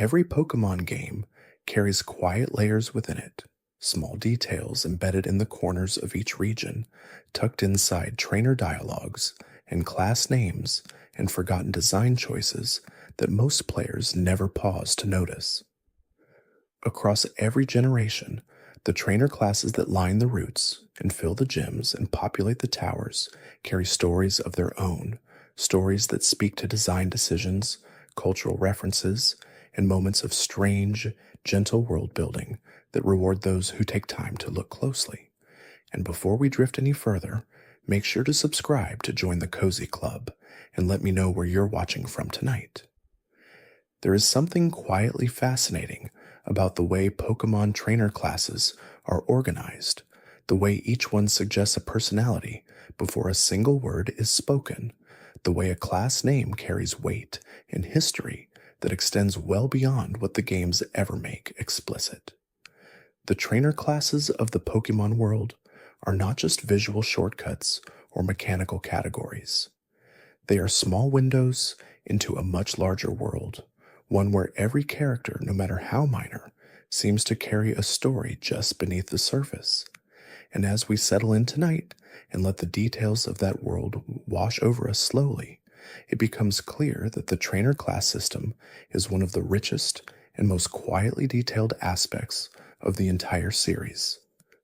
Every Pokémon game carries quiet layers within it, small details embedded in the corners of each region, tucked inside trainer dialogues and class names and forgotten design choices that most players never pause to notice. Across every generation, the trainer classes that line the routes and fill the gyms and populate the towers carry stories of their own, stories that speak to design decisions, cultural references, and moments of strange, gentle world building that reward those who take time to look closely. And before we drift any further, make sure to subscribe to join the Cozy Club and let me know where you're watching from tonight. There is something quietly fascinating about the way Pokémon trainer classes are organized, the way each one suggests a personality before a single word is spoken, the way a class name carries weight and history that extends well beyond what the games ever make explicit. The trainer classes of the Pokémon world are not just visual shortcuts or mechanical categories. They are small windows into a much larger world, one where every character, no matter how minor, seems to carry a story just beneath the surface. And as we settle in tonight and let the details of that world wash over us slowly, it becomes clear that the trainer class system is one of the richest and most quietly detailed aspects of the entire series.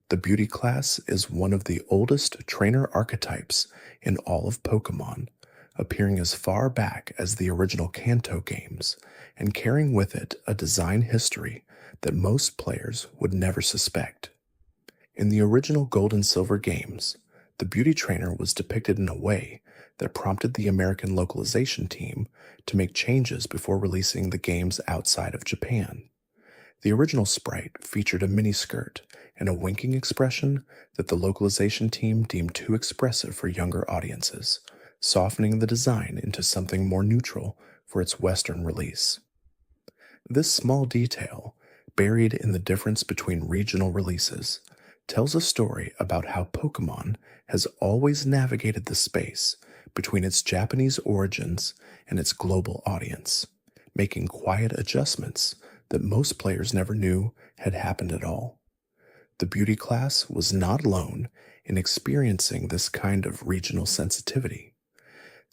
The beauty class is one of the oldest trainer archetypes in all of Pokémon, appearing as far back as the original Kanto games and carrying with it a design history that most players would never suspect. In the original Gold and Silver games, the beauty trainer was depicted in a way that prompted the American localization team to make changes before releasing the games outside of Japan. The original sprite featured a miniskirt and a winking expression that the localization team deemed too expressive for younger audiences, softening the design into something more neutral for its Western release. This small detail, buried in the difference between regional releases, tells a story about how Pokémon has always navigated the space between its Japanese origins and its global audience, making quiet adjustments that most players never knew had happened at all. The beauty class was not alone in experiencing this kind of regional sensitivity.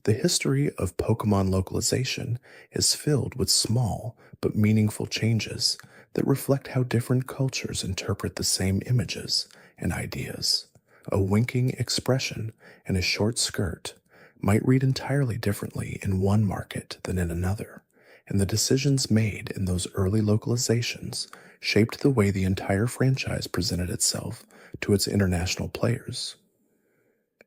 The history of Pokémon localization is filled with small but meaningful changes that reflect how different cultures interpret the same images and ideas. A winking expression and a short skirt might read entirely differently in one market than in another, and the decisions made in those early localizations shaped the way the entire franchise presented itself to its international players.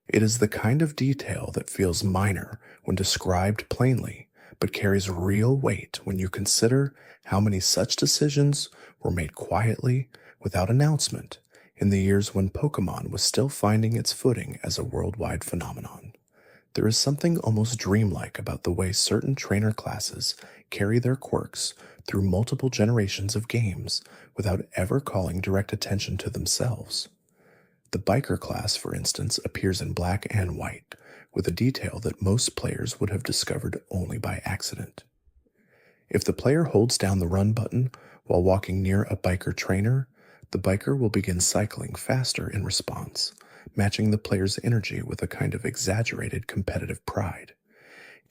It is the kind of detail that feels minor when described plainly, but carries real weight when you consider how many such decisions were made quietly, without announcement, in the years when Pokémon was still finding its footing as a worldwide phenomenon. There is something almost dreamlike about the way certain trainer classes carry their quirks through multiple generations of games without ever calling direct attention to themselves. The biker class, for instance, appears in black and white, with a detail that most players would have discovered only by accident. If the player holds down the run button while walking near a biker trainer, the biker will begin cycling faster in response, matching the player's energy with a kind of exaggerated competitive pride.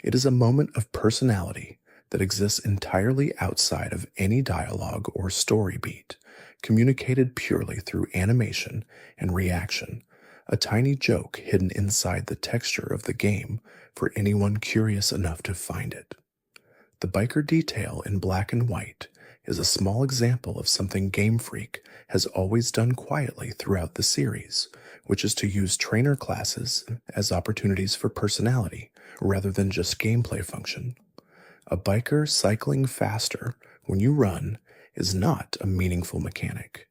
It is a moment of personality that exists entirely outside of any dialogue or story beat, communicated purely through animation and reaction, a tiny joke hidden inside the texture of the game for anyone curious enough to find it. The biker detail in black and white is a small example of something Game Freak has always done quietly throughout the series, which is to use trainer classes as opportunities for personality rather than just gameplay function. A biker cycling faster when you run is not a meaningful mechanic.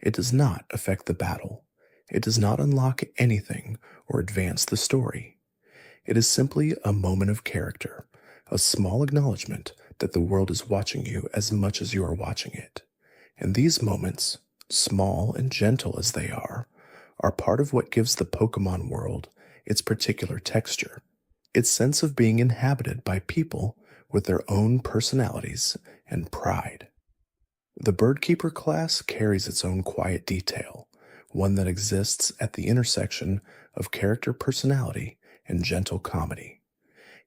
It does not affect the battle. It does not unlock anything or advance the story. It is simply a moment of character, a small acknowledgement that the world is watching you as much as you are watching it. And these moments, small and gentle as they are part of what gives the Pokémon world its particular texture, its sense of being inhabited by people with their own personalities and pride. The Birdkeeper class carries its own quiet detail, one that exists at the intersection of character personality and gentle comedy.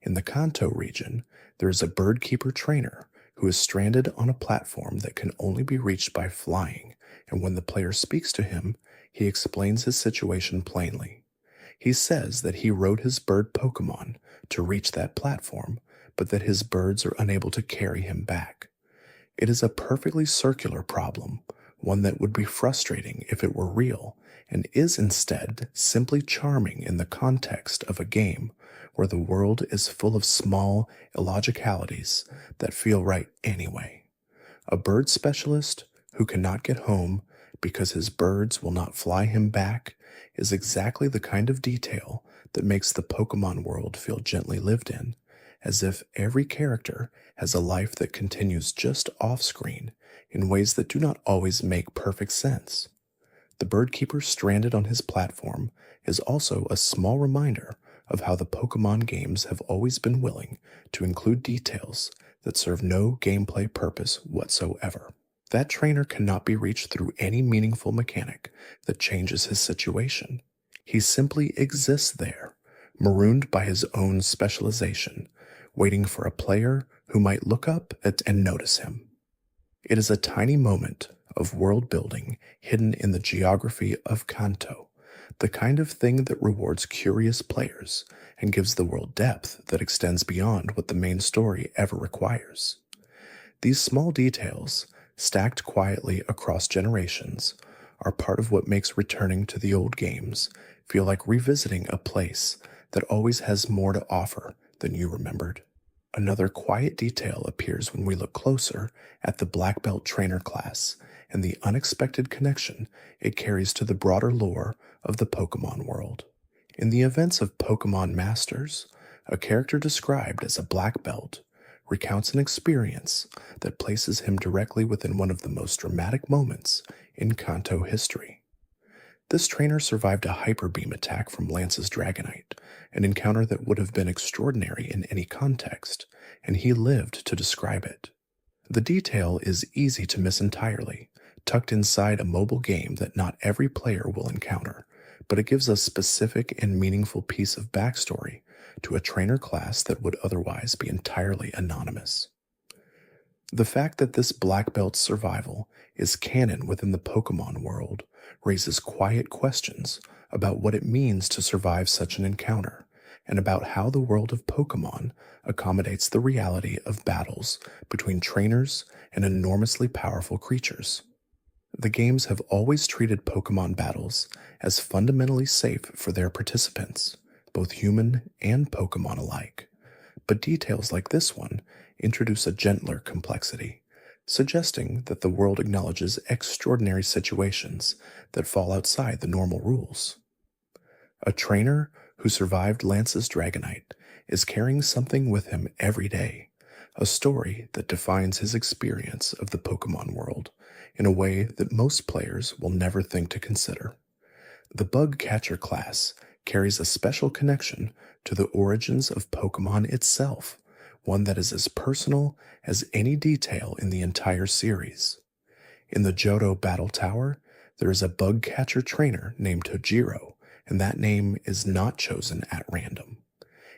In the Kanto region, there is a Birdkeeper trainer who is stranded on a platform that can only be reached by flying, and when the player speaks to him, he explains his situation plainly. He says that he rode his bird Pokémon to reach that platform, but that his birds are unable to carry him back. It is a perfectly circular problem, one that would be frustrating if it were real, and is instead simply charming in the context of a game where the world is full of small illogicalities that feel right anyway. A bird specialist who cannot get home because his birds will not fly him back is exactly the kind of detail that makes the Pokemon world feel gently lived in, as if every character has a life that continues just off-screen in ways that do not always make perfect sense. The Birdkeeper stranded on his platform is also a small reminder of how the Pokemon games have always been willing to include details that serve no gameplay purpose whatsoever. That trainer cannot be reached through any meaningful mechanic that changes his situation. He simply exists there, marooned by his own specialization, waiting for a player who might look up and notice him. It is a tiny moment of world building hidden in the geography of Kanto, the kind of thing that rewards curious players and gives the world depth that extends beyond what the main story ever requires. These small details, stacked quietly across generations, are part of what makes returning to the old games feel like revisiting a place that always has more to offer than you remembered. Another quiet detail appears when we look closer at the Black Belt trainer class and the unexpected connection it carries to the broader lore of the Pokemon world. In the events of Pokemon Masters, a character described as a Black Belt recounts an experience that places him directly within one of the most dramatic moments in Kanto history. This trainer survived a Hyper Beam attack from Lance's Dragonite, an encounter that would have been extraordinary in any context, and he lived to describe it. The detail is easy to miss entirely, tucked inside a mobile game that not every player will encounter, but it gives a specific and meaningful piece of backstory to a trainer class that would otherwise be entirely anonymous. The fact that this Black Belt's survival is canon within the Pokemon world raises quiet questions about what it means to survive such an encounter, and about how the world of Pokemon accommodates the reality of battles between trainers and enormously powerful creatures. The games have always treated Pokemon battles as fundamentally safe for their participants, both human and Pokemon alike, but details like this one introduce a gentler complexity, suggesting that the world acknowledges extraordinary situations that fall outside the normal rules. A trainer who survived Lance's Dragonite is carrying something with him every day, a story that defines his experience of the Pokemon world in a way that most players will never think to consider. The Bug Catcher class carries a special connection to the origins of Pokemon itself, one that is as personal as any detail in the entire series. In the Johto Battle Tower, there is a Bug Catcher trainer named Tojiro, and that name is not chosen at random.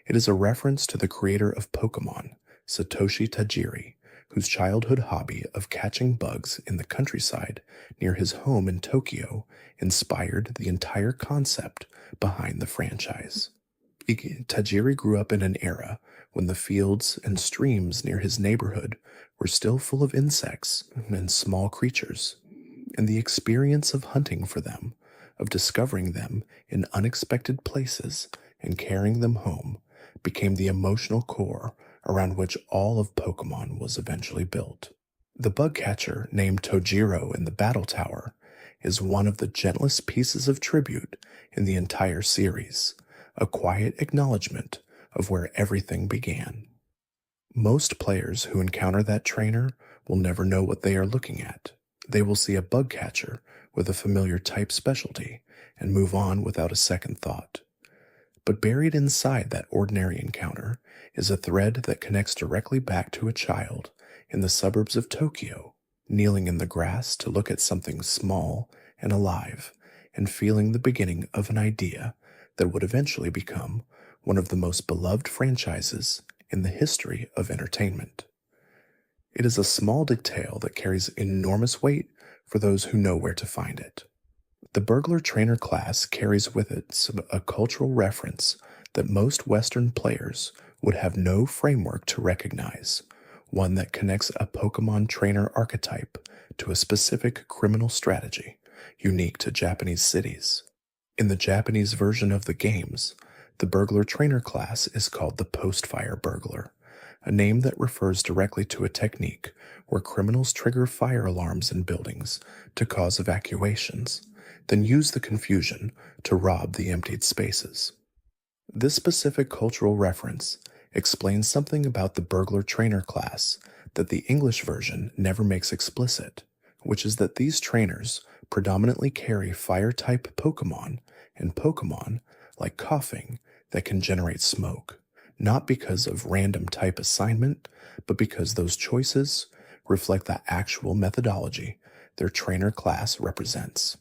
It is a reference to the creator of Pokemon, Satoshi Tajiri, whose childhood hobby of catching bugs in the countryside near his home in Tokyo inspired the entire concept behind the franchise. Tajiri grew up in an era when the fields and streams near his neighborhood were still full of insects and small creatures, and the experience of hunting for them, of discovering them in unexpected places and carrying them home, became the emotional core around which all of Pokemon was eventually built. The bug catcher named Tojiro in the Battle Tower is one of the gentlest pieces of tribute in the entire series, a quiet acknowledgement of where everything began. Most players who encounter that trainer will never know what they are looking at. They will see a bug catcher with a familiar type specialty and move on without a second thought. But buried inside that ordinary encounter is a thread that connects directly back to a child in the suburbs of Tokyo, kneeling in the grass to look at something small and alive and feeling the beginning of an idea that would eventually become one of the most beloved franchises in the history of entertainment. It is a small detail that carries enormous weight for those who know where to find it. The burglar trainer class carries with it a cultural reference that most Western players would have no framework to recognize, one that connects a Pokémon trainer archetype to a specific criminal strategy unique to Japanese cities. In the Japanese version of the games, the burglar trainer class is called the post-fire burglar, a name that refers directly to a technique where criminals trigger fire alarms in buildings to cause evacuations, then use the confusion to rob the emptied spaces. This specific cultural reference explains something about the burglar trainer class that the English version never makes explicit, which is that these trainers predominantly carry fire-type Pokémon and Pokémon like coughing that can generate smoke, not because of random type assignment, but because those choices reflect the actual methodology their trainer class represents.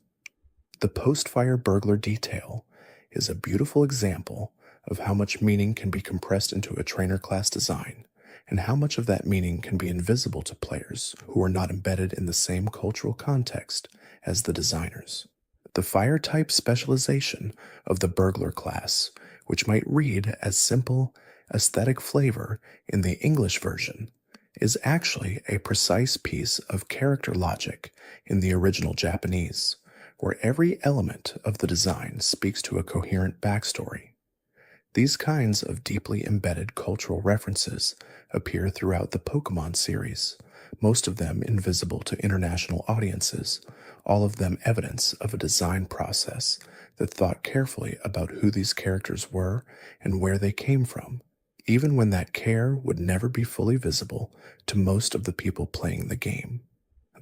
The post-fire burglar detail is a beautiful example of how much meaning can be compressed into a trainer class design, and how much of that meaning can be invisible to players who are not embedded in the same cultural context as the designers. The fire-type specialization of the burglar class, which might read as simple aesthetic flavor in the English version, is actually a precise piece of character logic in the original Japanese, where every element of the design speaks to a coherent backstory. These kinds of deeply embedded cultural references appear throughout the Pokémon series, most of them invisible to international audiences, all of them evidence of a design process that thought carefully about who these characters were and where they came from, even when that care would never be fully visible to most of the people playing the game.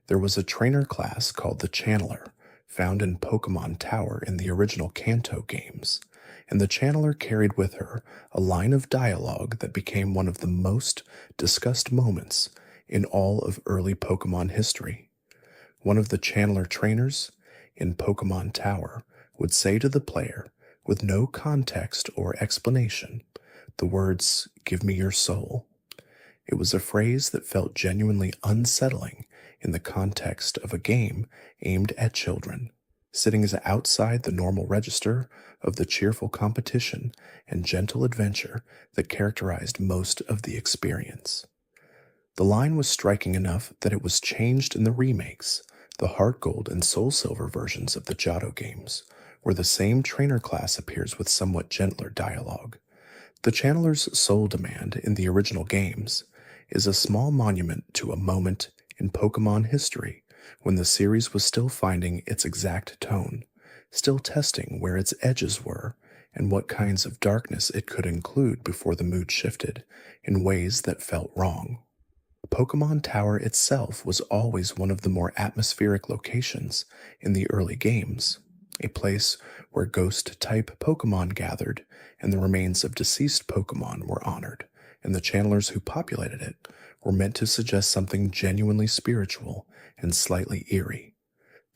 There was a trainer class called the Channeler, found in Pokémon Tower in the original Kanto games, and the Channeler carried with her a line of dialogue that became one of the most discussed moments in all of early Pokémon history. One of the Channeler trainers in Pokémon Tower would say to the player, with no context or explanation, the words, "Give me your soul." It was a phrase that felt genuinely unsettling in the context of a game aimed at children, sitting as outside the normal register of the cheerful competition and gentle adventure that characterized most of the experience. The line was striking enough that it was changed in the remakes, the Heart Gold and Soul Silver versions of the Johto games, where the same trainer class appears with somewhat gentler dialogue. The Channeler's soul demand in the original games is a small monument to a moment in Pokémon history when the series was still finding its exact tone, still testing where its edges were and what kinds of darkness it could include before the mood shifted in ways that felt wrong. Pokémon Tower itself was always one of the more atmospheric locations in the early games, a place where ghost-type Pokémon gathered and the remains of deceased Pokémon were honored, and the channelers who populated it were meant to suggest something genuinely spiritual and slightly eerie.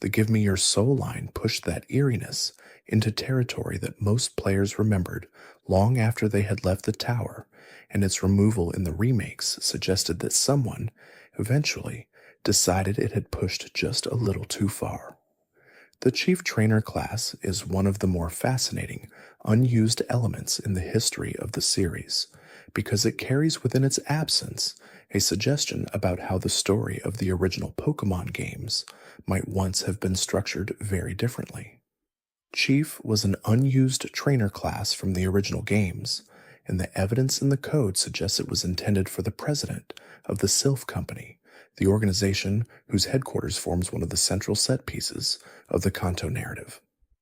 The "Give Me Your Soul" line pushed that eeriness into territory that most players remembered long after they had left the tower, and its removal in the remakes suggested that someone, eventually, decided it had pushed just a little too far. The Chief Trainer class is one of the more fascinating, unused elements in the history of the series, because it carries within its absence a suggestion about how the story of the original Pokémon games might once have been structured very differently. Chief was an unused trainer class from the original games, and the evidence in the code suggests it was intended for the president of the Sylph Company, the organization whose headquarters forms one of the central set pieces of the Kanto narrative.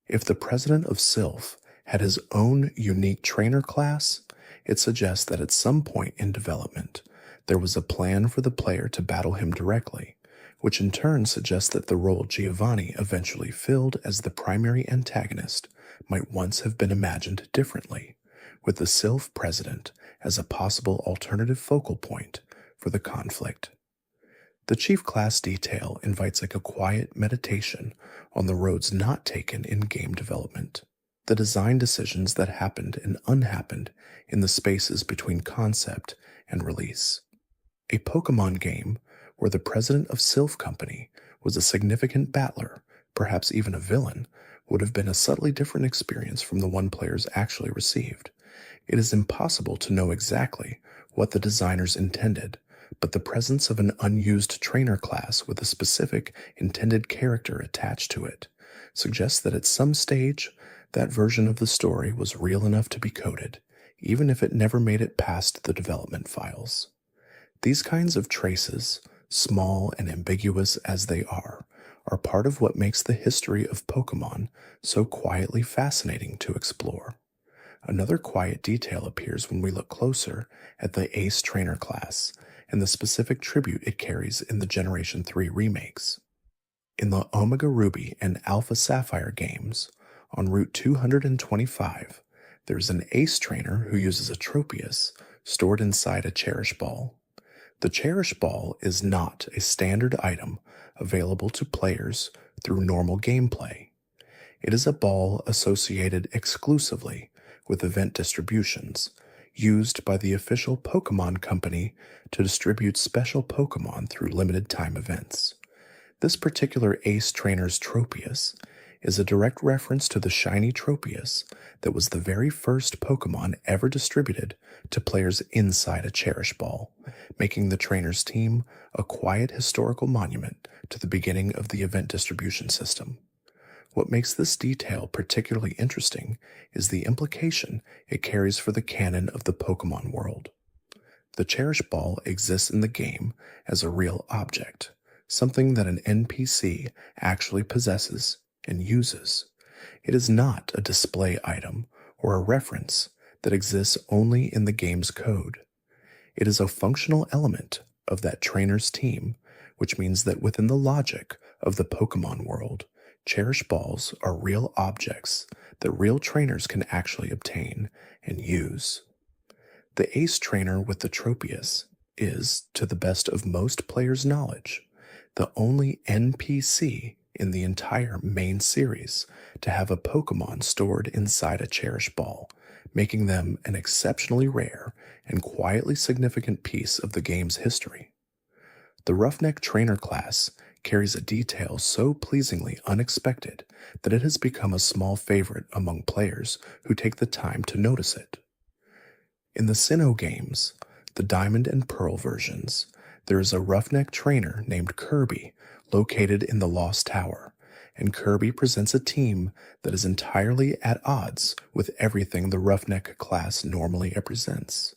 If the president of Sylph had his own unique trainer class, it suggests that at some point in development, there was a plan for the player to battle him directly, which in turn suggests that the role Giovanni eventually filled as the primary antagonist might once have been imagined differently, with the Sylph President as a possible alternative focal point for the conflict. The chief class detail invites a quiet meditation on the roads not taken in game development, the design decisions that happened and unhappened in the spaces between concept and release. A Pokémon game where the president of Sylph Company was a significant battler, perhaps even a villain, would have been a subtly different experience from the one players actually received. It is impossible to know exactly what the designers intended, but the presence of an unused trainer class with a specific intended character attached to it suggests that at some stage that version of the story was real enough to be coded, even if it never made it past the development files. These kinds of traces, small and ambiguous as they are part of what makes the history of Pokémon so quietly fascinating to explore. Another quiet detail appears when we look closer at the Ace Trainer class and the specific tribute it carries in the Generation 3 remakes. In the Omega Ruby and Alpha Sapphire games, on Route 225, there's an Ace Trainer who uses a Tropius stored inside a Cherish Ball. The Cherish Ball is not a standard item available to players through normal gameplay. It is a ball associated exclusively with event distributions, used by the official Pokémon Company to distribute special Pokémon through limited time events. This particular Ace Trainer's Tropius is a direct reference to the shiny Tropius that was the very first Pokémon ever distributed to players inside a Cherish Ball, making the trainer's team a quiet historical monument to the beginning of the event distribution system. What makes this detail particularly interesting is the implication it carries for the canon of the Pokémon world. The Cherish Ball exists in the game as a real object, something that an NPC actually possesses and uses. It is not a display item or a reference that exists only in the game's code. It is a functional element of that trainer's team, which means that within the logic of the Pokémon world, Cherish Balls are real objects that real trainers can actually obtain and use. The Ace Trainer with the Tropius is, to the best of most players' knowledge, the only NPC in the entire main series to have a Pokémon stored inside a Cherish Ball, making them an exceptionally rare and quietly significant piece of the game's history. The Roughneck Trainer class carries a detail so pleasingly unexpected that it has become a small favorite among players who take the time to notice it. In the Sinnoh games, the Diamond and Pearl versions, there is a Roughneck Trainer named Kirby located in the Lost Tower, and Kirby presents a team that is entirely at odds with everything the Roughneck class normally represents.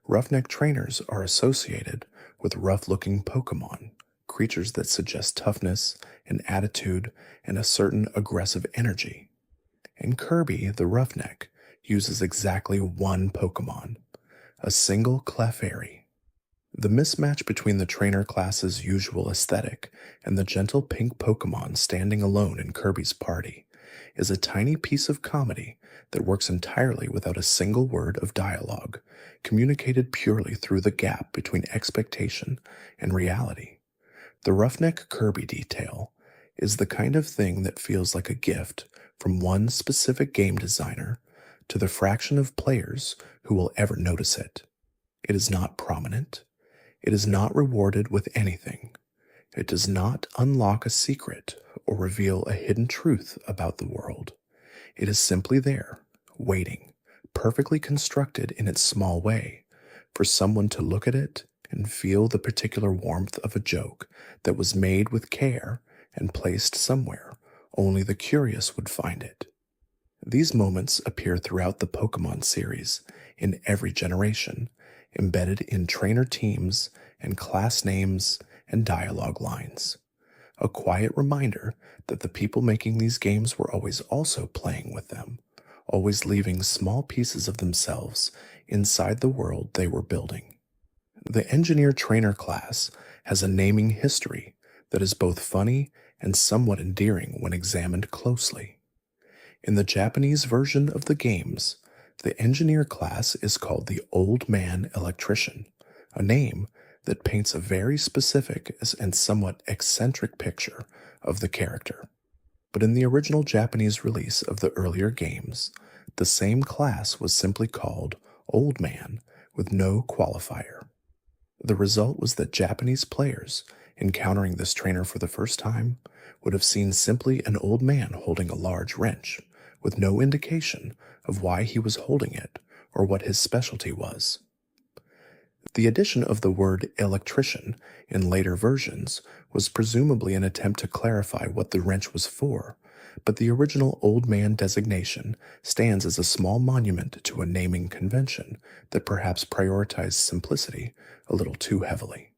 Roughneck Trainers are associated with rough-looking Pokémon, creatures that suggest toughness and attitude and a certain aggressive energy. And Kirby, the Roughneck, uses exactly one Pokémon, a single Clefairy. The mismatch between the trainer class's usual aesthetic and the gentle pink Pokémon standing alone in Kirby's party is a tiny piece of comedy that works entirely without a single word of dialogue, communicated purely through the gap between expectation and reality. The Roughneck Kirby detail is the kind of thing that feels like a gift from one specific game designer to the fraction of players who will ever notice it. It is not prominent. It is not rewarded with anything. It does not unlock a secret or reveal a hidden truth about the world. It is simply there, waiting, perfectly constructed in its small way, for someone to look at it and feel the particular warmth of a joke that was made with care and placed somewhere only the curious would find it. These moments appear throughout the Pokémon series, in every generation, embedded in trainer teams and class names and dialogue lines. A quiet reminder that the people making these games were always also playing with them, always leaving small pieces of themselves inside the world they were building. The engineer trainer class has a naming history that is both funny and somewhat endearing when examined closely. In the Japanese version of the games, the engineer class is called the Old Man Electrician, a name that paints a very specific and somewhat eccentric picture of the character. But in the original Japanese release of the earlier games, the same class was simply called Old Man with no qualifier. The result was that Japanese players, encountering this trainer for the first time, would have seen simply an old man holding a large wrench, with no indication of why he was holding it or what his specialty was. The addition of the word electrician in later versions was presumably an attempt to clarify what the wrench was for, but the original old man designation stands as a small monument to a naming convention that perhaps prioritized simplicity a little too heavily.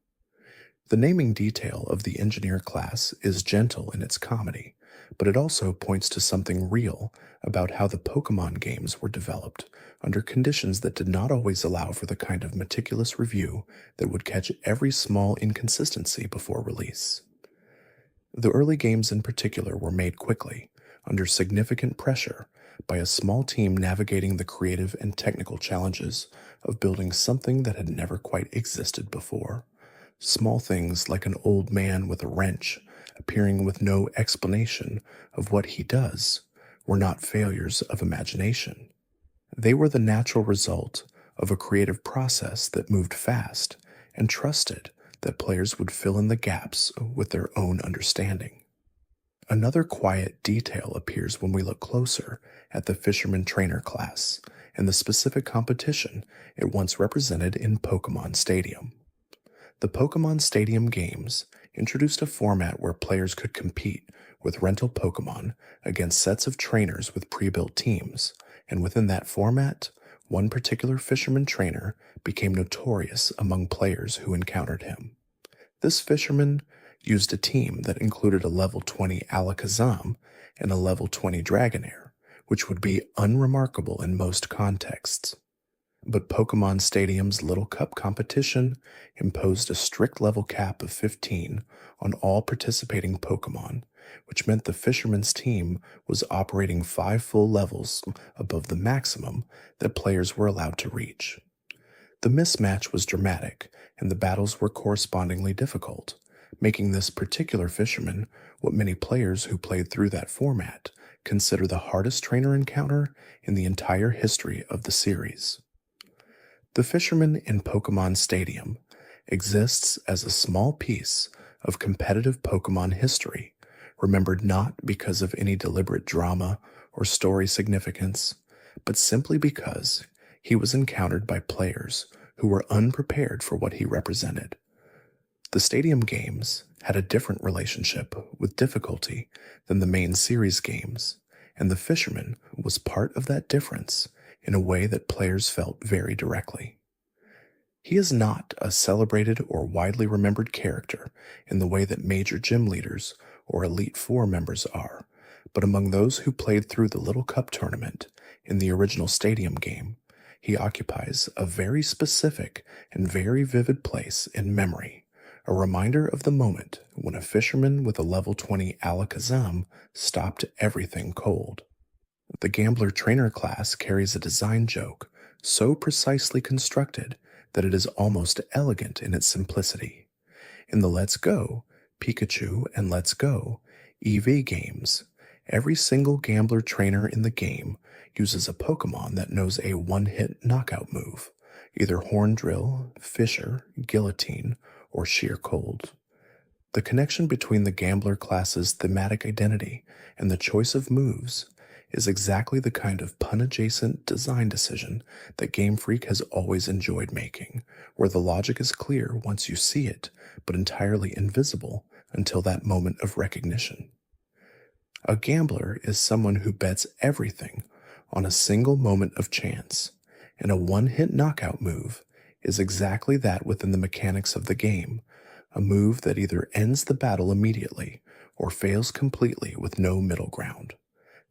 The naming detail of the engineer class is gentle in its comedy, but it also points to something real about how the Pokémon games were developed under conditions that did not always allow for the kind of meticulous review that would catch every small inconsistency before release. The early games in particular were made quickly, under significant pressure, by a small team navigating the creative and technical challenges of building something that had never quite existed before. Small things like an old man with a wrench appearing with no explanation of what he does were not failures of imagination. They were the natural result of a creative process that moved fast and trusted that players would fill in the gaps with their own understanding. Another quiet detail appears when we look closer at the Fisherman Trainer class and the specific competition it once represented in Pokémon Stadium. The Pokémon Stadium games introduced a format where players could compete with rental Pokémon against sets of trainers with pre-built teams, and within that format, one particular fisherman trainer became notorious among players who encountered him. This fisherman used a team that included a level 20 Alakazam and a level 20 Dragonair, which would be unremarkable in most contexts. But Pokémon Stadium's Little Cup competition imposed a strict level cap of 15 on all participating Pokémon, which meant the fisherman's team was operating 5 full levels above the maximum that players were allowed to reach. The mismatch was dramatic, and the battles were correspondingly difficult, making this particular fisherman what many players who played through that format consider the hardest trainer encounter in the entire history of the series. The fisherman in Pokémon Stadium exists as a small piece of competitive Pokémon history, remembered not because of any deliberate drama or story significance, but simply because he was encountered by players who were unprepared for what he represented. The Stadium games had a different relationship with difficulty than the main series games, and the fisherman was part of that difference in a way that players felt very directly. He is not a celebrated or widely remembered character in the way that major gym leaders or Elite Four members are, but among those who played through the Little Cup tournament in the original Stadium game, he occupies a very specific and very vivid place in memory, a reminder of the moment when a fisherman with a level 20 Alakazam stopped everything cold. The Gambler Trainer class carries a design joke so precisely constructed that it is almost elegant in its simplicity. In the Let's Go, Pikachu, and Let's Go EV games, every single Gambler Trainer in the game uses a Pokémon that knows a one-hit knockout move, either Horn Drill, Fissure, Guillotine, or Sheer Cold. The connection between the Gambler class's thematic identity and the choice of moves is exactly the kind of pun-adjacent design decision that Game Freak has always enjoyed making, where the logic is clear once you see it, but entirely invisible until that moment of recognition. A gambler is someone who bets everything on a single moment of chance, and a one-hit knockout move is exactly that within the mechanics of the game, a move that either ends the battle immediately or fails completely with no middle ground.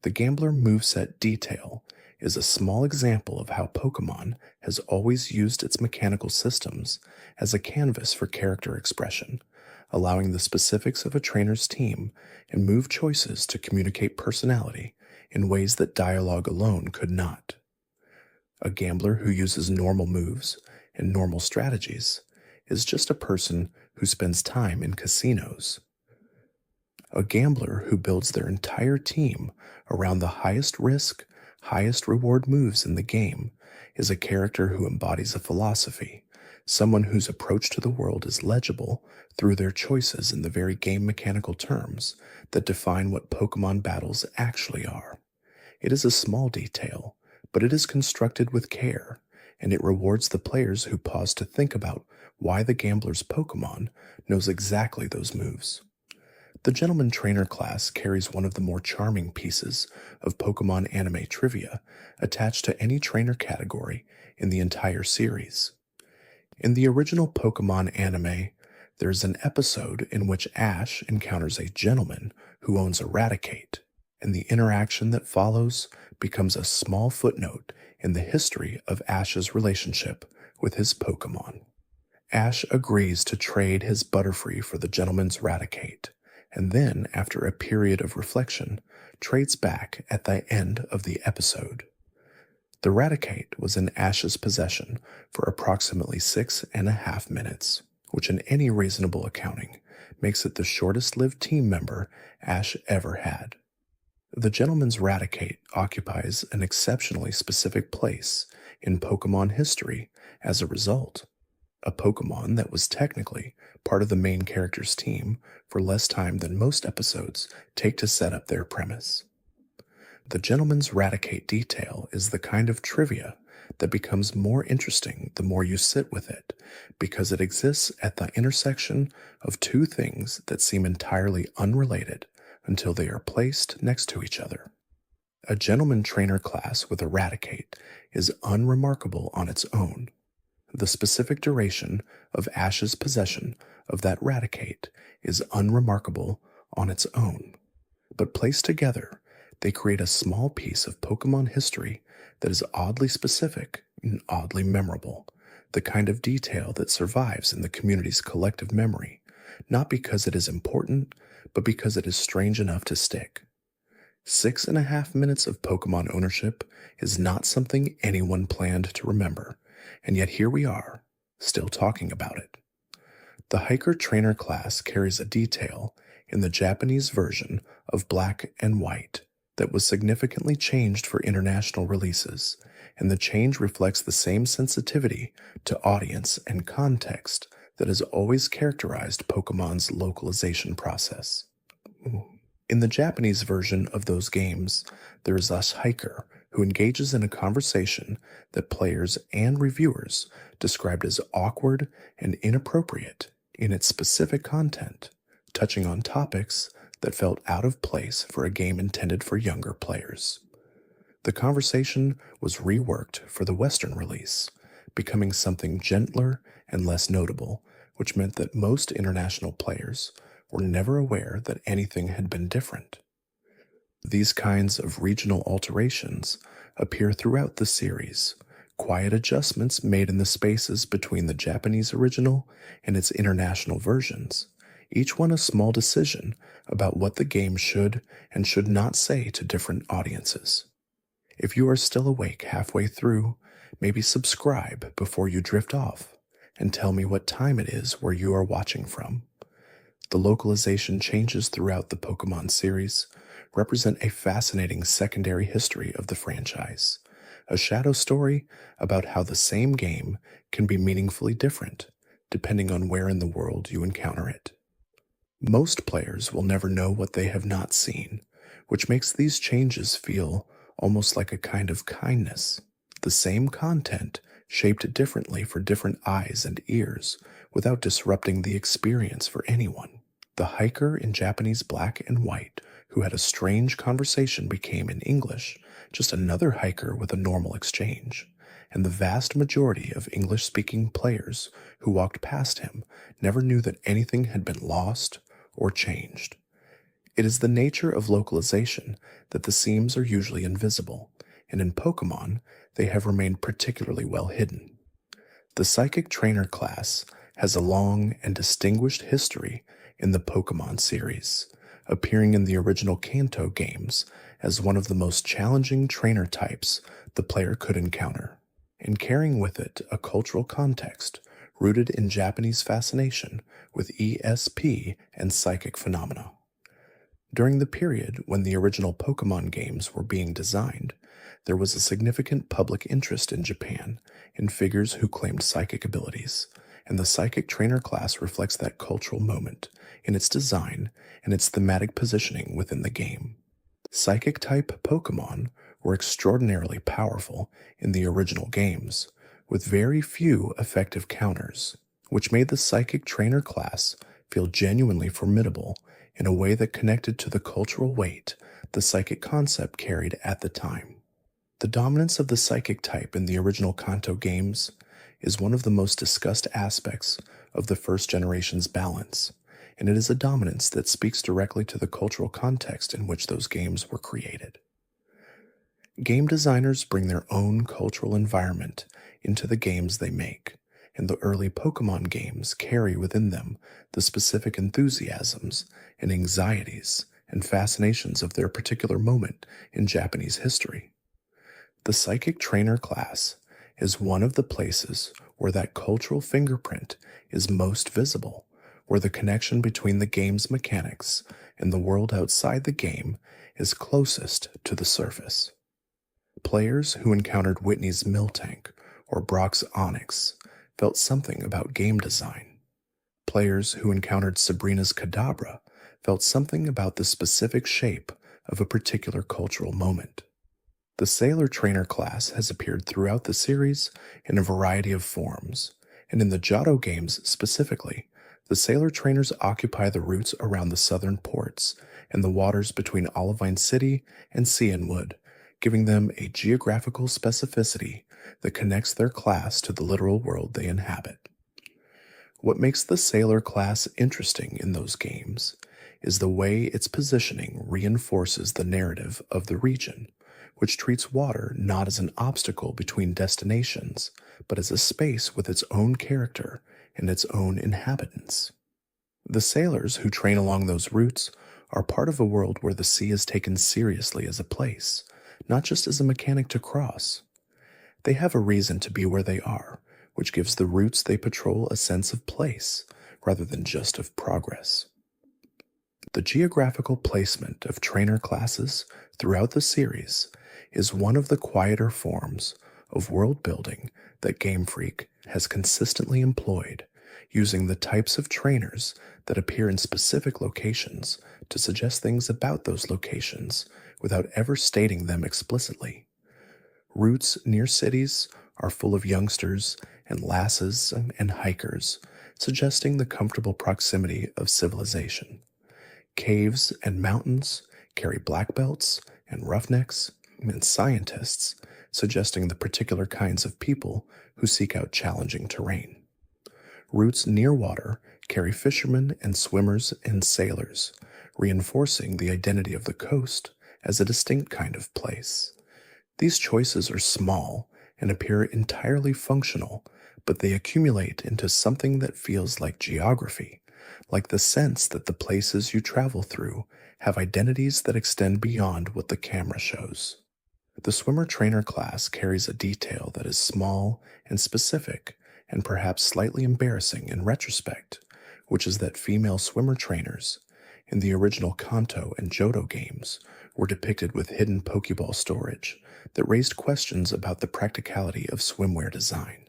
The Gambler moveset detail is a small example of how Pokémon has always used its mechanical systems as a canvas for character expression, allowing the specifics of a trainer's team and move choices to communicate personality in ways that dialogue alone could not. A gambler who uses normal moves and normal strategies is just a person who spends time in casinos. A gambler who builds their entire team around the highest risk, highest reward moves in the game is a character who embodies a philosophy, someone whose approach to the world is legible through their choices in the very game mechanical terms that define what Pokemon battles actually are. It is a small detail, but it is constructed with care, and it rewards the players who pause to think about why the gambler's Pokemon knows exactly those moves. The Gentleman Trainer class carries one of the more charming pieces of Pokemon anime trivia attached to any trainer category in the entire series. In the original Pokemon anime, there is an episode in which Ash encounters a gentleman who owns Eradicate, and the interaction that follows becomes a small footnote in the history of Ash's relationship with his Pokemon. Ash agrees to trade his Butterfree for the gentleman's Eradicate, and then, after a period of reflection, trades back at the end of the episode. The Eradicate was in Ash's possession for approximately 6.5 minutes, which in any reasonable accounting makes it the shortest-lived team member Ash ever had. The gentleman's Eradicate occupies an exceptionally specific place in Pokemon history as a result. A Pokemon that was technically part of the main character's team for less time than most episodes take to set up their premise. The gentleman's Eradicate detail is the kind of trivia that becomes more interesting the more you sit with it, because it exists at the intersection of two things that seem entirely unrelated until they are placed next to each other. A gentleman trainer class with Eradicate is unremarkable on its own. The specific duration of Ash's possession of that Eradicate is unremarkable on its own, but placed together, they create a small piece of Pokemon history that is oddly specific and oddly memorable, the kind of detail that survives in the community's collective memory, not because it is important, but because it is strange enough to stick. 6.5 minutes of Pokemon ownership is not something anyone planned to remember, and yet here we are, still talking about it. The Hiker Trainer class carries a detail in the Japanese version of Black and White that was significantly changed for international releases, and the change reflects the same sensitivity to audience and context that has always characterized Pokemon's localization process. In the Japanese version of those games, there is a hiker who engages in a conversation that players and reviewers described as awkward and inappropriate in its specific content, touching on topics that felt out of place for a game intended for younger players. The conversation was reworked for the Western release, becoming something gentler and less notable, which meant that most international players were never aware that anything had been different. These kinds of regional alterations appear throughout the series, quiet adjustments made in the spaces between the Japanese original and its international versions, each one a small decision about what the game should and should not say to different audiences. If you are still awake halfway through, maybe subscribe before you drift off and tell me what time it is where you are watching from. The localization changes throughout the Pokemon series represent a fascinating secondary history of the franchise, a shadow story about how the same game can be meaningfully different depending on where in the world you encounter it. Most players will never know what they have not seen, which makes these changes feel almost like a kind of kindness. The same content shaped differently for different eyes and ears without disrupting the experience for anyone. The hiker in Japanese Black and White who had a strange conversation became in English just another hiker with a normal exchange, and the vast majority of English-speaking players who walked past him never knew that anything had been lost or changed. It is the nature of localization that the seams are usually invisible, and in Pokemon, they have remained particularly well hidden. The Psychic Trainer class has a long and distinguished history in the Pokemon series, appearing in the original Kanto games as one of the most challenging trainer types the player could encounter, and carrying with it a cultural context rooted in Japanese fascination with ESP and psychic phenomena. During the period when the original Pokémon games were being designed, there was a significant public interest in Japan in figures who claimed psychic abilities, and the psychic trainer class reflects that cultural moment in its design and its thematic positioning within the game. Psychic type Pokémon were extraordinarily powerful in the original games, with very few effective counters, which made the psychic trainer class feel genuinely formidable in a way that connected to the cultural weight the psychic concept carried at the time. The dominance of the psychic type in the original Kanto games is one of the most discussed aspects of the first generation's balance, and it is a dominance that speaks directly to the cultural context in which those games were created. Game designers bring their own cultural environment into the games they make, and the early Pokémon games carry within them the specific enthusiasms and anxieties and fascinations of their particular moment in Japanese history. The psychic trainer class is one of the places where that cultural fingerprint is most visible, where the connection between the game's mechanics and the world outside the game is closest to the surface. Players who encountered Whitney's Miltank or Brock's Onyx felt something about game design. Players who encountered Sabrina's Kadabra felt something about the specific shape of a particular cultural moment. The Sailor Trainer class has appeared throughout the series in a variety of forms, and in the Johto games specifically, the Sailor Trainers occupy the routes around the southern ports and the waters between Olivine City and Cianwood, giving them a geographical specificity that connects their class to the literal world they inhabit. What makes the Sailor class interesting in those games is the way its positioning reinforces the narrative of the region, which treats water not as an obstacle between destinations, but as a space with its own character and its own inhabitants. The sailors who train along those routes are part of a world where the sea is taken seriously as a place, not just as a mechanic to cross. They have a reason to be where they are, which gives the routes they patrol a sense of place rather than just of progress. The geographical placement of trainer classes throughout the series is one of the quieter forms of world building that Game Freak has consistently employed, using the types of trainers that appear in specific locations to suggest things about those locations without ever stating them explicitly. Routes near cities are full of youngsters and lasses and hikers, suggesting the comfortable proximity of civilization. Caves and mountains carry black belts and roughnecks and scientists, suggesting the particular kinds of people who seek out challenging terrain. Routes near water carry fishermen and swimmers and sailors, reinforcing the identity of the coast as a distinct kind of place. These choices are small and appear entirely functional, but they accumulate into something that feels like geography, like the sense that the places you travel through have identities that extend beyond what the camera shows. The swimmer trainer class carries a detail that is small and specific and perhaps slightly embarrassing in retrospect, which is that female swimmer trainers in the original Kanto and Johto games were depicted with hidden Pokeball storage that raised questions about the practicality of swimwear design.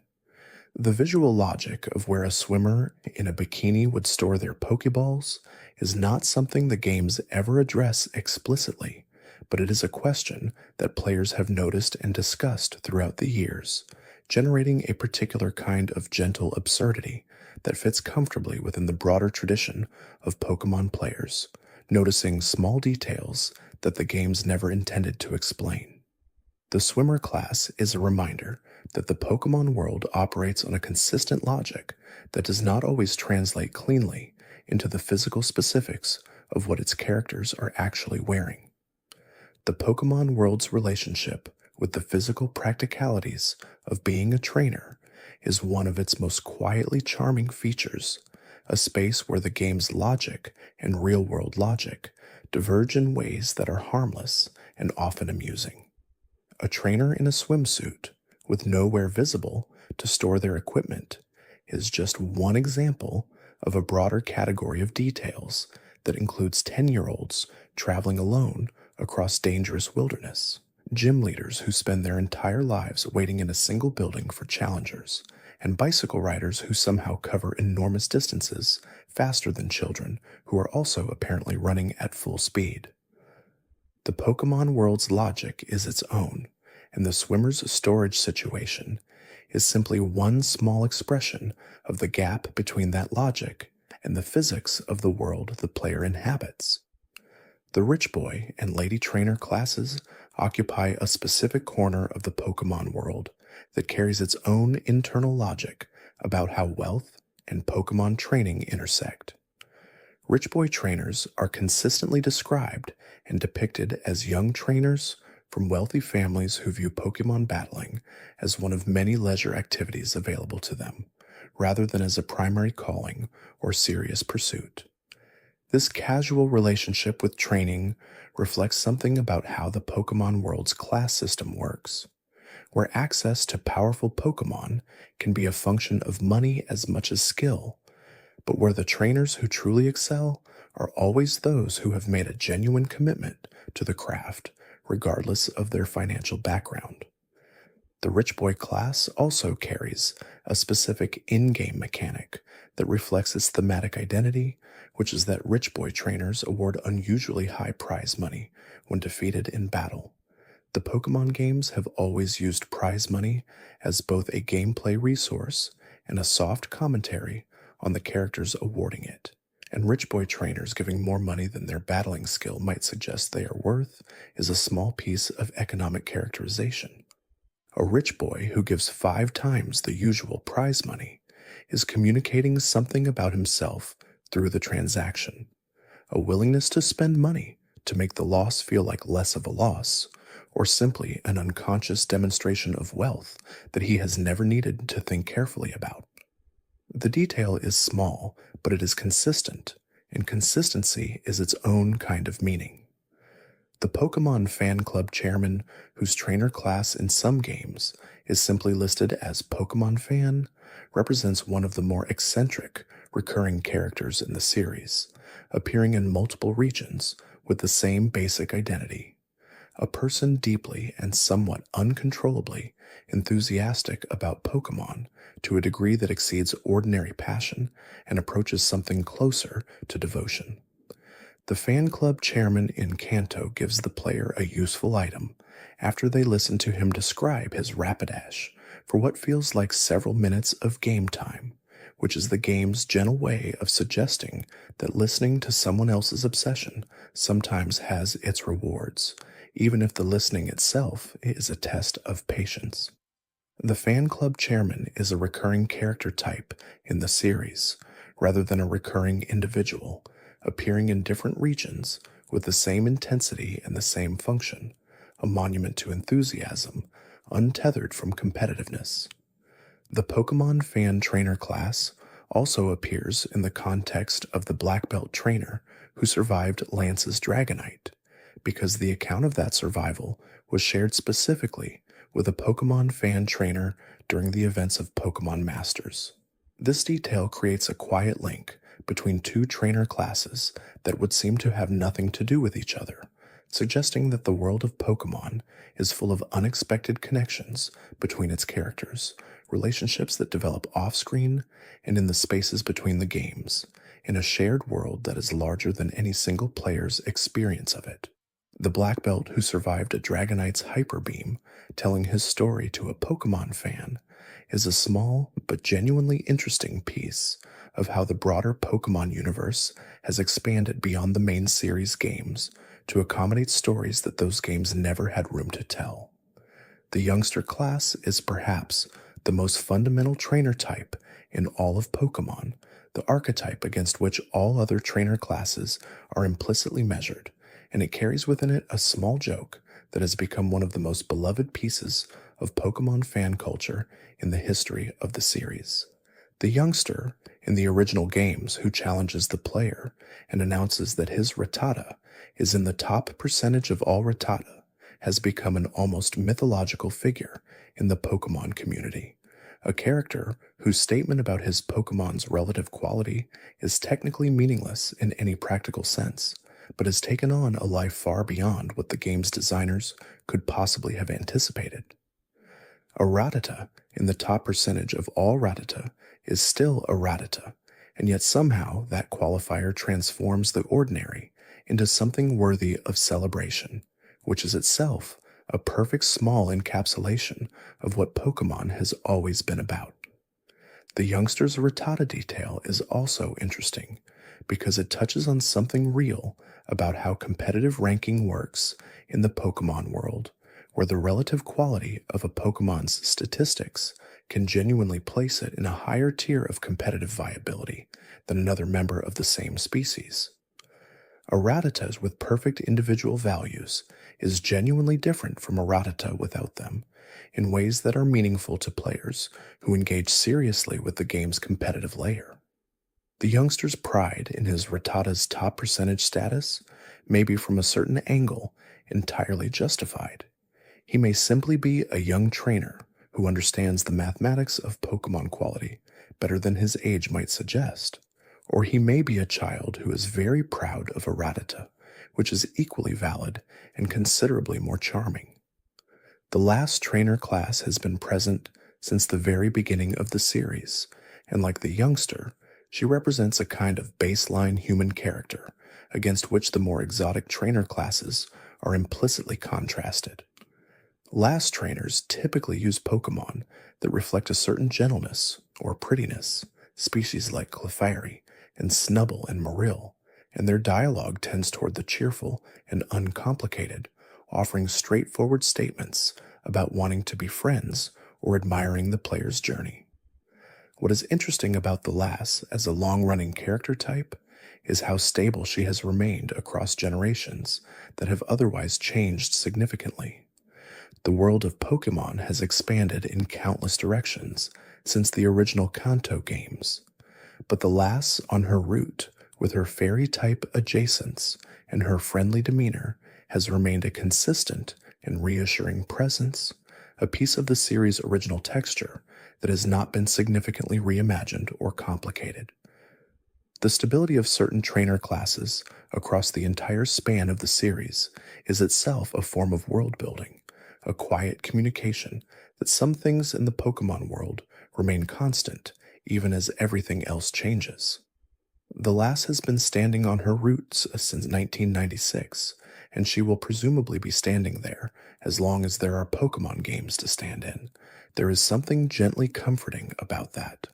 The visual logic of where a swimmer in a bikini would store their Pokeballs is not something the games ever address explicitly, but it is a question that players have noticed and discussed throughout the years, generating a particular kind of gentle absurdity that fits comfortably within the broader tradition of Pokémon players, noticing small details that the games never intended to explain. The swimmer class is a reminder that the Pokémon world operates on a consistent logic that does not always translate cleanly into the physical specifics of what its characters are actually wearing. The Pokémon world's relationship with the physical practicalities of being a trainer is one of its most quietly charming features, a space where the game's logic and real-world logic diverge in ways that are harmless and often amusing. A trainer in a swimsuit, with nowhere visible to store their equipment, is just one example of a broader category of details that includes 10-year-olds traveling alone across dangerous wilderness, gym leaders who spend their entire lives waiting in a single building for challengers, and bicycle riders who somehow cover enormous distances faster than children who are also apparently running at full speed. The Pokemon world's logic is its own, and the swimmer's storage situation is simply one small expression of the gap between that logic and the physics of the world the player inhabits. The Rich Boy and Lady Trainer classes occupy a specific corner of the Pokemon world that carries its own internal logic about how wealth and Pokemon training intersect. Rich Boy trainers are consistently described and depicted as young trainers from wealthy families who view Pokemon battling as one of many leisure activities available to them, rather than as a primary calling or serious pursuit. This casual relationship with training reflects something about how the Pokemon world's class system works, where access to powerful Pokemon can be a function of money as much as skill, but where the trainers who truly excel are always those who have made a genuine commitment to the craft, regardless of their financial background. The Rich Boy class also carries a specific in-game mechanic that reflects its thematic identity, which is that Rich Boy trainers award unusually high prize money when defeated in battle. The Pokemon games have always used prize money as both a gameplay resource and a soft commentary on the characters awarding it, and Rich Boy trainers giving more money than their battling skill might suggest they are worth is a small piece of economic characterization. A rich boy who gives 5 times the usual prize money is communicating something about himself through the transaction, a willingness to spend money to make the loss feel like less of a loss, or simply an unconscious demonstration of wealth that he has never needed to think carefully about. The detail is small, but it is consistent, and consistency is its own kind of meaning. The Pokemon fan club chairman, whose trainer class in some games is simply listed as Pokemon fan, represents one of the more eccentric, recurring characters in the series, appearing in multiple regions with the same basic identity. A person deeply and somewhat uncontrollably enthusiastic about Pokemon to a degree that exceeds ordinary passion and approaches something closer to devotion. The fan club chairman in Kanto gives the player a useful item after they listen to him describe his Rapidash for what feels like several minutes of game time, which is the game's gentle way of suggesting that listening to someone else's obsession sometimes has its rewards, even if the listening itself is a test of patience. The fan club chairman is a recurring character type in the series, rather than a recurring individual, appearing in different regions with the same intensity and the same function, a monument to enthusiasm, untethered from competitiveness. The Pokemon fan trainer class also appears in the context of the black belt trainer who survived Lance's Dragonite, because the account of that survival was shared specifically with a Pokemon fan trainer during the events of Pokemon Masters. This detail creates a quiet link between two trainer classes that would seem to have nothing to do with each other, suggesting that the world of Pokemon is full of unexpected connections between its characters, relationships that develop off-screen and in the spaces between the games, in a shared world that is larger than any single player's experience of it. The black belt who survived a Dragonite's Hyper Beam, telling his story to a Pokemon fan, is a small but genuinely interesting piece of how the broader Pokemon universe has expanded beyond the main series games to accommodate stories that those games never had room to tell. The youngster class is perhaps the most fundamental trainer type in all of Pokemon, the archetype against which all other trainer classes are implicitly measured, and it carries within it a small joke that has become one of the most beloved pieces of Pokemon fan culture in the history of the series. The youngster in the original games who challenges the player and announces that his Rattata is in the top percentage of all Rattata has become an almost mythological figure in the Pokemon community, a character whose statement about his Pokemon's relative quality is technically meaningless in any practical sense, but has taken on a life far beyond what the game's designers could possibly have anticipated. A Rattata in the top percentage of all Rattata is still a Rattata, and yet somehow that qualifier transforms the ordinary into something worthy of celebration, which is itself a perfect small encapsulation of what Pokemon has always been about. The youngster's Rattata detail is also interesting because it touches on something real about how competitive ranking works in the Pokemon world, where the relative quality of a Pokemon's statistics can genuinely place it in a higher tier of competitive viability than another member of the same species. A Rattata with perfect individual values is genuinely different from a Rattata without them, in ways that are meaningful to players who engage seriously with the game's competitive layer. The youngster's pride in his Rattata's top percentage status may be from a certain angle entirely justified. He may simply be a young trainer who understands the mathematics of Pokemon quality better than his age might suggest, or he may be a child who is very proud of a Rattata, which is equally valid and considerably more charming. The last trainer class has been present since the very beginning of the series, and like the youngster, she represents a kind of baseline human character against which the more exotic trainer classes are implicitly contrasted. Last trainers typically use Pokemon that reflect a certain gentleness or prettiness, species like Clefairy and Snubbull and Marill, and their dialogue tends toward the cheerful and uncomplicated, offering straightforward statements about wanting to be friends or admiring the player's journey. What is interesting about the lass as a long-running character type is how stable she has remained across generations that have otherwise changed significantly. The world of Pokemon has expanded in countless directions since the original Kanto games, but the lass on her route, with her fairy-type adjacents and her friendly demeanor, has remained a consistent and reassuring presence, a piece of the series' original texture that has not been significantly reimagined or complicated. The stability of certain trainer classes across the entire span of the series is itself a form of world-building, a quiet communication that some things in the Pokemon world remain constant even as everything else changes. The lass has been standing on her roots since 1996, and she will presumably be standing there as long as there are Pokemon games to stand in. There is something gently comforting about that,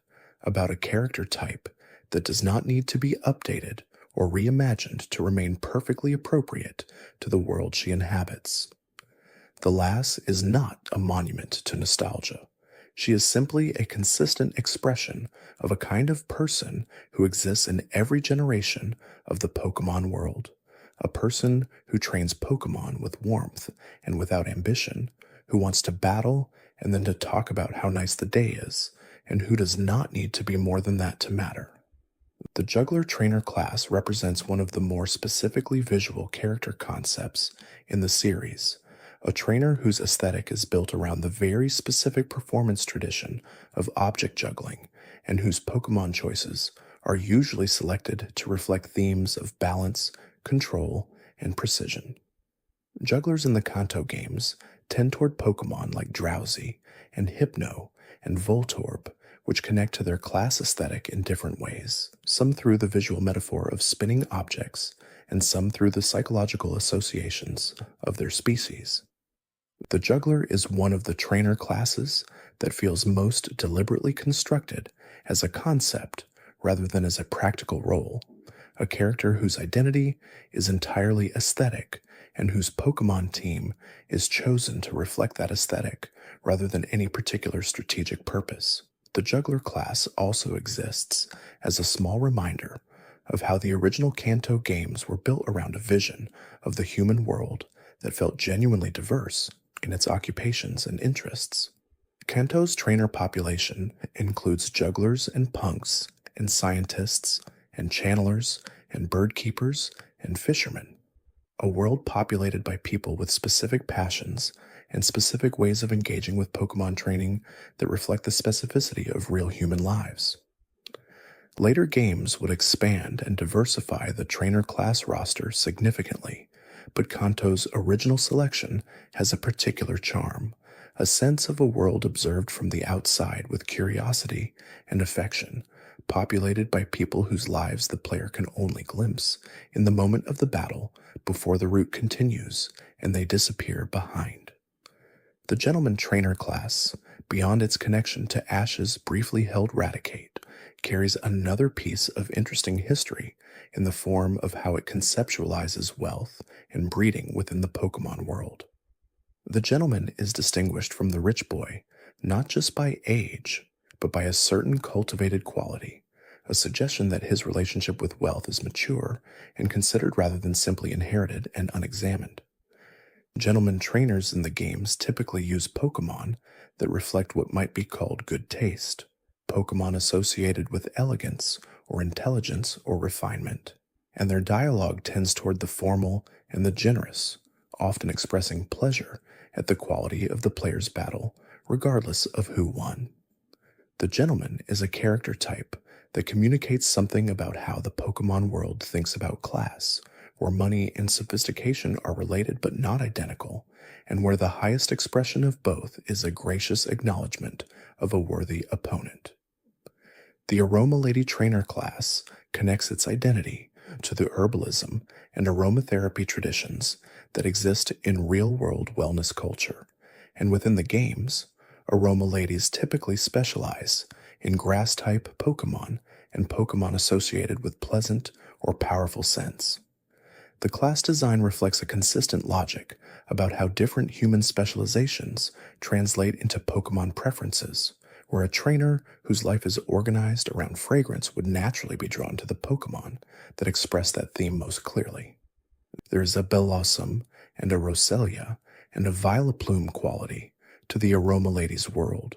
about a character type that does not need to be updated or reimagined to remain perfectly appropriate to the world she inhabits. The lass is not a monument to nostalgia. She is simply a consistent expression of a kind of person who exists in every generation of the Pokemon world, a person who trains Pokemon with warmth and without ambition, who wants to battle and then to talk about how nice the day is, and who does not need to be more than that to matter. The Juggler Trainer class represents one of the more specifically visual character concepts in the series, a trainer whose aesthetic is built around the very specific performance tradition of object juggling, and whose Pokemon choices are usually selected to reflect themes of balance, control, and precision. Jugglers in the Kanto games tend toward Pokemon like Drowsy and Hypno and Voltorb, which connect to their class aesthetic in different ways, some through the visual metaphor of spinning objects, and some through the psychological associations of their species. The Juggler is one of the trainer classes that feels most deliberately constructed as a concept rather than as a practical role, a character whose identity is entirely aesthetic and whose Pokemon team is chosen to reflect that aesthetic rather than any particular strategic purpose. The Juggler class also exists as a small reminder of how the original Kanto games were built around a vision of the human world that felt genuinely diverse in its occupations and interests. Kanto's trainer population includes jugglers and punks, and scientists, and channelers, and bird keepers, and fishermen. A world populated by people with specific passions and specific ways of engaging with Pokemon training that reflect the specificity of real human lives. Later games would expand and diversify the trainer class roster significantly, but Kanto's original selection has a particular charm, a sense of a world observed from the outside with curiosity and affection, populated by people whose lives the player can only glimpse in the moment of the battle before the route continues and they disappear behind. The Gentleman Trainer class, beyond its connection to Ash's briefly held Raticate, carries another piece of interesting history in the form of how it conceptualizes wealth and breeding within the Pokemon world. The gentleman is distinguished from the rich boy not just by age, but by a certain cultivated quality, a suggestion that his relationship with wealth is mature and considered rather than simply inherited and unexamined. Gentleman trainers in the games typically use Pokemon that reflect what might be called good taste, Pokemon associated with elegance or intelligence or refinement, and their dialogue tends toward the formal and the generous, often expressing pleasure at the quality of the player's battle, regardless of who won. The gentleman is a character type that communicates something about how the Pokemon world thinks about class, where money and sophistication are related but not identical, and where the highest expression of both is a gracious acknowledgement of a worthy opponent. The Aroma Lady Trainer class connects its identity to the herbalism and aromatherapy traditions that exist in real-world wellness culture, and within the games, Aroma Ladies typically specialize in grass-type Pokemon and Pokemon associated with pleasant or powerful scents. The class design reflects a consistent logic about how different human specializations translate into Pokemon preferences, where a trainer whose life is organized around fragrance would naturally be drawn to the Pokemon that express that theme most clearly. There is a Bellossom and a Roselia and a Vileplume quality to the Aroma Lady's world,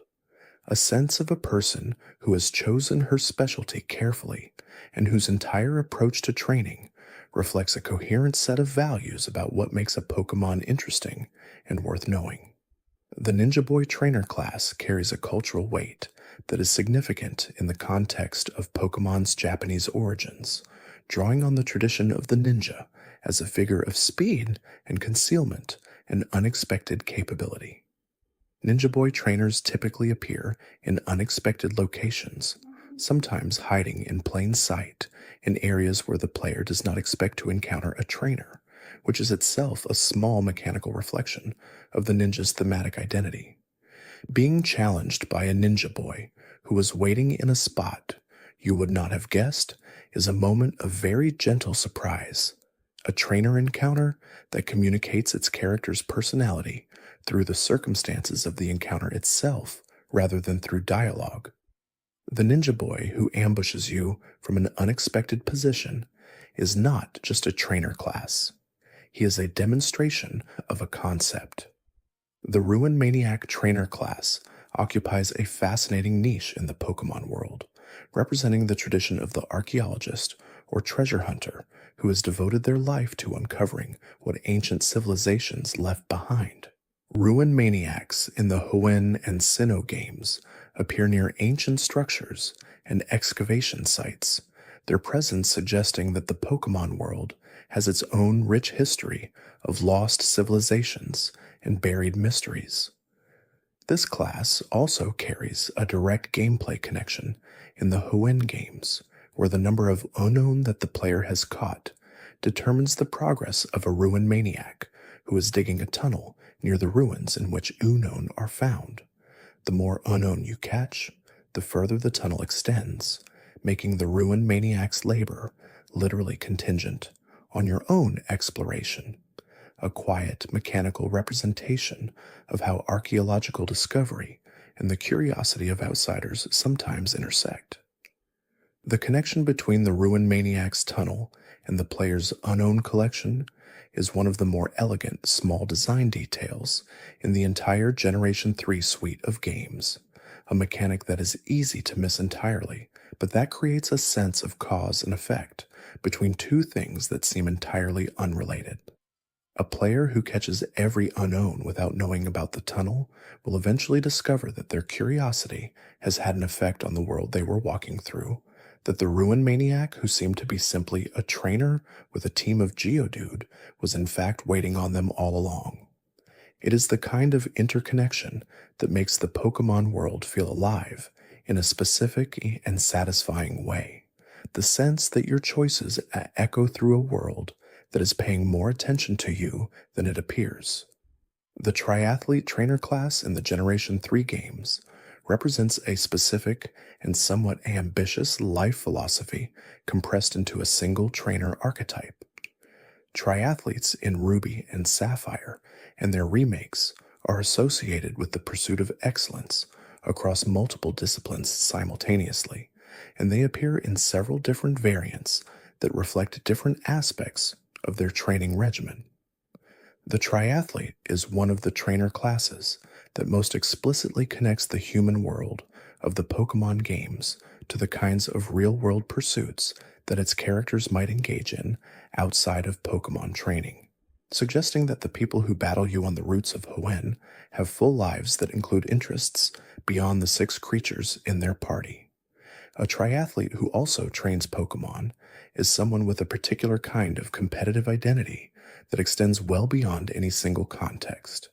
a sense of a person who has chosen her specialty carefully and whose entire approach to training reflects a coherent set of values about what makes a Pokemon interesting and worth knowing. The Ninja Boy Trainer class carries a cultural weight that is significant in the context of Pokemon's Japanese origins, drawing on the tradition of the ninja as a figure of speed and concealment and unexpected capability. Ninja Boy trainers typically appear in unexpected locations, sometimes hiding in plain sight in areas where the player does not expect to encounter a trainer, which is itself a small mechanical reflection of the ninja's thematic identity. Being challenged by a ninja boy who was waiting in a spot you would not have guessed is a moment of very gentle surprise, a trainer encounter that communicates its character's personality through the circumstances of the encounter itself rather than through dialogue. The ninja boy who ambushes you from an unexpected position is not just a trainer class. He is a demonstration of a concept. The Ruin Maniac Trainer class occupies a fascinating niche in the Pokemon world, representing the tradition of the archaeologist or treasure hunter who has devoted their life to uncovering what ancient civilizations left behind. Ruin Maniacs in the Hoenn and Sinnoh games appear near ancient structures and excavation sites, their presence suggesting that the Pokemon world has its own rich history of lost civilizations and buried mysteries. This class also carries a direct gameplay connection in the Hoenn games, where the number of unknown that the player has caught determines the progress of a Ruin Maniac who is digging a tunnel near the ruins in which unknown are found. The more unknown you catch, the further the tunnel extends, making the Ruin Maniac's labor literally contingent on your own exploration, a quiet mechanical representation of how archaeological discovery and the curiosity of outsiders sometimes intersect. The connection between the Ruin Maniac's tunnel and the player's unowned collection is one of the more elegant small design details in the entire Generation 3 suite of games, a mechanic that is easy to miss entirely, but that creates a sense of cause and effect between two things that seem entirely unrelated. A player who catches every unknown without knowing about the tunnel will eventually discover that their curiosity has had an effect on the world they were walking through, that the ruin maniac who seemed to be simply a trainer with a team of Geodude was in fact waiting on them all along. It is the kind of interconnection that makes the Pokemon world feel alive in a specific and satisfying way. The sense that your choices echo through a world that is paying more attention to you than it appears. The triathlete trainer class in the Generation 3 games represents a specific and somewhat ambitious life philosophy compressed into a single trainer archetype. Triathletes in Ruby and Sapphire and their remakes are associated with the pursuit of excellence across multiple disciplines simultaneously, and they appear in several different variants that reflect different aspects of their training regimen. The triathlete is one of the trainer classes that most explicitly connects the human world of the Pokemon games to the kinds of real-world pursuits that its characters might engage in outside of Pokemon training, suggesting that the people who battle you on the routes of Hoenn have full lives that include interests beyond the 6 creatures in their party. A triathlete who also trains Pokemon is someone with a particular kind of competitive identity that extends well beyond any single context.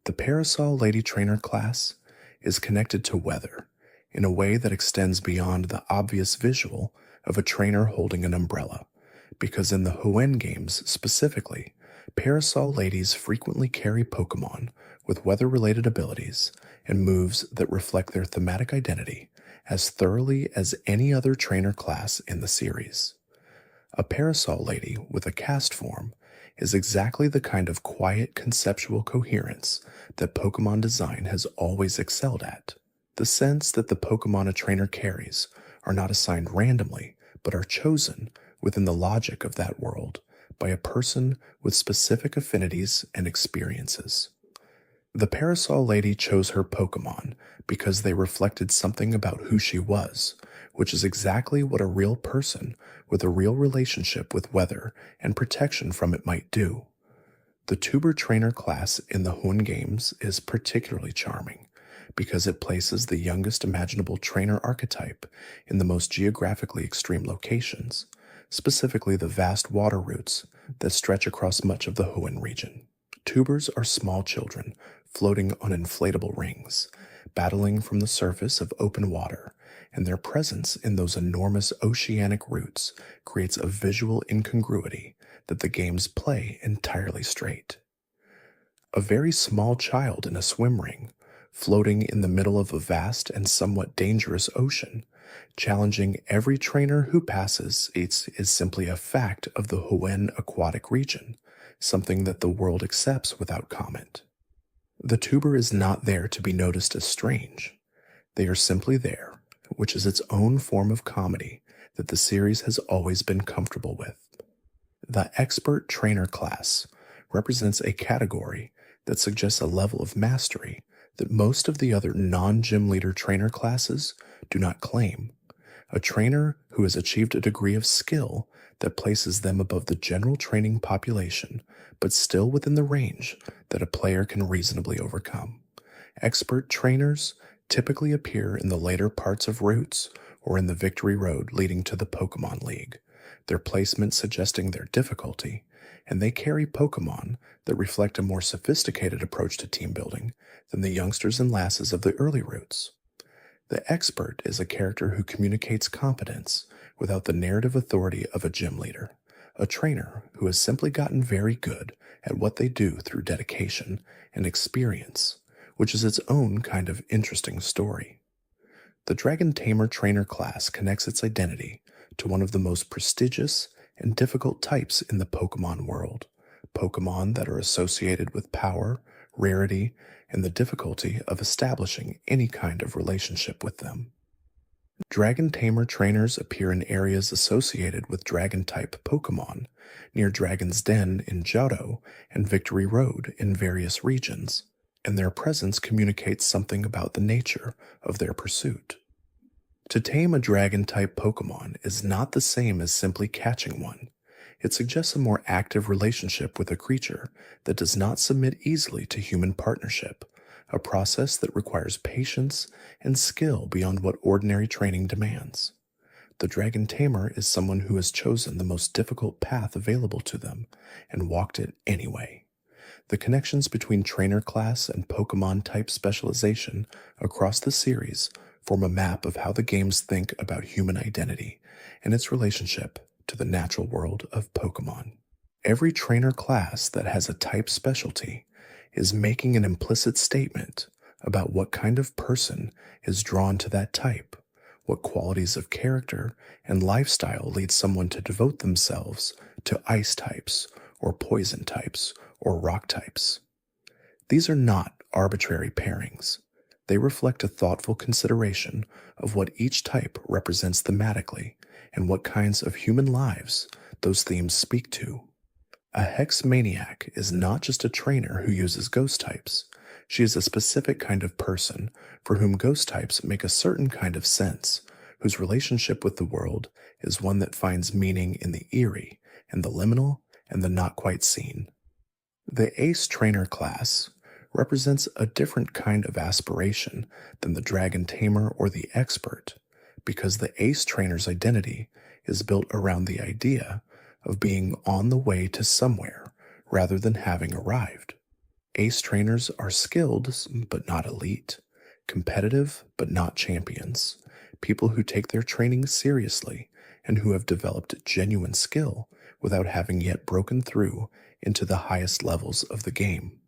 The Parasol Lady Trainer class is connected to weather in a way that extends beyond the obvious visual of a trainer holding an umbrella, because in the Hoenn games specifically, Parasol Ladies frequently carry Pokemon with weather-related abilities and moves that reflect their thematic identity as thoroughly as any other trainer class in the series. A Parasol Lady with a cast form is exactly the kind of quiet conceptual coherence that Pokemon design has always excelled at. The sense that the Pokemon a trainer carries are not assigned randomly, but are chosen within the logic of that world by a person with specific affinities and experiences. The Parasol Lady chose her Pokemon because they reflected something about who she was, which is exactly what a real person with a real relationship with weather and protection from it might do. The Tuber Trainer class in the Hoenn games is particularly charming because it places the youngest imaginable trainer archetype in the most geographically extreme locations, specifically the vast water routes that stretch across much of the Hoenn region. Tubers are small children floating on inflatable rings, battling from the surface of open water, and their presence in those enormous oceanic routes creates a visual incongruity that the games play entirely straight. A very small child in a swim ring, floating in the middle of a vast and somewhat dangerous ocean, challenging every trainer who passes is simply a fact of the Hoenn aquatic region, something that the world accepts without comment. The tuber is not there to be noticed as strange. They are simply there, which is its own form of comedy that the series has always been comfortable with. The expert trainer class represents a category that suggests a level of mastery that most of the other non-gym leader trainer classes do not claim. A trainer who has achieved a degree of skill that places them above the general training population, but still within the range that a player can reasonably overcome. Expert trainers typically appear in the later parts of routes or in the victory road leading to the Pokemon League, their placement suggesting their difficulty, and they carry Pokemon that reflect a more sophisticated approach to team building than the youngsters and lasses of the early routes. The expert is a character who communicates competence without the narrative authority of a gym leader, a trainer who has simply gotten very good at what they do through dedication and experience, which is its own kind of interesting story. The Dragon Tamer trainer class connects its identity to one of the most prestigious and difficult types in the Pokemon world, Pokemon that are associated with power, rarity, and the difficulty of establishing any kind of relationship with them. Dragon Tamer trainers appear in areas associated with Dragon-type Pokémon, near Dragon's Den in Johto and Victory Road in various regions, and their presence communicates something about the nature of their pursuit. To tame a Dragon-type Pokémon is not the same as simply catching one. It suggests a more active relationship with a creature that does not submit easily to human partnership, a process that requires patience and skill beyond what ordinary training demands. The Dragon Tamer is someone who has chosen the most difficult path available to them and walked it anyway. The connections between trainer class and Pokemon type specialization across the series form a map of how the games think about human identity and its relationship to the natural world of Pokemon. Every trainer class that has a type specialty is making an implicit statement about what kind of person is drawn to that type, what qualities of character and lifestyle lead someone to devote themselves to ice types or poison types or rock types. These are not arbitrary pairings. They reflect a thoughtful consideration of what each type represents thematically and what kinds of human lives those themes speak to. A Hex Maniac is not just a trainer who uses ghost types. She is a specific kind of person for whom ghost types make a certain kind of sense, whose relationship with the world is one that finds meaning in the eerie and the liminal and the not quite seen. The Ace Trainer class represents a different kind of aspiration than the Dragon Tamer or the Expert, because the Ace Trainer's identity is built around the idea of being on the way to somewhere rather than having arrived. Ace Trainers are skilled but not elite, competitive but not champions, people who take their training seriously and who have developed genuine skill without having yet broken through into the highest levels of the game.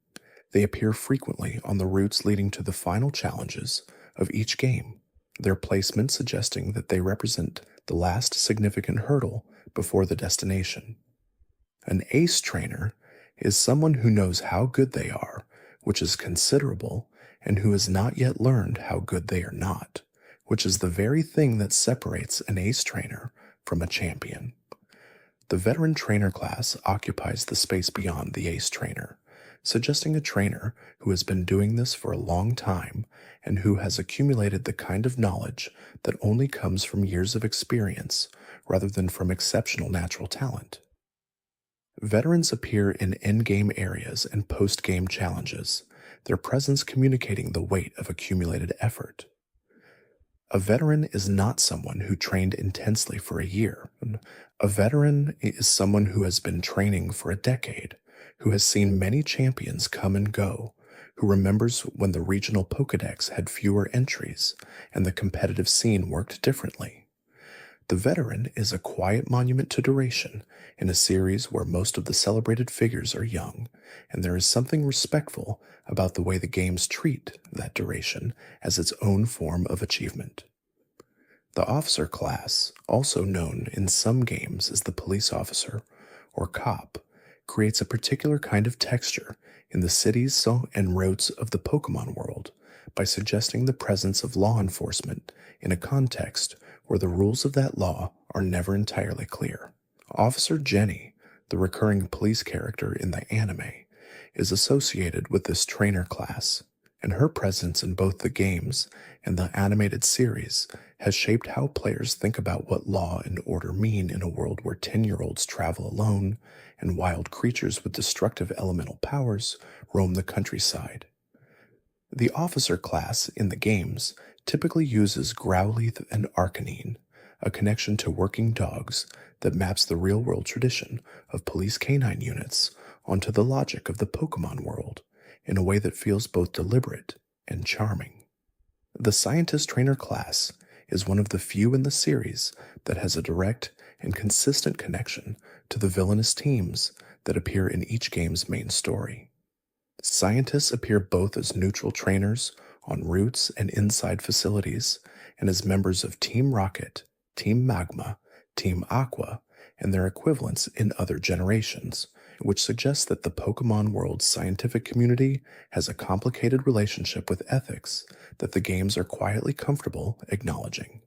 They appear frequently on the routes leading to the final challenges of each game, their placement suggesting that they represent the last significant hurdle before the destination. An Ace Trainer is someone who knows how good they are, which is considerable, and who has not yet learned how good they are not, which is the very thing that separates an Ace Trainer from a champion. The Veteran Trainer class occupies the space beyond the Ace Trainer, suggesting a trainer who has been doing this for a long time and who has accumulated the kind of knowledge that only comes from years of experience rather than from exceptional natural talent. Veterans appear in endgame areas and post-game challenges, their presence communicating the weight of accumulated effort. A veteran is not someone who trained intensely for a year. A veteran is someone who has been training for a decade, who has seen many champions come and go, who remembers when the regional Pokédex had fewer entries and the competitive scene worked differently. The veteran is a quiet monument to duration in a series where most of the celebrated figures are young, and there is something respectful about the way the games treat that duration as its own form of achievement. The Officer class, also known in some games as the Police Officer or Cop, creates a particular kind of texture in the cities and roads of the Pokemon world by suggesting the presence of law enforcement in a context where the rules of that law are never entirely clear. Officer Jenny, the recurring police character in the anime, is associated with this trainer class, and her presence in both the games and the animated series has shaped how players think about what law and order mean in a world where 10-year-olds travel alone and wild creatures with destructive elemental powers roam the countryside. The Officer class in the games typically uses Growlithe and Arcanine, a connection to working dogs that maps the real-world tradition of police canine units onto the logic of the Pokemon world in a way that feels both deliberate and charming. The Scientist Trainer class is one of the few in the series that has a direct and consistent connection to the villainous teams that appear in each game's main story. Scientists appear both as neutral trainers on routes and inside facilities, and as members of Team Rocket, Team Magma, Team Aqua, and their equivalents in other generations, which suggests that the Pokemon world's scientific community has a complicated relationship with ethics that the games are quietly comfortable acknowledging.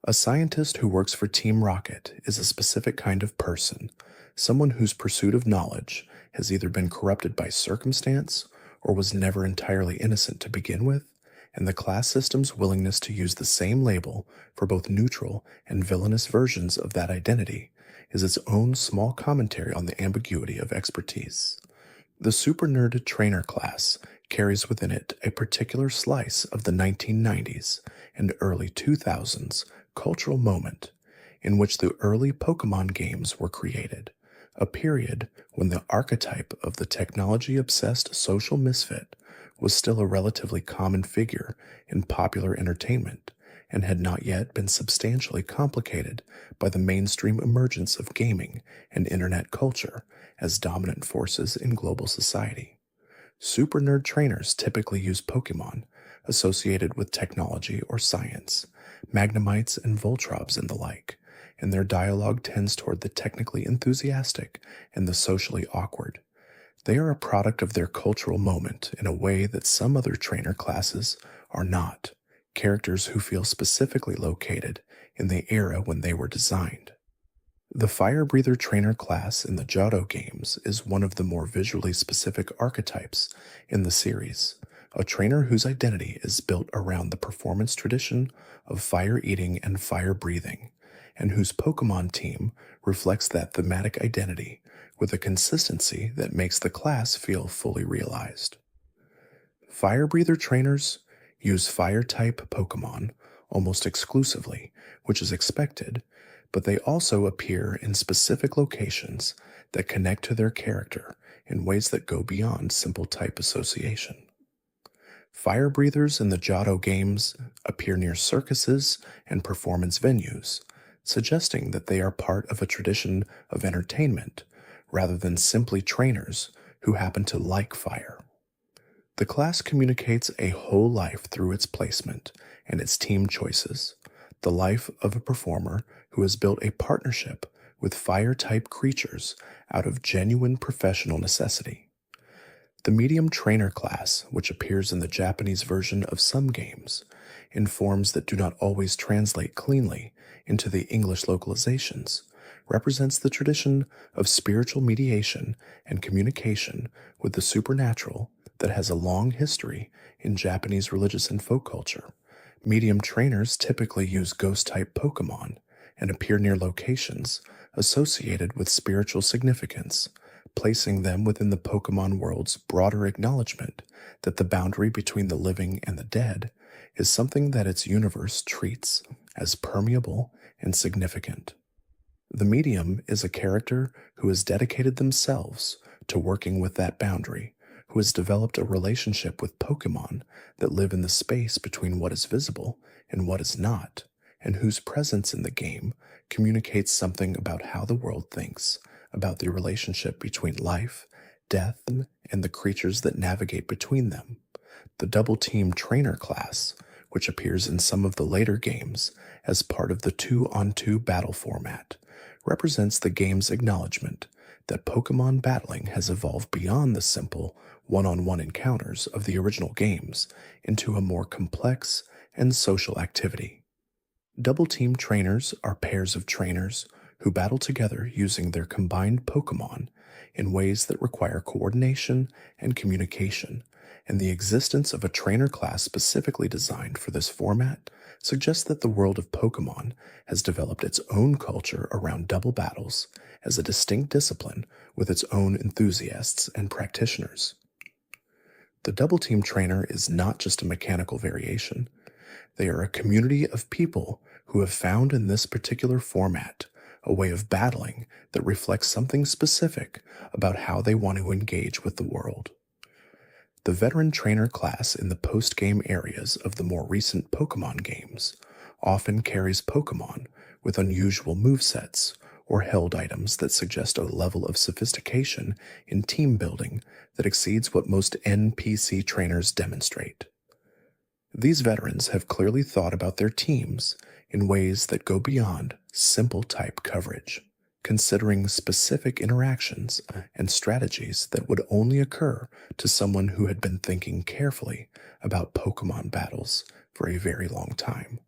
A scientist who works for Team Rocket is a specific kind of person, someone whose pursuit of knowledge has either been corrupted by circumstance or was never entirely innocent to begin with, and the class system's willingness to use the same label for both neutral and villainous versions of that identity is its own small commentary on the ambiguity of expertise. The super nerd trainer class carries within it a particular slice of the 1990s and early 2000s cultural moment in which the early Pokémon games were created, a period when the archetype of the technology-obsessed social misfit was still a relatively common figure in popular entertainment and had not yet been substantially complicated by the mainstream emergence of gaming and internet culture as dominant forces in global society. Super nerd trainers typically use Pokémon associated with technology or science, Magnemites and Voltrobs and the like, and their dialogue tends toward the technically enthusiastic and the socially awkward. They are a product of their cultural moment in a way that some other trainer classes are not, characters who feel specifically located in the era when they were designed. The Fire Breather trainer class in the Johto games is one of the more visually specific archetypes in the series, a trainer whose identity is built around the performance tradition of fire eating and fire breathing, and whose Pokémon team reflects that thematic identity with a consistency that makes the class feel fully realized. Fire Breather trainers use fire-type Pokémon almost exclusively, which is expected, but they also appear in specific locations that connect to their character in ways that go beyond simple type association. Fire breathers in the Johto games appear near circuses and performance venues, suggesting that they are part of a tradition of entertainment rather than simply trainers who happen to like fire. The class communicates a whole life through its placement and its team choices, the life of a performer who has built a partnership with fire-type creatures out of genuine professional necessity. The medium trainer class, which appears in the Japanese version of some games, in forms that do not always translate cleanly into the English localizations, represents the tradition of spiritual mediation and communication with the supernatural that has a long history in Japanese religious and folk culture. Medium trainers typically use ghost-type Pokémon and appear near locations associated with spiritual significance, placing them within the Pokémon world's broader acknowledgement that the boundary between the living and the dead is something that its universe treats as permeable and significant. The medium is a character who has dedicated themselves to working with that boundary, who has developed a relationship with Pokémon that live in the space between what is visible and what is not, and whose presence in the game communicates something about how the world thinks about the relationship between life, death, and the creatures that navigate between them. The Double Team Trainer class, which appears in some of the later games as part of the 2-on-2 battle format, represents the game's acknowledgement that Pokémon battling has evolved beyond the simple one-on-one encounters of the original games into a more complex and social activity. Double Team Trainers are pairs of trainers who battle together using their combined Pokémon in ways that require coordination and communication, and the existence of a trainer class specifically designed for this format suggests that the world of Pokémon has developed its own culture around double battles as a distinct discipline with its own enthusiasts and practitioners. The Double Team Trainer is not just a mechanical variation. They are a community of people who have found in this particular format a way of battling that reflects something specific about how they want to engage with the world. The Veteran Trainer class in the post-game areas of the more recent Pokémon games often carries Pokémon with unusual movesets or held items that suggest a level of sophistication in team building that exceeds what most NPC trainers demonstrate. These veterans have clearly thought about their teams in ways that go beyond simple type coverage, considering specific interactions and strategies that would only occur to someone who had been thinking carefully about Pokémon battles for a very long time,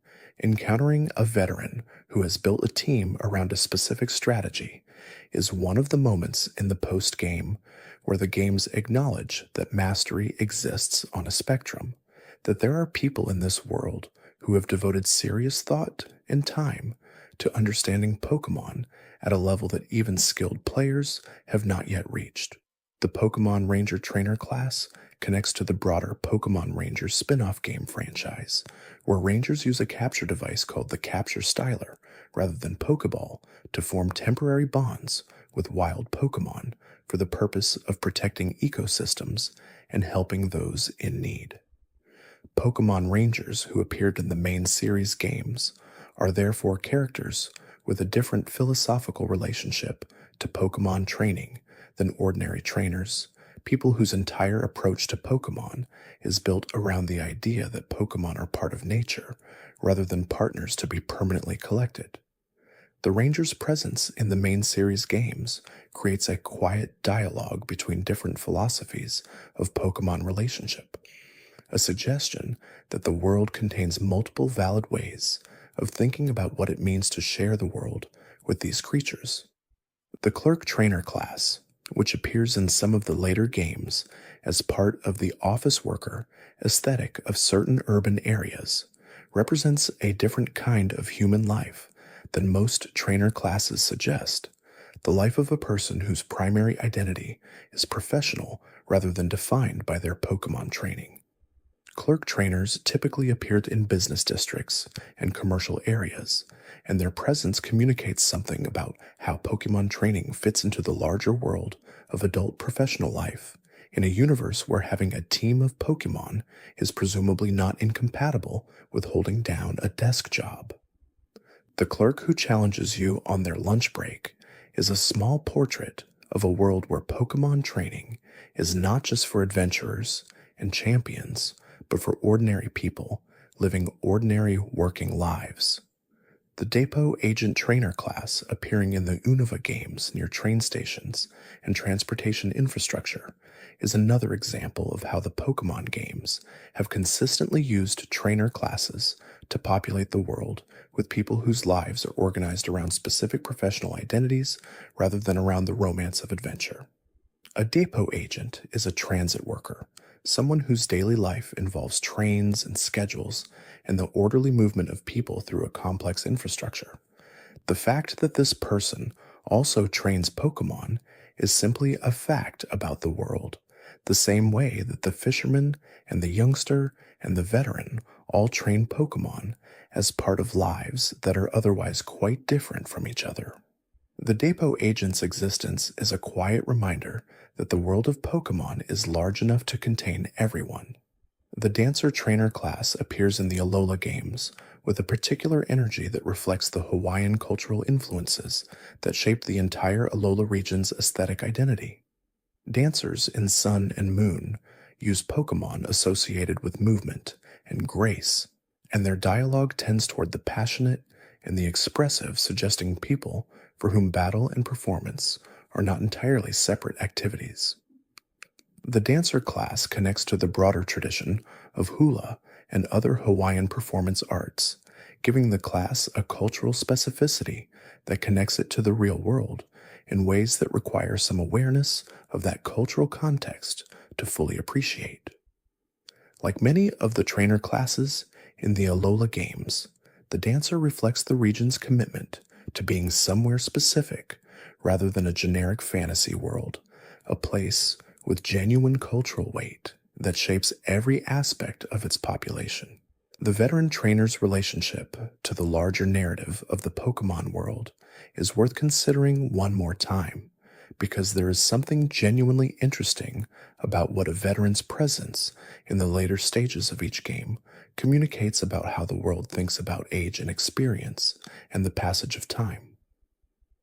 Encountering a veteran who has built a team around a specific strategy is one of the moments in the post game where the games acknowledge that mastery exists on a spectrum, that there are people in this world who have devoted serious thought and time to understanding Pokemon at a level that even skilled players have not yet reached. The Pokemon Ranger Trainer class connects to the broader Pokemon Ranger spin-off game franchise, where Rangers use a capture device called the Capture Styler rather than Pokeball to form temporary bonds with wild Pokemon for the purpose of protecting ecosystems and helping those in need. Pokemon Rangers who appeared in the main series games are therefore characters with a different philosophical relationship to Pokemon training than ordinary trainers, people whose entire approach to Pokemon is built around the idea that Pokemon are part of nature rather than partners to be permanently collected. The Ranger's presence in the main series games creates a quiet dialogue between different philosophies of Pokemon relationship, a suggestion that the world contains multiple valid ways of thinking about what it means to share the world with these creatures. The Clerk Trainer class, which appears in some of the later games as part of the office worker aesthetic of certain urban areas, represents a different kind of human life than most trainer classes suggest, the life of a person whose primary identity is professional rather than defined by their Pokemon training. Clerk trainers typically appeared in business districts and commercial areas, and their presence communicates something about how Pokemon training fits into the larger world of adult professional life, in a universe where having a team of Pokemon is presumably not incompatible with holding down a desk job. The clerk who challenges you on their lunch break is a small portrait of a world where Pokemon training is not just for adventurers and champions, but for ordinary people living ordinary working lives. The Depot Agent Trainer class appearing in the Unova games near train stations and transportation infrastructure is another example of how the Pokemon games have consistently used trainer classes to populate the world with people whose lives are organized around specific professional identities rather than around the romance of adventure. A depot agent is a transit worker, someone whose daily life involves trains and schedules and the orderly movement of people through a complex infrastructure. The fact that this person also trains Pokemon is simply a fact about the world, the same way that the fisherman and the youngster and the veteran all train Pokemon as part of lives that are otherwise quite different from each other. The depot agent's existence is a quiet reminder that the world of Pokemon is large enough to contain everyone. The dancer-trainer class appears in the Alola games with a particular energy that reflects the Hawaiian cultural influences that shaped the entire Alola region's aesthetic identity. Dancers in Sun and Moon use Pokemon associated with movement and grace, and their dialogue tends toward the passionate and the expressive, suggesting people for whom battle and performance are not entirely separate activities. The dancer class connects to the broader tradition of hula and other Hawaiian performance arts, giving the class a cultural specificity that connects it to the real world in ways that require some awareness of that cultural context to fully appreciate. Like many of the trainer classes in the Alola games, the dancer reflects the region's commitment to being somewhere specific rather than a generic fantasy world, a place with genuine cultural weight that shapes every aspect of its population. The veteran trainer's relationship to the larger narrative of the Pokemon world is worth considering one more time, because there is something genuinely interesting about what a veteran's presence in the later stages of each game communicates about how the world thinks about age and experience and the passage of time.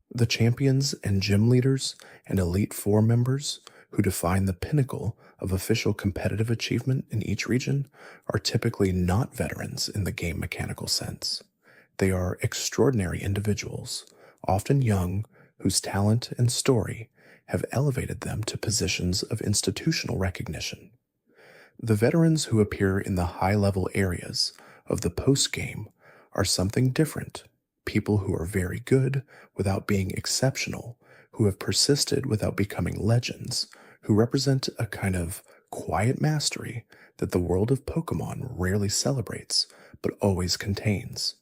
The champions and gym leaders and Elite Four members who define the pinnacle of official competitive achievement in each region are typically not veterans in the game mechanical sense. They are extraordinary individuals, often young, whose talent and story have elevated them to positions of institutional recognition. The veterans who appear in the high-level areas of the post-game are something different, people who are very good without being exceptional, who have persisted without becoming legends, who represent a kind of quiet mastery that the world of Pokemon rarely celebrates but always contains.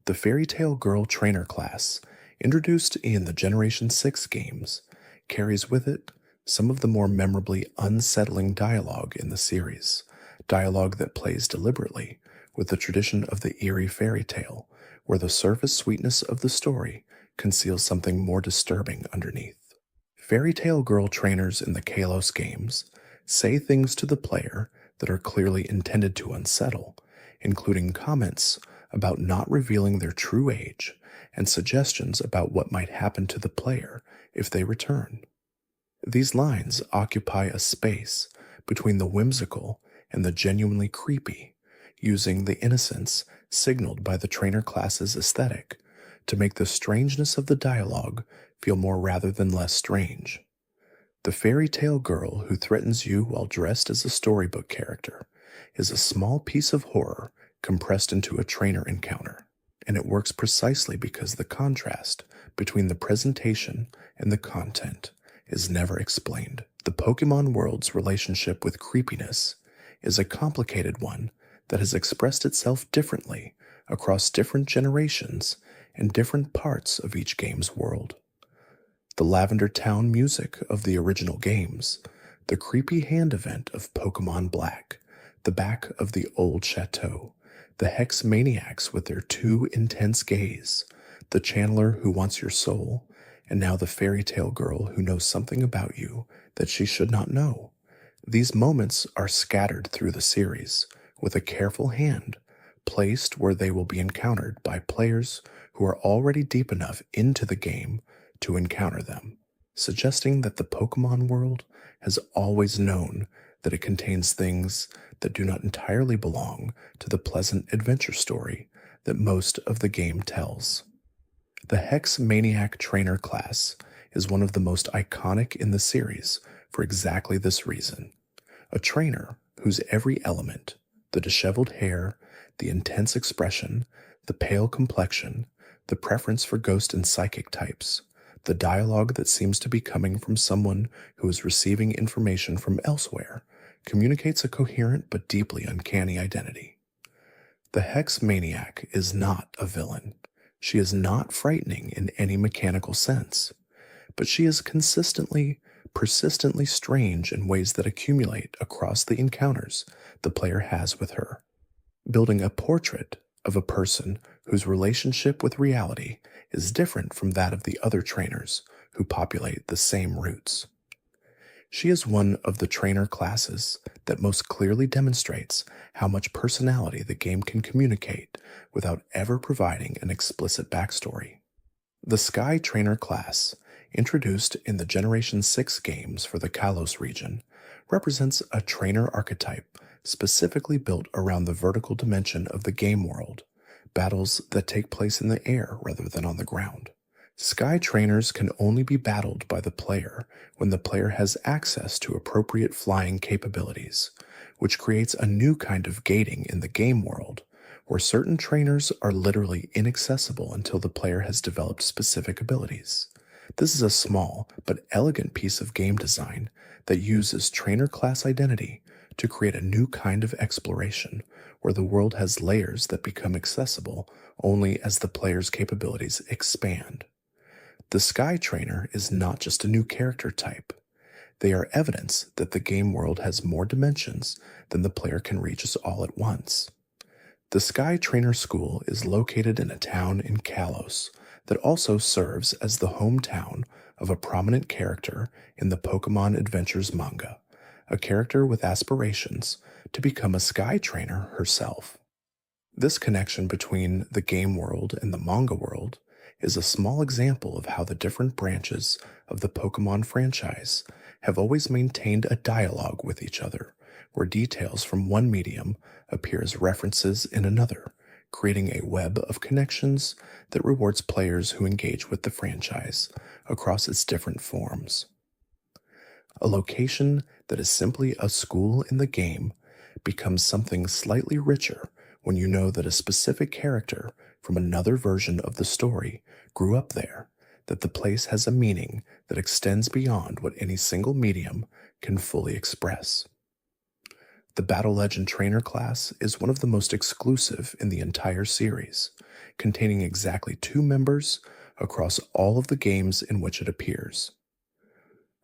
The Fairy Tale Girl Trainer class, introduced in the Generation 6 games, carries with it some of the more memorably unsettling dialogue in the series, dialogue that plays deliberately with the tradition of the eerie fairy tale, where the surface sweetness of the story conceals something more disturbing underneath. Fairy Tale Girl trainers in the Kalos games say things to the player that are clearly intended to unsettle, including comments about not revealing their true age and suggestions about what might happen to the player if they return. These lines occupy a space between the whimsical and the genuinely creepy, using the innocence signaled by the trainer class's aesthetic to make the strangeness of the dialogue feel more rather than less strange. The fairy tale girl who threatens you while dressed as a storybook character is a small piece of horror compressed into a trainer encounter, and it works precisely because the contrast between the presentation and the content is never explained. The Pokemon world's relationship with creepiness is a complicated one that has expressed itself differently across different generations and different parts of each game's world. The Lavender Town music of the original games, the creepy hand event of Pokemon Black, the back of the old chateau, the Hex Maniacs with their too intense gaze, the channeler who wants your soul, and now the fairy tale girl who knows something about you that she should not know. These moments are scattered through the series, with a careful hand placed where they will be encountered by players who are already deep enough into the game to encounter them, suggesting that the Pokemon world has always known that it contains things that do not entirely belong to the pleasant adventure story that most of the game tells. The Hex Maniac Trainer class is one of the most iconic in the series for exactly this reason. A trainer whose every element, the disheveled hair, the intense expression, the pale complexion, the preference for ghost and psychic types, the dialogue that seems to be coming from someone who is receiving information from elsewhere, communicates a coherent but deeply uncanny identity. The Hex Maniac is not a villain. She is not frightening in any mechanical sense, but she is consistently, persistently strange in ways that accumulate across the encounters the player has with her, building a portrait of a person whose relationship with reality is different from that of the other trainers who populate the same routes. She is one of the trainer classes that most clearly demonstrates how much personality the game can communicate without ever providing an explicit backstory. The Sky Trainer class, introduced in the Generation 6 games for the Kalos region, represents a trainer archetype specifically built around the vertical dimension of the game world, battles that take place in the air rather than on the ground. Sky trainers can only be battled by the player when the player has access to appropriate flying capabilities, which creates a new kind of gating in the game world, where certain trainers are literally inaccessible until the player has developed specific abilities. This is a small but elegant piece of game design that uses trainer class identity to create a new kind of exploration, where the world has layers that become accessible only as the player's capabilities expand. The Sky Trainer is not just a new character type. They are evidence that the game world has more dimensions than the player can reach us all at once. The Sky Trainer School is located in a town in Kalos that also serves as the hometown of a prominent character in the Pokemon Adventures manga, a character with aspirations to become a Sky Trainer herself. This connection between the game world and the manga world is a small example of how the different branches of the Pokemon franchise have always maintained a dialogue with each other, where details from one medium appear as references in another, creating a web of connections that rewards players who engage with the franchise across its different forms. A location that is simply a school in the game becomes something slightly richer when you know that a specific character from another version of the story grew up there, that the place has a meaning that extends beyond what any single medium can fully express. The Battle Legend Trainer class is one of the most exclusive in the entire series, containing exactly 2 members across all of the games in which it appears.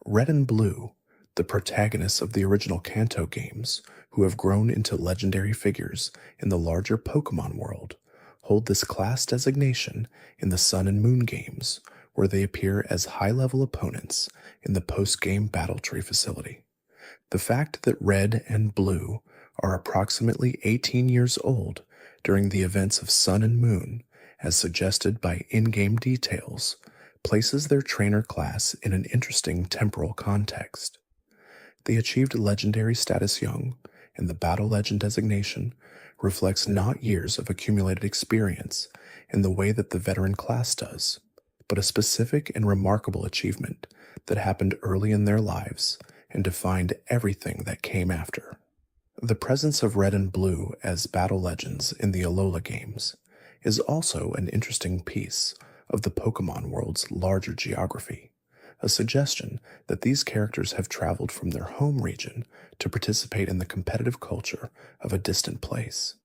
Red and Blue, the protagonists of the original Kanto games, who have grown into legendary figures in the larger Pokémon world, hold this class designation in the Sun and Moon games, where they appear as high-level opponents in the post-game battle tree facility. The fact that Red and Blue are approximately 18 years old during the events of Sun and Moon, as suggested by in-game details, places their trainer class in an interesting temporal context. They achieved legendary status young, and the Battle Legend designation reflects not years of accumulated experience in the way that the veteran class does, but a specific and remarkable achievement that happened early in their lives and defined everything that came after. The presence of Red and Blue as battle legends in the Alola games is also an interesting piece of the Pokémon world's larger geography, a suggestion that these characters have traveled from their home region to participate in the competitive culture of a distant place.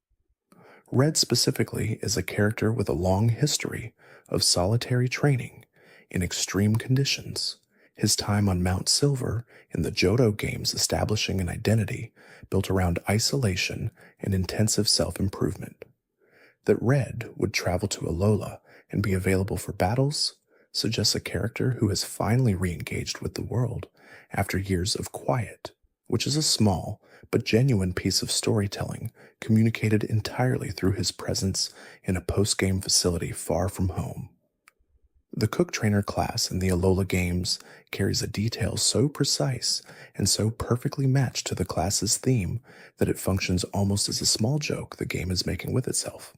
Red specifically is a character with a long history of solitary training in extreme conditions, his time on Mount Silver in the Johto games establishing an identity built around isolation and intensive self-improvement. That Red would travel to Alola and be available for battles suggests a character who has finally re-engaged with the world after years of quiet, which is a small but genuine piece of storytelling communicated entirely through his presence in a post-game facility far from home. The Cook Trainer class in the Alola games carries a detail so precise and so perfectly matched to the class's theme that it functions almost as a small joke the game is making with itself.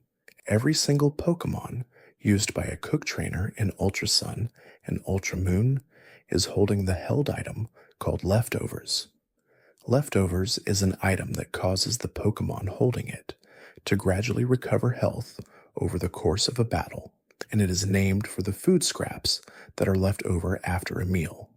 Every single Pokémon used by a Cook Trainer in Ultra Sun and Ultra Moon is holding the held item called Leftovers. Leftovers is an item that causes the Pokémon holding it to gradually recover health over the course of a battle, and it is named for the food scraps that are left over after a meal.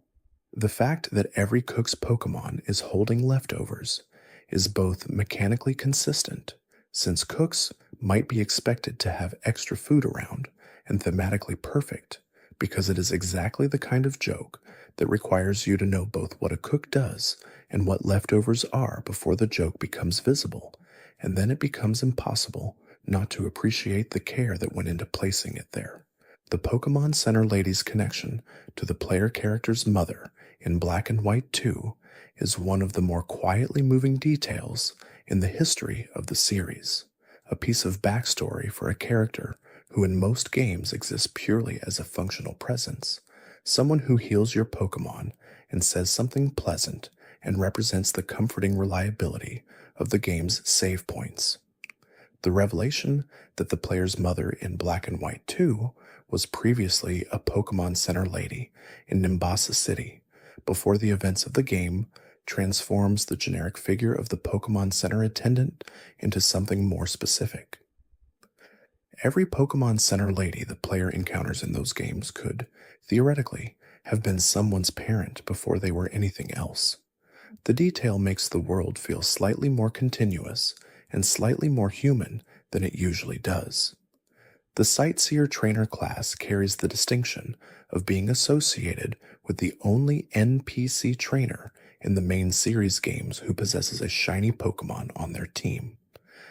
The fact that every Cook's Pokémon is holding leftovers is both mechanically consistent, since Cooks might be expected to have extra food around, and thematically perfect, because it is exactly the kind of joke that requires you to know both what a cook does and what leftovers are before the joke becomes visible, and then it becomes impossible not to appreciate the care that went into placing it there. The Pokémon Center Lady's connection to the player character's mother in Black and White 2 is one of the more quietly moving details in the history of the series, a piece of backstory for a character who in most games exists purely as a functional presence, someone who heals your Pokémon and says something pleasant and represents the comforting reliability of the game's save points. The revelation that the player's mother in Black and White 2 was previously a Pokémon Center Lady in Nimbasa City, before the events of the game, transforms the generic figure of the Pokémon Center attendant into something more specific. Every Pokémon Center Lady the player encounters in those games could, theoretically, have been someone's parent before they were anything else. The detail makes the world feel slightly more continuous and slightly more human than it usually does. The Sightseer Trainer class carries the distinction of being associated with the only NPC trainer in the main series games who possesses a shiny Pokémon on their team.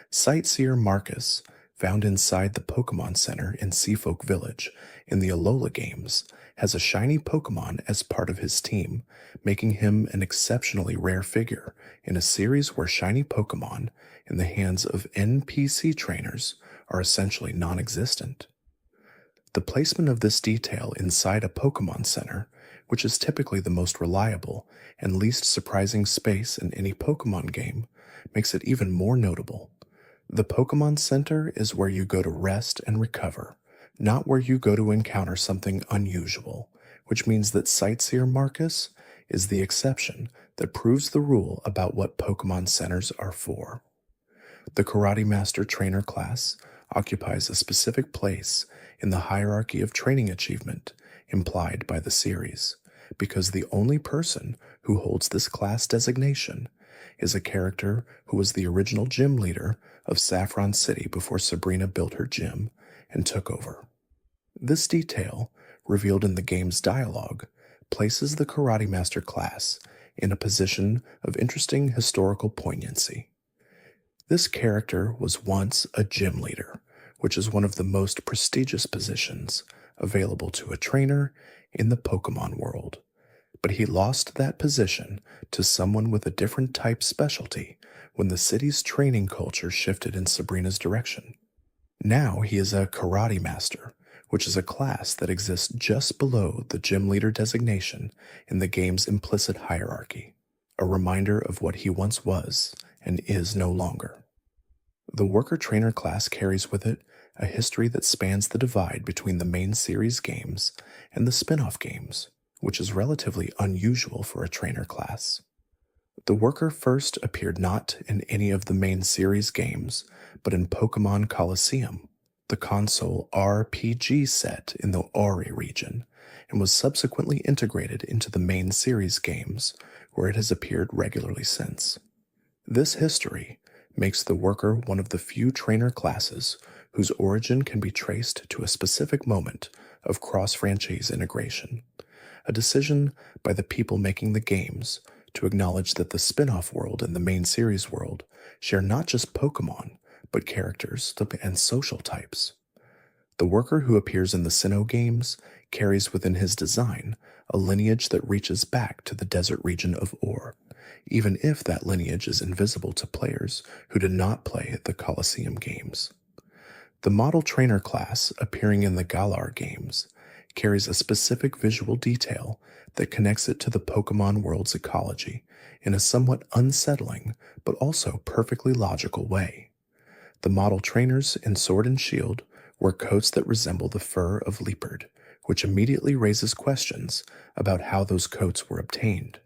Sightseer Marcus, found inside the Pokémon Center in Seafolk Village in the Alola games, has a shiny Pokémon as part of his team, making him an exceptionally rare figure in a series where shiny Pokémon in the hands of NPC trainers are essentially non-existent. The placement of this detail inside a Pokémon Center, which is typically the most reliable and least surprising space in any Pokémon game, makes it even more notable. The Pokémon Center is where you go to rest and recover, not where you go to encounter something unusual, which means that Sightseer Marcus is the exception that proves the rule about what Pokémon Centers are for. The Karate Master Trainer class occupies a specific place in the hierarchy of training achievement implied by the series, because the only person who holds this class designation is a character who was the original gym leader of Saffron City before Sabrina built her gym and took over. This detail, revealed in the game's dialogue, places the Karate Master class in a position of interesting historical poignancy. This character was once a gym leader, which is one of the most prestigious positions available to a trainer in the Pokémon world. But he lost that position to someone with a different type specialty when the city's training culture shifted in Sabrina's direction. Now he is a Karate Master, which is a class that exists just below the gym leader designation in the game's implicit hierarchy, a reminder of what he once was and is no longer. The Worker Trainer class carries with it a history that spans the divide between the main series games and the spin-off games, which is relatively unusual for a trainer class. The Worker first appeared not in any of the main series games, but in Pokémon Colosseum, the console RPG set in the Ori region, and was subsequently integrated into the main series games, where it has appeared regularly since. This history makes the Worker one of the few trainer classes whose origin can be traced to a specific moment of cross-franchise integration, a decision by the people making the games to acknowledge that the spin-off world and the main series world share not just Pokémon, but characters and social types. The Worker who appears in the Sinnoh games carries within his design a lineage that reaches back to the desert region of Or, even if that lineage is invisible to players who did not play the Colosseum games. The Model Trainer class appearing in the Galar games carries a specific visual detail that connects it to the Pokémon world's ecology in a somewhat unsettling but also perfectly logical way. The model trainers in Sword and Shield wear coats that resemble the fur of leopard, which immediately raises questions about how those coats were obtained.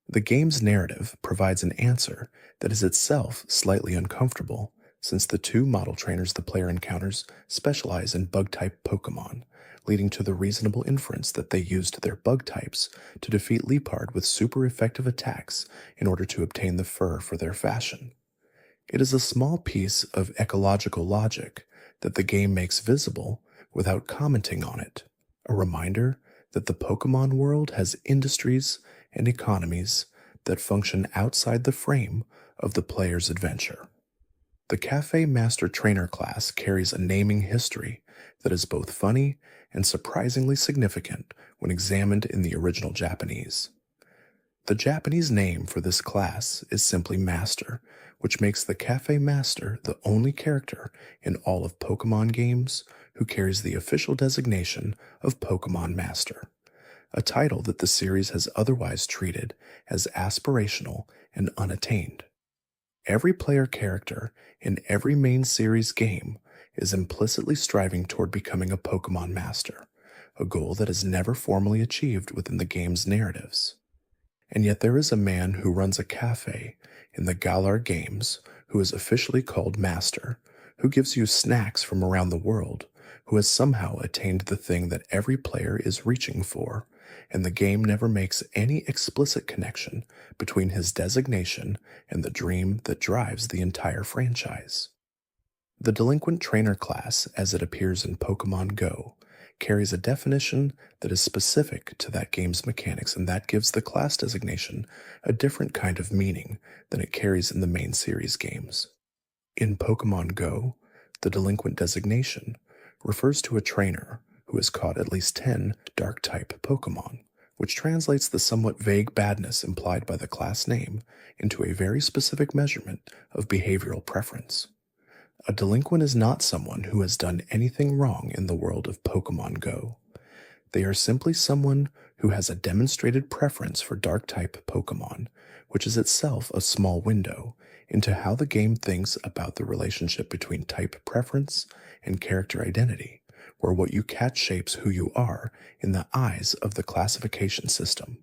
The game's narrative provides an answer that is itself slightly uncomfortable, since the two model trainers the player encounters specialize in bug-type Pokémon, leading to the reasonable inference that they used their bug types to defeat Leopard with super effective attacks in order to obtain the fur for their fashion. It is a small piece of ecological logic that the game makes visible without commenting on it, a reminder that the Pokémon world has industries and economies that function outside the frame of the player's adventure. The Cafe Master Trainer class carries a naming history that is both funny and surprisingly significant when examined in the original Japanese. The Japanese name for this class is simply Master, which makes the Cafe Master the only character in all of Pokémon games who carries the official designation of Pokémon Master, a title that the series has otherwise treated as aspirational and unattained. Every player character in every main series game is implicitly striving toward becoming a Pokémon Master, a goal that is never formally achieved within the game's narratives. And yet there is a man who runs a cafe in the Galar games who is officially called Master, who gives you snacks from around the world, who has somehow attained the thing that every player is reaching for, and the game never makes any explicit connection between his designation and the dream that drives the entire franchise. The Delinquent Trainer class, as it appears in Pokémon Go, carries a definition that is specific to that game's mechanics, and that gives the class designation a different kind of meaning than it carries in the main series games. In Pokémon Go, the Delinquent designation refers to a trainer who has caught at least 10 Dark-type Pokémon, which translates the somewhat vague badness implied by the class name into a very specific measurement of behavioral preference. A delinquent is not someone who has done anything wrong in the world of Pokémon Go. They are simply someone who has a demonstrated preference for Dark-type Pokémon, which is itself a small window into how the game thinks about the relationship between type preference and character identity, where what you catch shapes who you are in the eyes of the classification system.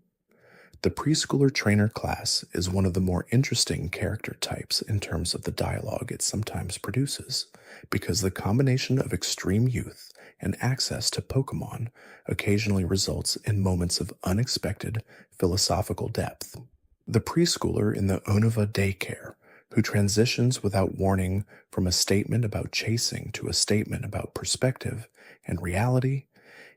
The preschooler trainer class is one of the more interesting character types in terms of the dialogue it sometimes produces, because the combination of extreme youth and access to Pokemon occasionally results in moments of unexpected philosophical depth. The preschooler in the Onova daycare, who transitions without warning from a statement about chasing to a statement about perspective and reality,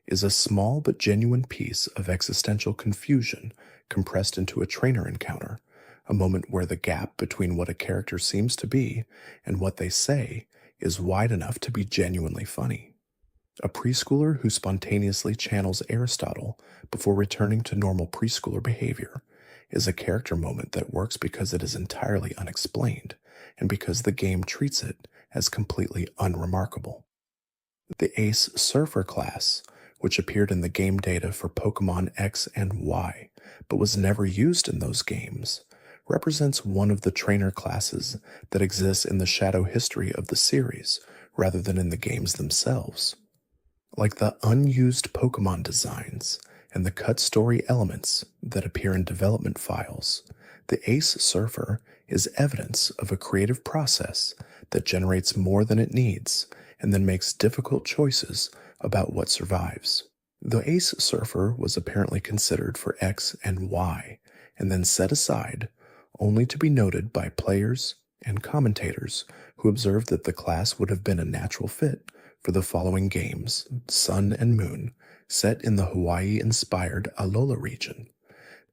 is a small but genuine piece of existential confusion compressed into a trainer encounter, a moment where the gap between what a character seems to be and what they say is wide enough to be genuinely funny. A preschooler who spontaneously channels Aristotle before returning to normal preschooler behavior is a character moment that works because it is entirely unexplained and because the game treats it as completely unremarkable. The Ace Surfer class, which appeared in the game data for Pokemon X and Y, but was never used in those games, represents one of the trainer classes that exists in the shadow history of the series rather than in the games themselves. Like the unused Pokemon designs and the cut story elements that appear in development files, the Ace Surfer is evidence of a creative process that generates more than it needs and then makes difficult choices about what survives. The Ace Surfer was apparently considered for X and Y and then set aside only to be noted by players and commentators who observed that the class would have been a natural fit for the following games, Sun and Moon, set in the Hawaii-inspired Alola region.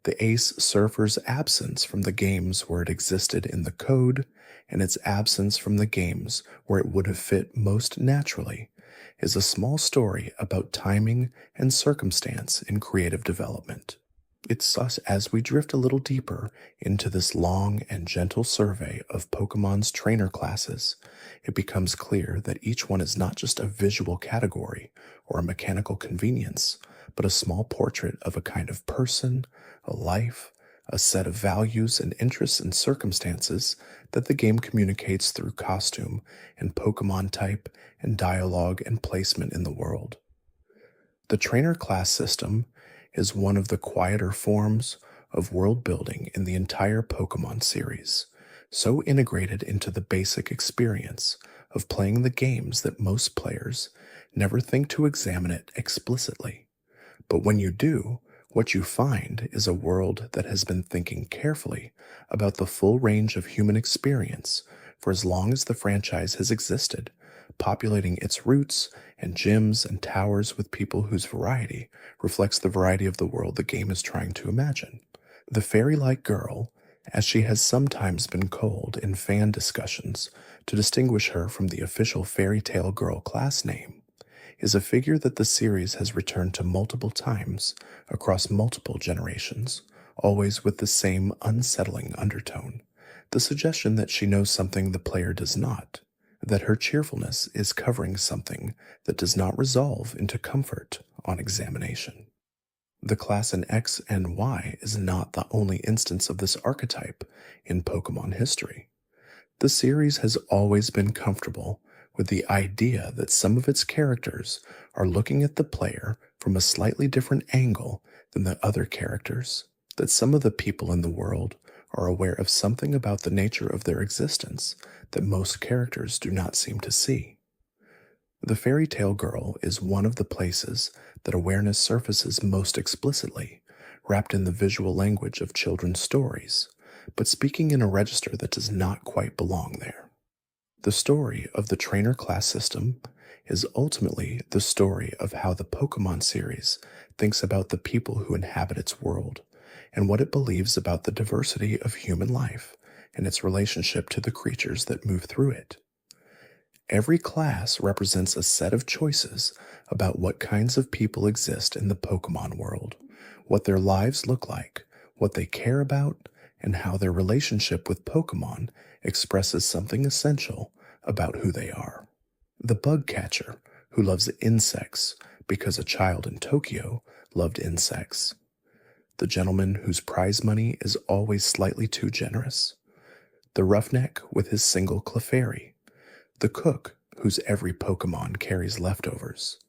The Ace Surfer's absence from the games where it existed in the code, and its absence from the games where it would have fit most naturally, is a small story about timing and circumstance in creative development. It's thus as we drift a little deeper into this long and gentle survey of Pokemon's trainer classes, it becomes clear that each one is not just a visual category or a mechanical convenience, but a small portrait of a kind of person, a life, a set of values and interests and circumstances that the game communicates through costume and Pokemon type and dialogue and placement in the world. The trainer class system is one of the quieter forms of world building in the entire Pokemon series, so integrated into the basic experience of playing the games that most players never think to examine it explicitly. But when you do, what you find is a world that has been thinking carefully about the full range of human experience for as long as the franchise has existed, populating its routes and gyms and towers with people whose variety reflects the variety of the world the game is trying to imagine. The fairy-like girl, as she has sometimes been called in fan discussions to distinguish her from the official fairy tale girl class name, is a figure that the series has returned to multiple times across multiple generations, always with the same unsettling undertone, the suggestion that she knows something the player does not, that her cheerfulness is covering something that does not resolve into comfort on examination. The class in X and Y is not the only instance of this archetype in Pokemon history. The series has always been comfortable with the idea that some of its characters are looking at the player from a slightly different angle than the other characters, that some of the people in the world are aware of something about the nature of their existence that most characters do not seem to see. The fairy tale girl is one of the places that awareness surfaces most explicitly, wrapped in the visual language of children's stories, but speaking in a register that does not quite belong there. The story of the trainer class system is ultimately the story of how the Pokemon series thinks about the people who inhabit its world, and what it believes about the diversity of human life and its relationship to the creatures that move through it. Every class represents a set of choices about what kinds of people exist in the Pokemon world, what their lives look like, what they care about, and how their relationship with Pokemon expresses something essential about who they are. The bug catcher, who loves insects because a child in Tokyo loved insects. The gentleman whose prize money is always slightly too generous. The roughneck with his single Clefairy. The cook, whose every Pokemon carries leftovers.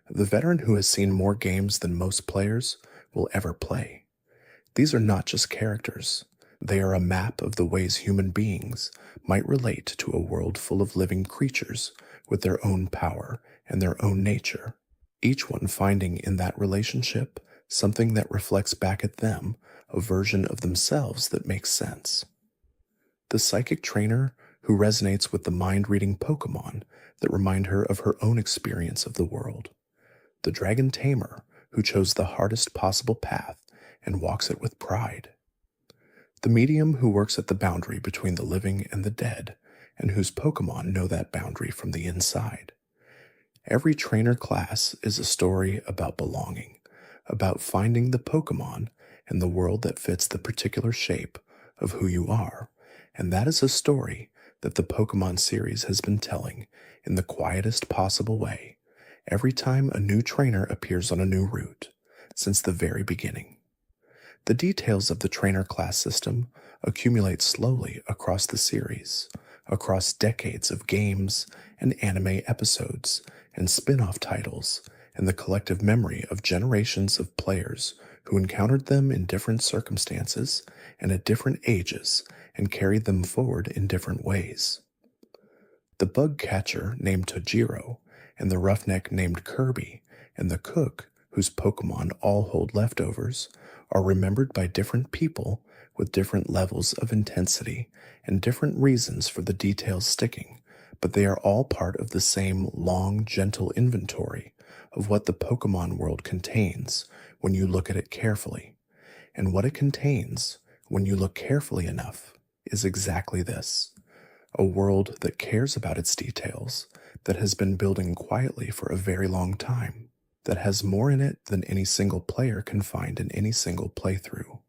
The veteran who has seen more games than most players will ever play. These are not just characters. They are a map of the ways human beings might relate to a world full of living creatures with their own power and their own nature, each one finding in that relationship something that reflects back at them a version of themselves that makes sense. The psychic trainer who resonates with the mind-reading Pokémon that remind her of her own experience of the world. The dragon tamer who chose the hardest possible path and walks it with pride. The medium who works at the boundary between the living and the dead, and whose Pokémon know that boundary from the inside. Every trainer class is a story about belonging, about finding the Pokémon and the world that fits the particular shape of who you are, and that is a story that the Pokémon series has been telling in the quietest possible way every time a new trainer appears on a new route, since the very beginning. The details of the trainer class system accumulate slowly across the series, across decades of games and anime episodes and spin-off titles, and the collective memory of generations of players who encountered them in different circumstances and at different ages and carried them forward in different ways. The bug catcher named Tajiro, and the roughneck named Kirby, and the cook, whose Pokémon all hold leftovers, are remembered by different people with different levels of intensity and different reasons for the details sticking, but they are all part of the same long, gentle inventory of what the Pokémon world contains when you look at it carefully. And what it contains, when you look carefully enough, is exactly this: a world that cares about its details, that has been building quietly for a very long time, that has more in it than any single player can find in any single playthrough.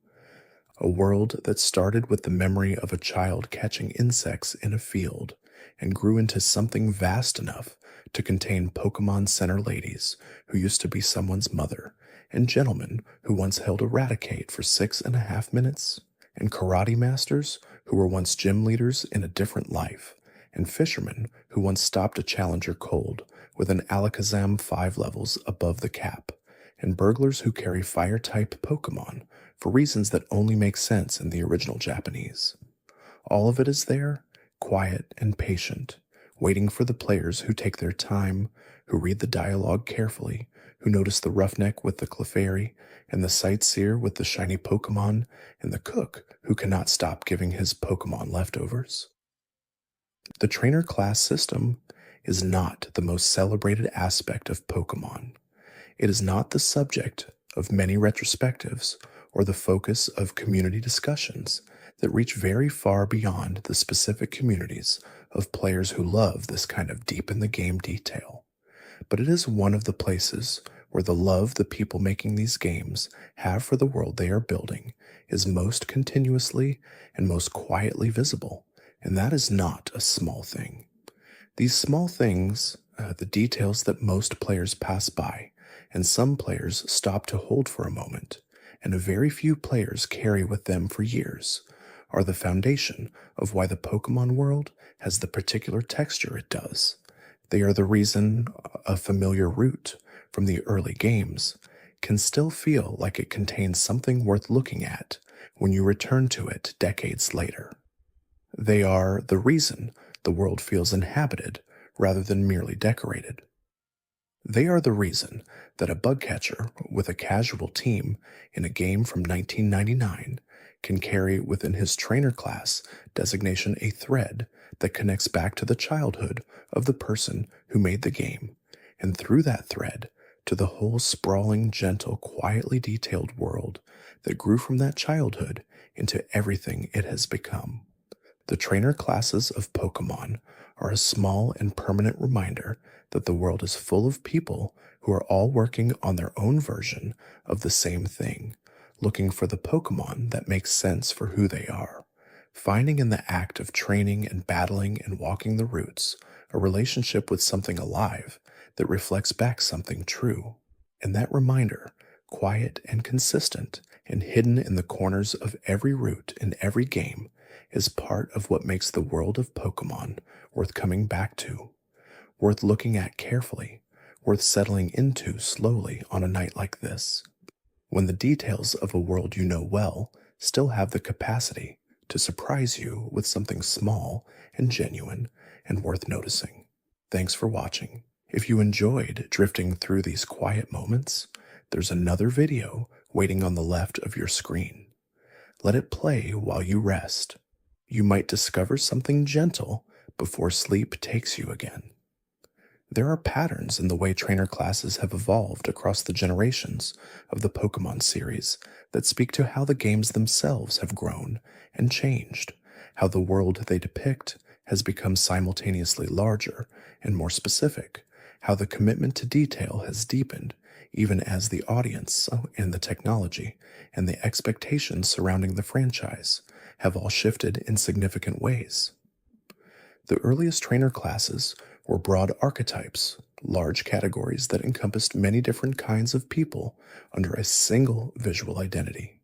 A world that started with the memory of a child catching insects in a field and grew into something vast enough to contain Pokémon Center ladies who used to be someone's mother, and gentlemen who once held a Raticate for 6.5 minutes, and karate masters who were once gym leaders in a different life, and fishermen who once stopped a challenger cold with an Alakazam 5 levels above the cap, and burglars who carry fire-type Pokémon for reasons that only make sense in the original Japanese. All of it is there, quiet and patient, waiting for the players who take their time, who read the dialogue carefully, who notice the roughneck with the Clefairy, and the sightseer with the shiny Pokémon, and the cook who cannot stop giving his Pokémon leftovers. The trainer class system is not the most celebrated aspect of Pokémon. It is not the subject of many retrospectives or the focus of community discussions that reach very far beyond the specific communities of players who love this kind of deep-in-the-game detail. But it is one of the places where the love the people making these games have for the world they are building is most continuously and most quietly visible, and that is not a small thing. These small things, the details that most players pass by, and some players stop to hold for a moment, and a very few players carry with them for years, are the foundation of why the Pokémon world has the particular texture it does. They are the reason a familiar route from the early games can still feel like it contains something worth looking at when you return to it decades later. They are the reason the world feels inhabited rather than merely decorated. They are the reason that a bug catcher with a casual team in a game from 1999 can carry within his trainer class designation a thread that connects back to the childhood of the person who made the game, and through that thread to the whole sprawling, gentle, quietly detailed world that grew from that childhood into everything it has become. The trainer classes of Pokémon are a small and permanent reminder that the world is full of people who are all working on their own version of the same thing, looking for the Pokémon that makes sense for who they are, finding in the act of training and battling and walking the routes a relationship with something alive that reflects back something true. And that reminder, quiet and consistent and hidden in the corners of every route in every game, is part of what makes the world of Pokémon worth coming back to, worth looking at carefully, worth settling into slowly on a night like this. when the details of a world you know well still have the capacity to surprise you with something small and genuine and worth noticing. Thanks for watching. If you enjoyed drifting through these quiet moments, there's another video waiting on the left of your screen. Let it play while you rest. You might discover something gentle before sleep takes you again. There are patterns in the way trainer classes have evolved across the generations of the Pokémon series that speak to how the games themselves have grown and changed, how the world they depict has become simultaneously larger and more specific, how the commitment to detail has deepened even as the audience and the technology and the expectations surrounding the franchise have all shifted in significant ways. The earliest trainer classes were broad archetypes, large categories that encompassed many different kinds of people under a single visual identity.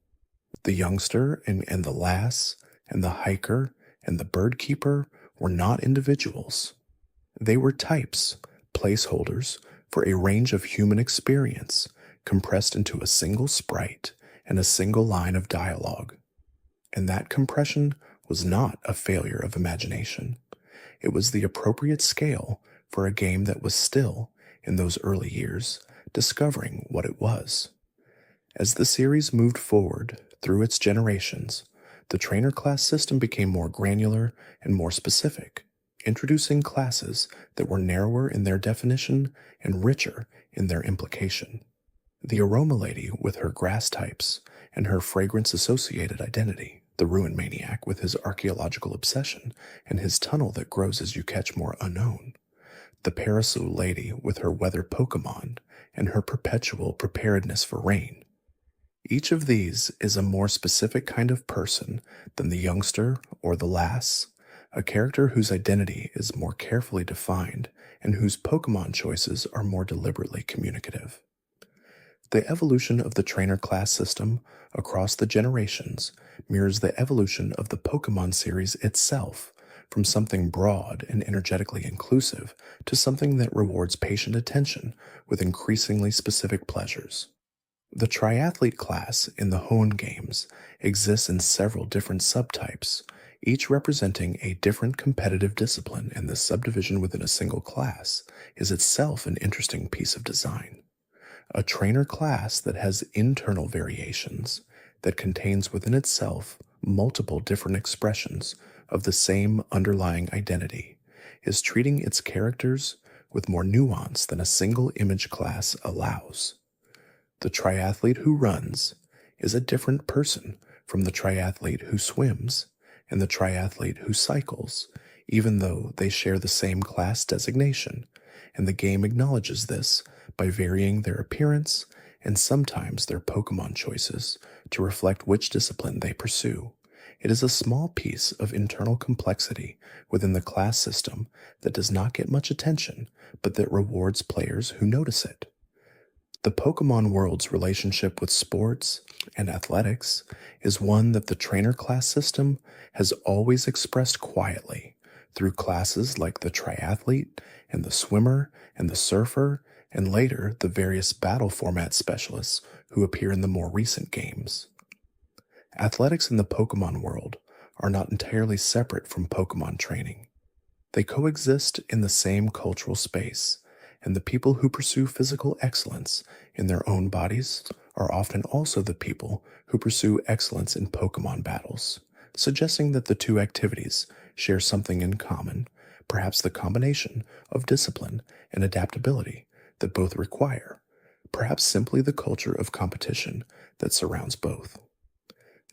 The youngster and the lass and the hiker and the bird keeper were not individuals. They were types, placeholders for a range of human experience compressed into a single sprite and a single line of dialogue. And that compression was not a failure of imagination. It was the appropriate scale for a game that was still, in those early years, discovering what it was. As the series moved forward through its generations, the trainer class system became more granular and more specific, introducing classes that were narrower in their definition and richer in their implication. The aroma lady with her grass types and her fragrance-associated identity, the ruin maniac with his archaeological obsession and his tunnel that grows as you catch more unknown, the parasol lady with her weather Pokémon and her perpetual preparedness for rain. Each of these is a more specific kind of person than the youngster or the lass, a character whose identity is more carefully defined and whose Pokémon choices are more deliberately communicative. The evolution of the trainer class system across the generations mirrors the evolution of the Pokémon series itself, from something broad and energetically inclusive to something that rewards patient attention with increasingly specific pleasures. The triathlete class in the Hone games exists in several different subtypes, each representing a different competitive discipline, and this subdivision within a single class is itself an interesting piece of design. A trainer class that has internal variations, that contains within itself multiple different expressions of the same underlying identity, is treating its characters with more nuance than a single image class allows. The triathlete who runs is a different person from the triathlete who swims and the triathlete who cycles, even though they share the same class designation, and the game acknowledges this by varying their appearance and sometimes their Pokémon choices to reflect which discipline they pursue. It is a small piece of internal complexity within the class system that does not get much attention, but that rewards players who notice it. The Pokémon world's relationship with sports and athletics is one that the trainer class system has always expressed quietly through classes like the triathlete and the swimmer and the surfer, and later the various battle format specialists who appear in the more recent games. Athletics in the Pokémon world are not entirely separate from Pokémon training. They coexist in the same cultural space, and the people who pursue physical excellence in their own bodies are often also the people who pursue excellence in Pokémon battles, suggesting that the two activities share something in common, perhaps the combination of discipline and adaptability that both require, perhaps simply the culture of competition that surrounds both.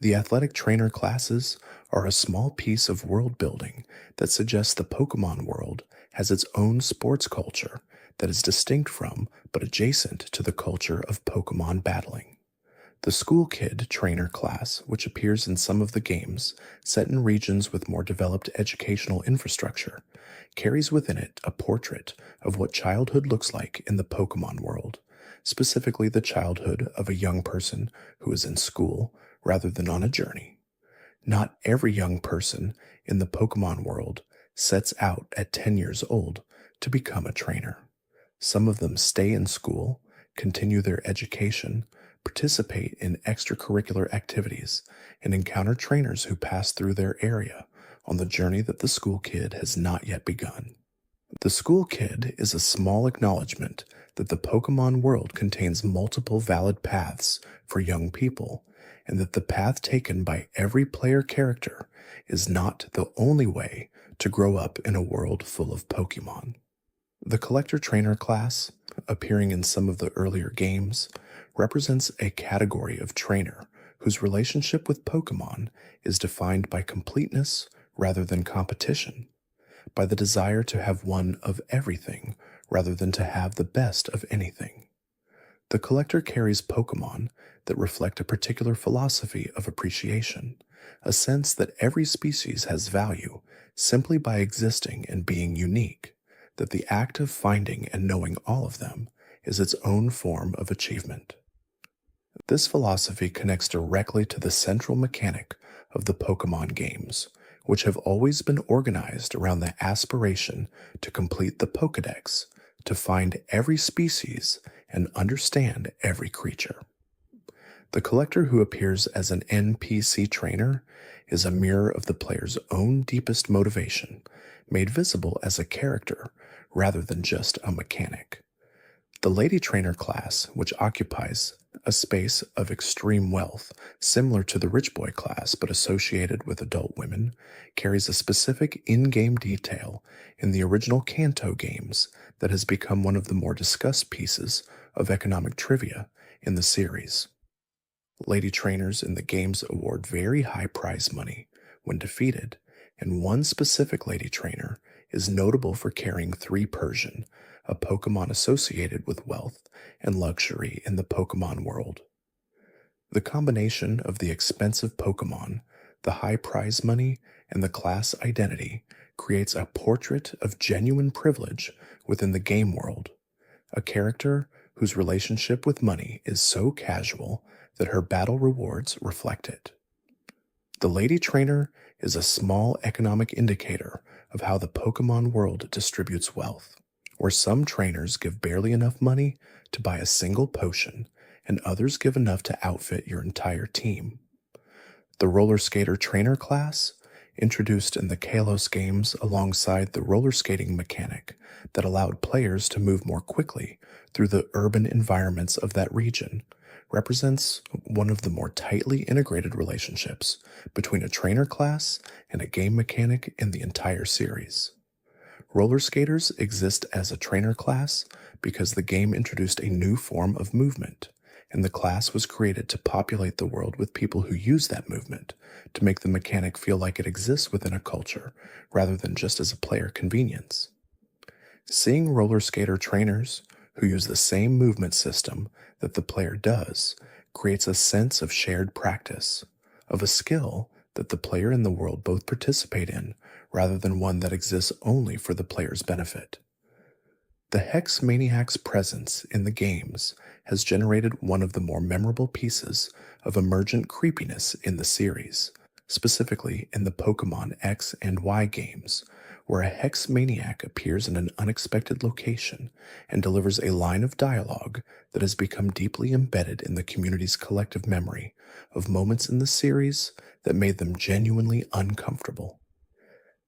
The athletic trainer classes are a small piece of world building that suggests the Pokémon world has its own sports culture that is distinct from but adjacent to the culture of Pokémon battling. The school kid trainer class, which appears in some of the games set in regions with more developed educational infrastructure, carries within it a portrait of what childhood looks like in the Pokémon world, specifically the childhood of a young person who is in school rather than on a journey. Not every young person in the Pokémon world sets out at 10 years old to become a trainer. Some of them stay in school, continue their education, participate in extracurricular activities, and encounter trainers who pass through their area on the journey that the school kid has not yet begun. The school kid is a small acknowledgement that the Pokemon world contains multiple valid paths for young people, and that the path taken by every player character is not the only way to grow up in a world full of Pokemon. The collector trainer class, appearing in some of the earlier games, represents a category of trainer whose relationship with Pokemon is defined by completeness rather than competition, by the desire to have one of everything rather than to have the best of anything. The collector carries Pokemon that reflect a particular philosophy of appreciation, a sense that every species has value simply by existing and being unique, that the act of finding and knowing all of them is its own form of achievement. This philosophy connects directly to the central mechanic of the Pokemon games, which have always been organized around the aspiration to complete the Pokédex, to find every species and understand every creature. The collector who appears as an NPC trainer is a mirror of the player's own deepest motivation, made visible as a character rather than just a mechanic. The lady trainer class, which occupies a space of extreme wealth, similar to the rich boy class but associated with adult women, carries a specific in-game detail in the original Kanto games that has become one of the more discussed pieces of economic trivia in the series. Lady trainers in the games award very high prize money when defeated, and one specific lady trainer is notable for carrying 3 Persian, a Pokemon associated with wealth and luxury in the Pokemon world. The combination of the expensive Pokemon, the high prize money, and the class identity creates a portrait of genuine privilege within the game world, a character whose relationship with money is so casual that her battle rewards reflect it. The lady trainer is a small economic indicator of how the Pokemon world distributes wealth, where some trainers give barely enough money to buy a single potion, and others give enough to outfit your entire team. The roller skater trainer class, introduced in the Kalos games alongside the roller skating mechanic that allowed players to move more quickly through the urban environments of that region, represents one of the more tightly integrated relationships between a trainer class and a game mechanic in the entire series. Roller skaters exist as a trainer class because the game introduced a new form of movement, and the class was created to populate the world with people who use that movement, to make the mechanic feel like it exists within a culture rather than just as a player convenience. Seeing roller skater trainers who use the same movement system that the player does creates a sense of shared practice, of a skill that the player and the world both participate in rather than one that exists only for the player's benefit. The Hex Maniac's presence in the games has generated one of the more memorable pieces of emergent creepiness in the series, specifically in the Pokemon X and Y games, where a Hex Maniac appears in an unexpected location and delivers a line of dialogue that has become deeply embedded in the community's collective memory of moments in the series that made them genuinely uncomfortable.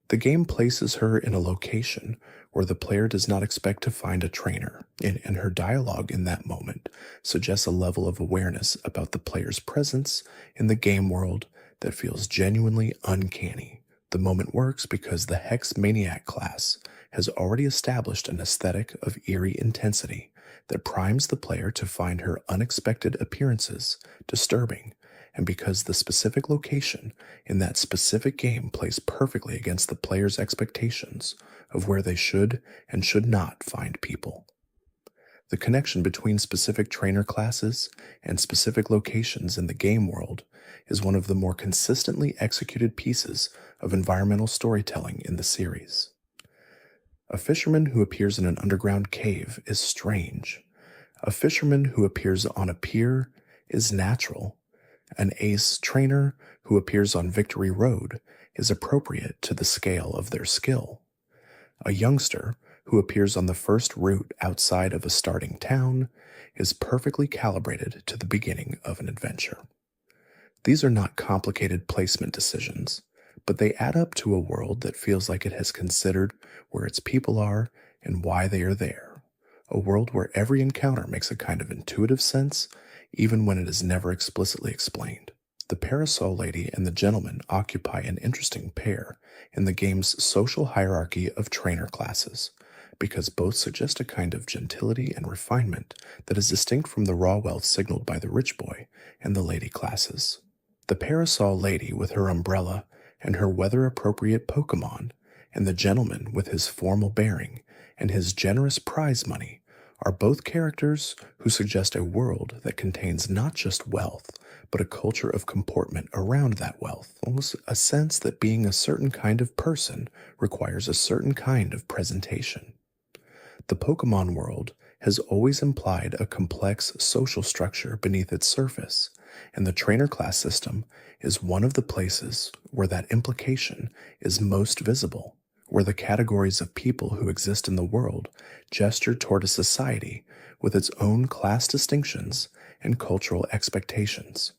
The game places her in a location where the player does not expect to find a trainer, and her dialogue in that moment suggests a level of awareness about the player's presence in the game world that feels genuinely uncanny. The moment works because the Hex Maniac class has already established an aesthetic of eerie intensity that primes the player to find her unexpected appearances disturbing, and because the specific location in that specific game plays perfectly against the player's expectations of where they should and should not find people. The connection between specific trainer classes and specific locations in the game world is one of the more consistently executed pieces of environmental storytelling in the series. A fisherman who appears in an underground cave is strange. A fisherman who appears on a pier is natural. An ace trainer who appears on Victory Road is appropriate to the scale of their skill. A youngster who appears on the first route outside of a starting town, is perfectly calibrated to the beginning of an adventure. These are not complicated placement decisions, but they add up to a world that feels like it has considered where its people are and why they are there. A world where every encounter makes a kind of intuitive sense, even when it is never explicitly explained. The parasol lady and the gentleman occupy an interesting pair in the game's social hierarchy of trainer classes, because both suggest a kind of gentility and refinement that is distinct from the raw wealth signaled by the rich boy and the lady classes. The parasol lady with her umbrella and her weather-appropriate Pokémon, and the gentleman with his formal bearing and his generous prize money are both characters who suggest a world that contains not just wealth, but a culture of comportment around that wealth, almost a sense that being a certain kind of person requires a certain kind of presentation. The Pokémon world has always implied a complex social structure beneath its surface, and the trainer class system is one of the places where that implication is most visible, where the categories of people who exist in the world gesture toward a society with its own class distinctions and cultural expectations.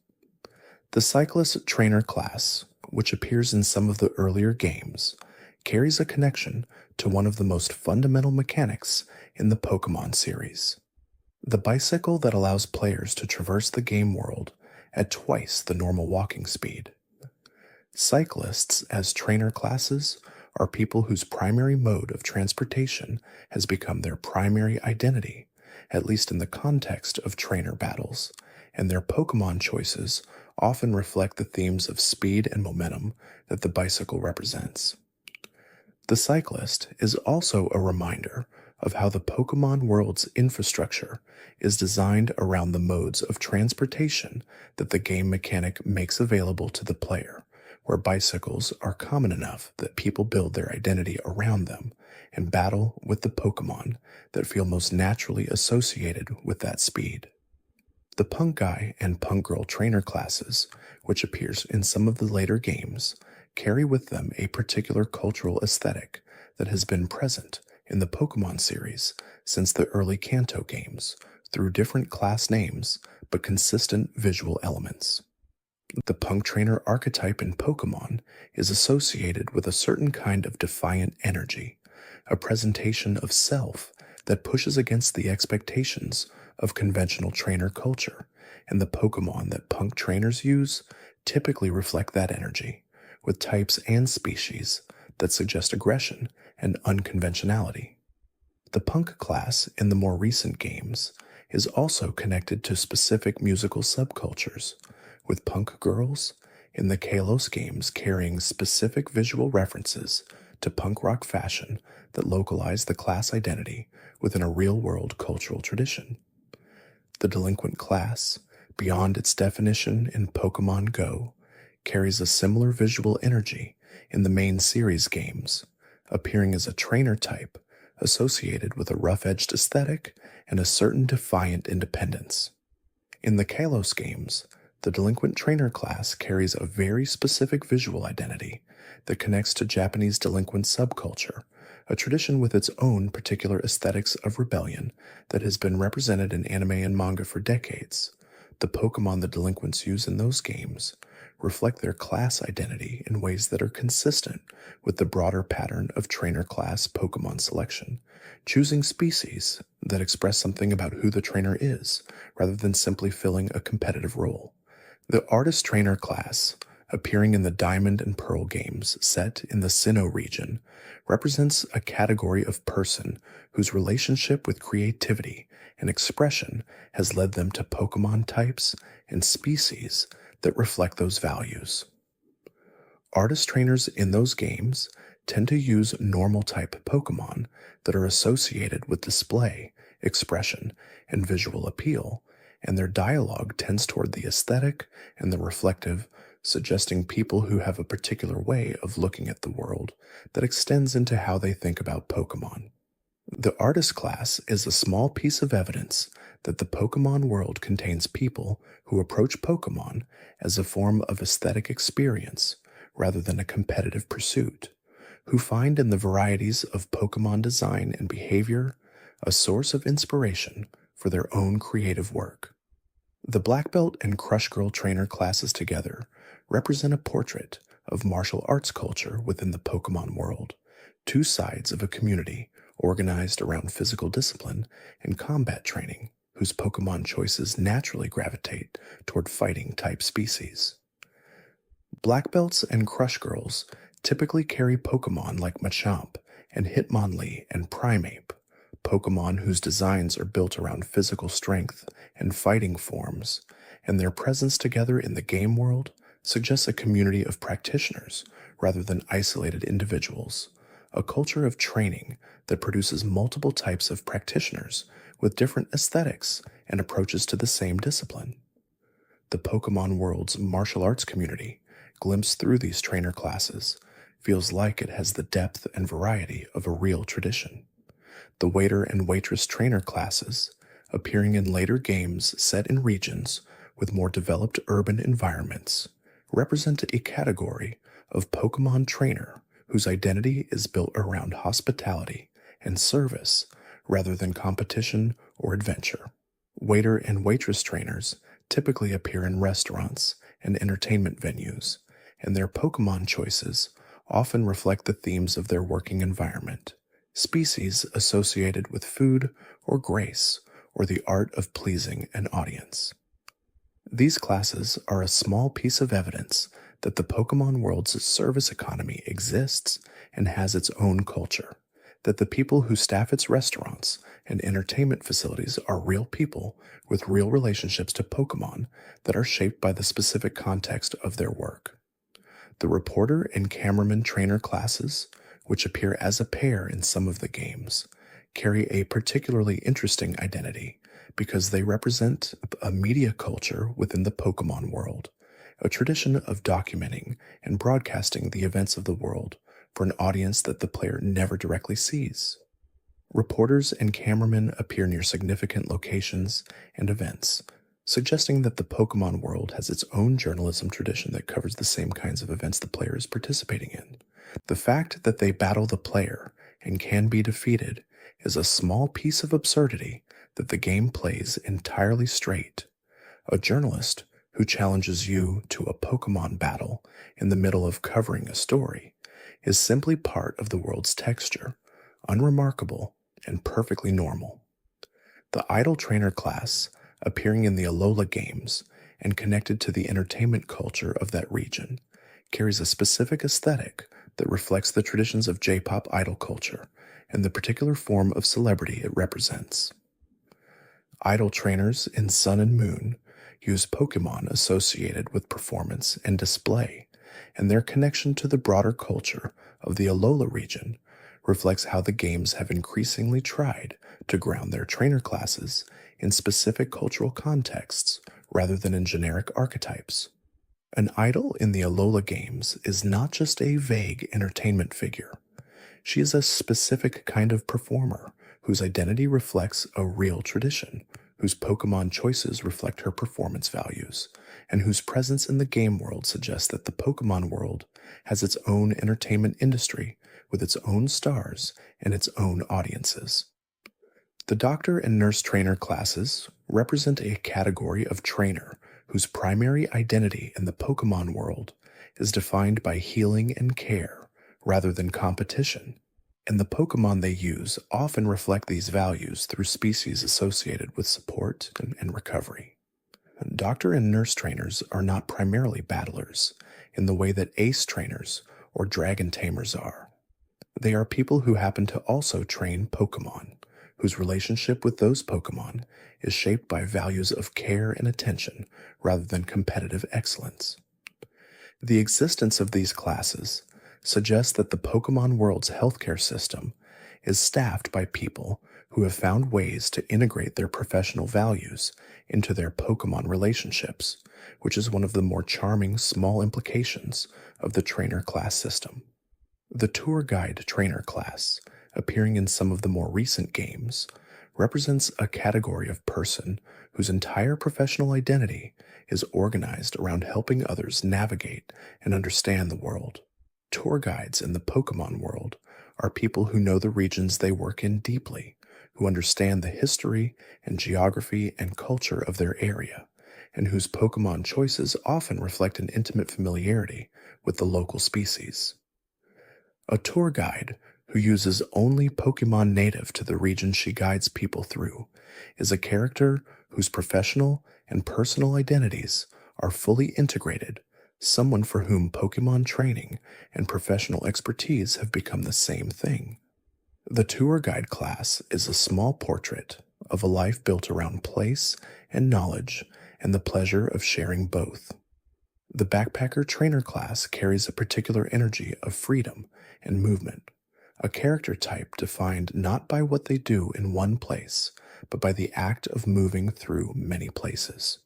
The cyclist trainer class, which appears in some of the earlier games, carries a connection to one of the most fundamental mechanics in the Pokémon series. The bicycle that allows players to traverse the game world at twice the normal walking speed. Cyclists, as trainer classes, are people whose primary mode of transportation has become their primary identity, at least in the context of trainer battles, and their Pokémon choices often reflect the themes of speed and momentum that the bicycle represents. The cyclist is also a reminder of how the Pokémon world's infrastructure is designed around the modes of transportation that the game mechanic makes available to the player, where bicycles are common enough that people build their identity around them and battle with the Pokémon that feel most naturally associated with that speed. The Punk Guy and Punk Girl trainer classes, which appears in some of the later games, carry with them a particular cultural aesthetic that has been present in the Pokémon series since the early Kanto games, through different class names but consistent visual elements. The punk trainer archetype in Pokémon is associated with a certain kind of defiant energy, a presentation of self that pushes against the expectations of conventional trainer culture, and the Pokémon that punk trainers use typically reflect that energy, with types and species that suggest aggression and unconventionality. The punk class in the more recent games is also connected to specific musical subcultures, with punk girls in the Kalos games carrying specific visual references to punk rock fashion that localize the class identity within a real-world cultural tradition. The delinquent class, beyond its definition in Pokémon Go, carries a similar visual energy in the main series games, appearing as a trainer type associated with a rough-edged aesthetic and a certain defiant independence. In the Kalos games, the delinquent trainer class carries a very specific visual identity that connects to Japanese delinquent subculture, a tradition with its own particular aesthetics of rebellion that has been represented in anime and manga for decades. The Pokémon the delinquents use in those games reflect their class identity in ways that are consistent with the broader pattern of trainer class Pokémon selection, choosing species that express something about who the trainer is, rather than simply filling a competitive role. The artist trainer class, appearing in the Diamond and Pearl games set in the Sinnoh region, represents a category of person whose relationship with creativity and expression has led them to Pokémon types and species that reflect those values. Artist trainers in those games tend to use normal type Pokémon that are associated with display, expression, and visual appeal, and their dialogue tends toward the aesthetic and the reflective, suggesting people who have a particular way of looking at the world that extends into how they think about Pokémon. The artist class is a small piece of evidence that the Pokémon world contains people who approach Pokémon as a form of aesthetic experience rather than a competitive pursuit, who find in the varieties of Pokemon design and behavior a source of inspiration for their own creative work. The Black Belt and Crush Girl trainer classes together represent a portrait of martial arts culture within the Pokemon world, two sides of a community organized around physical discipline and combat training, whose Pokemon choices naturally gravitate toward fighting type species. Black Belts and Crush Girls typically carry Pokemon like Machamp and Hitmonlee and Primeape, Pokemon whose designs are built around physical strength and fighting forms, and their presence together in the game world suggests a community of practitioners rather than isolated individuals, a culture of training that produces multiple types of practitioners with different aesthetics and approaches to the same discipline. The Pokemon world's martial arts community, glimpsed through these trainer classes, feels like it has the depth and variety of a real tradition. The waiter and waitress trainer classes, appearing in later games set in regions with more developed urban environments, represent a category of Pokemon trainer whose identity is built around hospitality and service rather than competition or adventure. Waiter and waitress trainers typically appear in restaurants and entertainment venues, and their Pokemon choices often reflect the themes of their working environment, species associated with food or grace, or the art of pleasing an audience. These classes are a small piece of evidence that the Pokemon world's service economy exists and has its own culture, that the people who staff its restaurants and entertainment facilities are real people with real relationships to Pokemon that are shaped by the specific context of their work. The reporter and cameraman trainer classes, which appear as a pair in some of the games, carry a particularly interesting identity because they represent a media culture within the Pokemon world, a tradition of documenting and broadcasting the events of the world for an audience that the player never directly sees. Reporters and cameramen appear near significant locations and events, suggesting that the Pokemon world has its own journalism tradition that covers the same kinds of events the player is participating in. The fact that they battle the player and can be defeated is a small piece of absurdity that the game plays entirely straight. A journalist who challenges you to a Pokemon battle in the middle of covering a story is simply part of the world's texture, unremarkable and perfectly normal. The Idol Trainer class, appearing in the Alola games and connected to the entertainment culture of that region, carries a specific aesthetic that reflects the traditions of J-pop idol culture and the particular form of celebrity it represents. Idol trainers in Sun and Moon use Pokemon associated with performance and display, and their connection to the broader culture of the Alola region reflects how the games have increasingly tried to ground their trainer classes in specific cultural contexts rather than in generic archetypes. An idol in the Alola games is not just a vague entertainment figure. She is a specific kind of performer whose identity reflects a real tradition, whose Pokemon choices reflect her performance values, and whose presence in the game world suggests that the Pokemon world has its own entertainment industry with its own stars and its own audiences. The Doctor and Nurse Trainer classes represent a category of trainer whose primary identity in the Pokemon world is defined by healing and care rather than competition, and the Pokemon they use often reflect these values through species associated with support and recovery. Doctor and Nurse Trainers are not primarily battlers in the way that Ace Trainers or Dragon Tamers are. They are people who happen to also train Pokemon, whose relationship with those Pokemon is shaped by values of care and attention rather than competitive excellence. The existence of these classes suggests that the Pokemon world's healthcare system is staffed by people who have found ways to integrate their professional values into their Pokemon relationships, which is one of the more charming small implications of the trainer class system. The Tour Guide Trainer class, appearing in some of the more recent games, represents a category of person whose entire professional identity is organized around helping others navigate and understand the world. Tour guides in the Pokémon world are people who know the regions they work in deeply, who understand the history and geography and culture of their area, and whose Pokémon choices often reflect an intimate familiarity with the local species. A tour guide, who uses only Pokémon native to the region she guides people through, is a character whose professional and personal identities are fully integrated, someone for whom Pokémon training and professional expertise have become the same thing. The tour guide class is a small portrait of a life built around place and knowledge and the pleasure of sharing both. The backpacker trainer class carries a particular energy of freedom and movement, a character type defined not by what they do in one place, but by the act of moving through many places.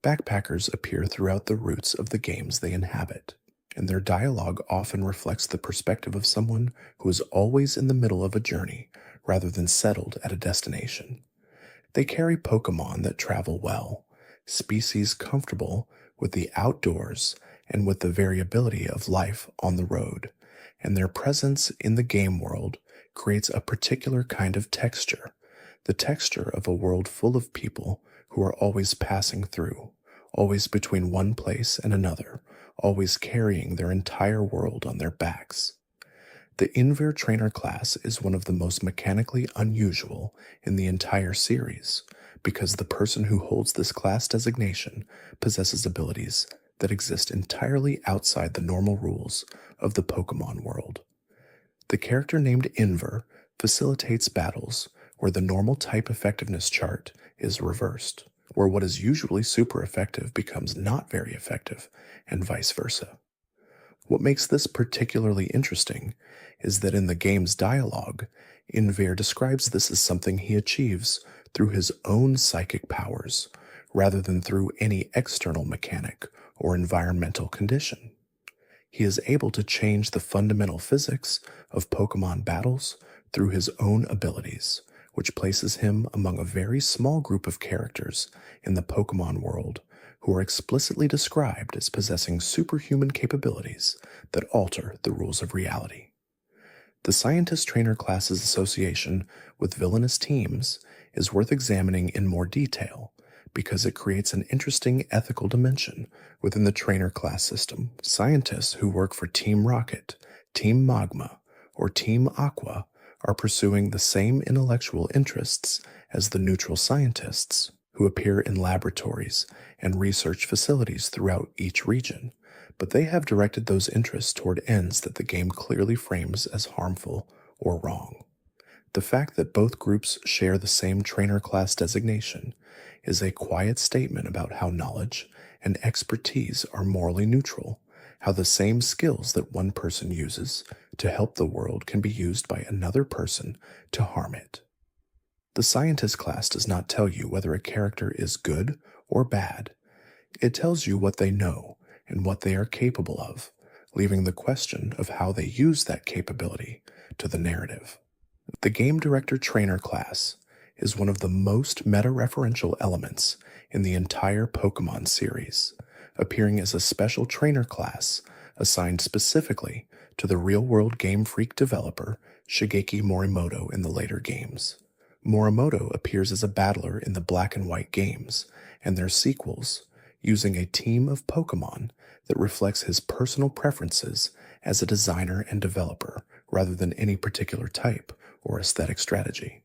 Backpackers appear throughout the routes of the games they inhabit, and their dialogue often reflects the perspective of someone who is always in the middle of a journey rather than settled at a destination. They carry Pokémon that travel well, species comfortable with the outdoors and with the variability of life on the road, and their presence in the game world creates a particular kind of texture, the texture of a world full of people who are always passing through, always between one place and another, always carrying their entire world on their backs. The Inver Trainer class is one of the most mechanically unusual in the entire series, because the person who holds this class designation possesses abilities that exist entirely outside the normal rules of the Pokémon world. The character named Inver facilitates battles where the normal type effectiveness chart is reversed, where what is usually super effective becomes not very effective, and vice versa. What makes this particularly interesting is that in the game's dialogue, Inver describes this as something he achieves through his own psychic powers, rather than through any external mechanic or environmental condition. He is able to change the fundamental physics of Pokémon battles through his own abilities, which places him among a very small group of characters in the Pokémon world who are explicitly described as possessing superhuman capabilities that alter the rules of reality. The Scientist Trainer class's association with villainous teams is worth examining in more detail because it creates an interesting ethical dimension within the trainer class system. Scientists who work for Team Rocket, Team Magma, or Team Aqua are pursuing the same intellectual interests as the neutral scientists who appear in laboratories and research facilities throughout each region, but they have directed those interests toward ends that the game clearly frames as harmful or wrong. The fact that both groups share the same trainer class designation is a quiet statement about how knowledge and expertise are morally neutral, how the same skills that one person uses to help the world can be used by another person to harm it. The Scientist class does not tell you whether a character is good or bad. It tells you what they know and what they are capable of, leaving the question of how they use that capability to the narrative. The Game Director Trainer class is one of the most meta-referential elements in the entire Pokémon series, appearing as a special trainer class assigned specifically to the real-world Game Freak developer Shigeki Morimoto in the later games. Morimoto appears as a battler in the Black and White games and their sequels, using a team of Pokémon that reflects his personal preferences as a designer and developer rather than any particular type or aesthetic strategy.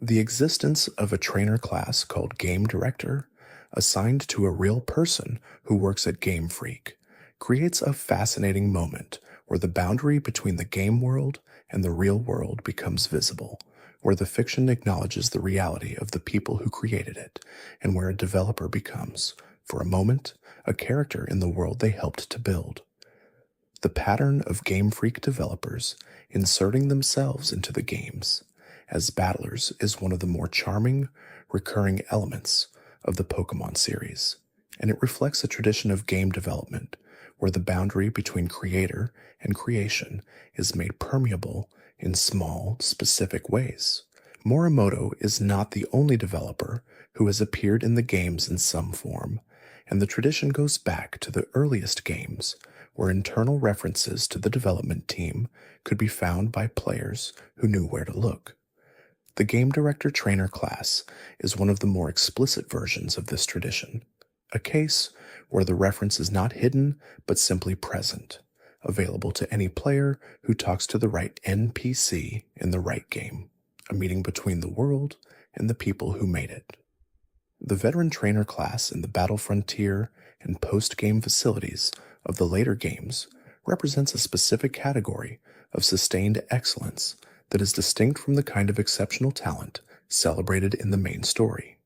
The existence of a trainer class called Game Director, assigned to a real person who works at Game Freak, creates a fascinating moment where the boundary between the game world and the real world becomes visible, where the fiction acknowledges the reality of the people who created it, and where a developer becomes, for a moment, a character in the world they helped to build. The pattern of Game Freak developers inserting themselves into the games as battlers is one of the more charming, recurring elements of the Pokémon series, and it reflects a tradition of game development where the boundary between creator and creation is made permeable in small, specific ways. Morimoto is not the only developer who has appeared in the games in some form, and the tradition goes back to the earliest games, where internal references to the development team could be found by players who knew where to look. The Game Director Trainer class is one of the more explicit versions of this tradition, a case where the reference is not hidden but simply present, available to any player who talks to the right NPC in the right game, a meeting between the world and the people who made it. The Veteran Trainer class in the Battle Frontier and post-game facilities of the later games represents a specific category of sustained excellence that is distinct from the kind of exceptional talent celebrated in the main story.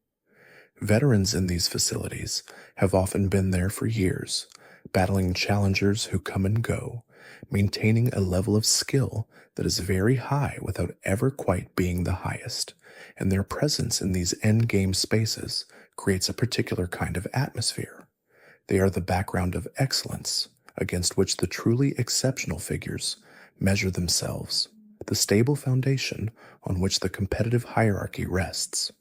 Veterans in these facilities have often been there for years, battling challengers who come and go, maintaining a level of skill that is very high without ever quite being the highest, and their presence in these endgame spaces creates a particular kind of atmosphere. They are the background of excellence against which the truly exceptional figures measure themselves, the stable foundation on which the competitive hierarchy rests.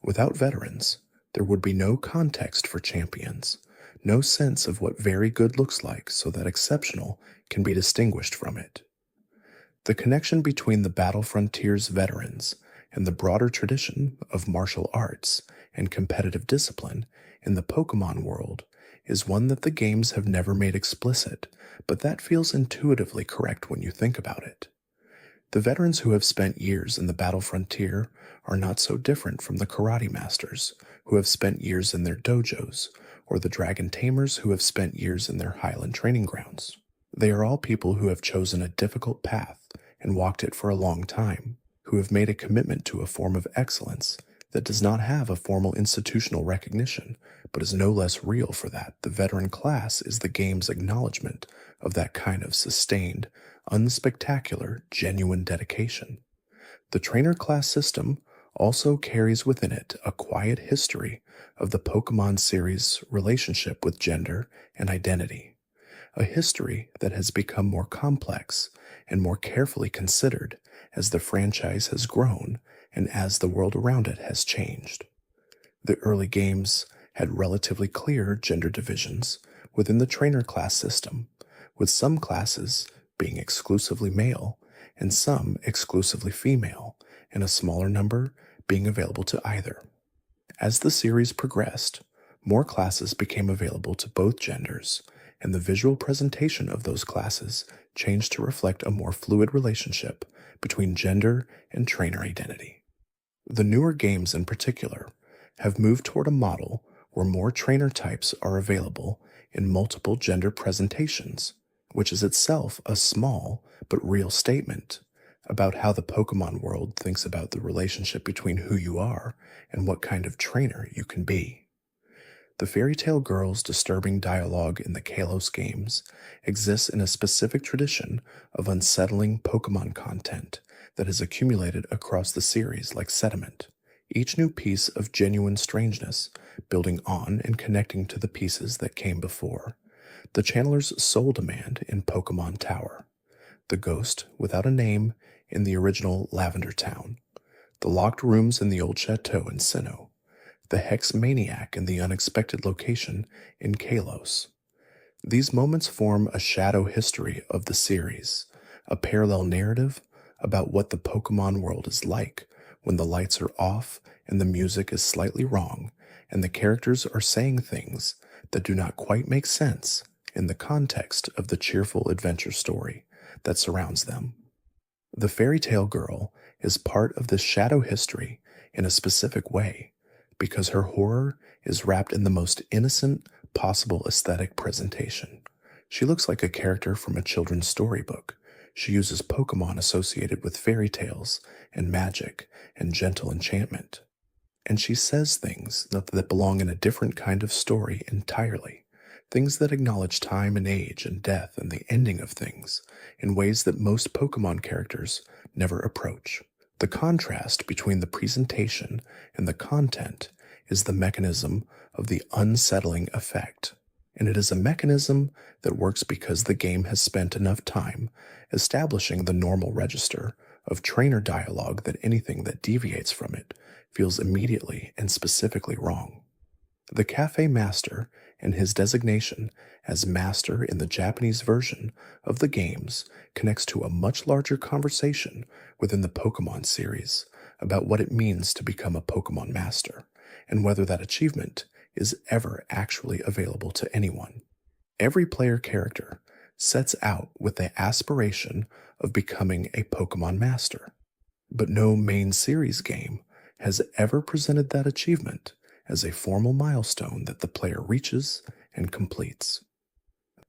Without veterans, there would be no context for champions, no sense of what very good looks like so that exceptional can be distinguished from it. The connection between the Battle Frontier's veterans and the broader tradition of martial arts and competitive discipline in the Pokémon world is one that the games have never made explicit, but that feels intuitively correct when you think about it. The veterans who have spent years in the Battle Frontier are not so different from the karate masters who have spent years in their dojos, or the dragon tamers who have spent years in their highland training grounds. They are all people who have chosen a difficult path and walked it for a long time, who have made a commitment to a form of excellence that does not have a formal institutional recognition, but is no less real for that. The veteran class is the game's acknowledgement of that kind of sustained, unspectacular, genuine dedication. The trainer class system also carries within it a quiet history of the Pokémon series' relationship with gender and identity, a history that has become more complex and more carefully considered as the franchise has grown and as the world around it has changed. The early games had relatively clear gender divisions within the trainer class system, with some classes being exclusively male and some exclusively female, and a smaller number being available to either. As the series progressed, more classes became available to both genders, and the visual presentation of those classes changed to reflect a more fluid relationship between gender and trainer identity. The newer games in particular have moved toward a model where more trainer types are available in multiple gender presentations, which is itself a small but real statement about how the Pokémon world thinks about the relationship between who you are and what kind of trainer you can be. The Fairy Tale Girl's disturbing dialogue in the Kalos games exists in a specific tradition of unsettling Pokémon content that has accumulated across the series like sediment, each new piece of genuine strangeness building on and connecting to the pieces that came before. The Channeler's soul demand in Pokémon Tower, the ghost without a name in the original Lavender Town, the locked rooms in the old chateau in Sinnoh, the Hex Maniac in the unexpected location in Kalos. These moments form a shadow history of the series, a parallel narrative about what the Pokémon world is like when the lights are off and the music is slightly wrong and the characters are saying things that do not quite make sense in the context of the cheerful adventure story that surrounds them. The Fairy Tale Girl is part of this shadow history in a specific way because her horror is wrapped in the most innocent possible aesthetic presentation. She looks like a character from a children's storybook. She uses Pokémon associated with fairy tales and magic and gentle enchantment. And she says things that belong in a different kind of story entirely, things that acknowledge time and age and death and the ending of things in ways that most Pokémon characters never approach. The contrast between the presentation and the content is the mechanism of the unsettling effect, and it is a mechanism that works because the game has spent enough time establishing the normal register of trainer dialogue that anything that deviates from it feels immediately and specifically wrong. The cafe master and his designation as master in the Japanese version of the games connects to a much larger conversation within the Pokémon series about what it means to become a Pokémon master, and whether that achievement is ever actually available to anyone. Every player character sets out with the aspiration of becoming a Pokémon master, but no main series game has ever presented that achievement as a formal milestone that the player reaches and completes.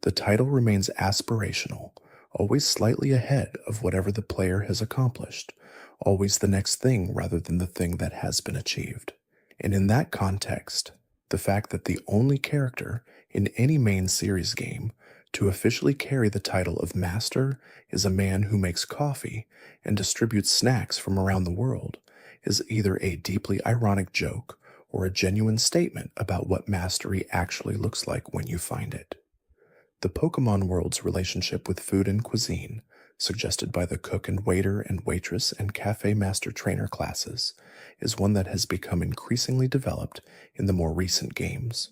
The title remains aspirational, always slightly ahead of whatever the player has accomplished, always the next thing rather than the thing that has been achieved. And in that context, the fact that the only character in any main series game to officially carry the title of Master is a man who makes coffee and distributes snacks from around the world is either a deeply ironic joke or a genuine statement about what mastery actually looks like when you find it. The Pokémon world's relationship with food and cuisine, suggested by the cook and waiter and waitress and cafe master trainer classes, is one that has become increasingly developed in the more recent games.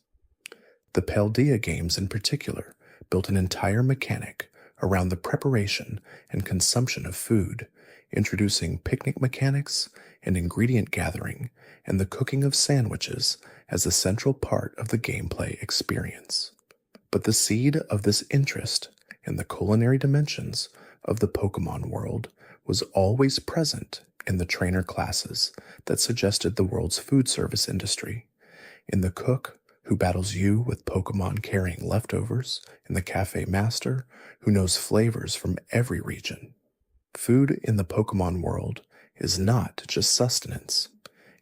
The Paldea games in particular built an entire mechanic around the preparation and consumption of food, introducing picnic mechanics and ingredient gathering and the cooking of sandwiches as a central part of the gameplay experience. But the seed of this interest in the culinary dimensions of the Pokémon world was always present in the trainer classes that suggested the world's food service industry, in the cook who battles you with Pokémon carrying leftovers, in the cafe master who knows flavors from every region. Food in the Pokémon world is not just sustenance.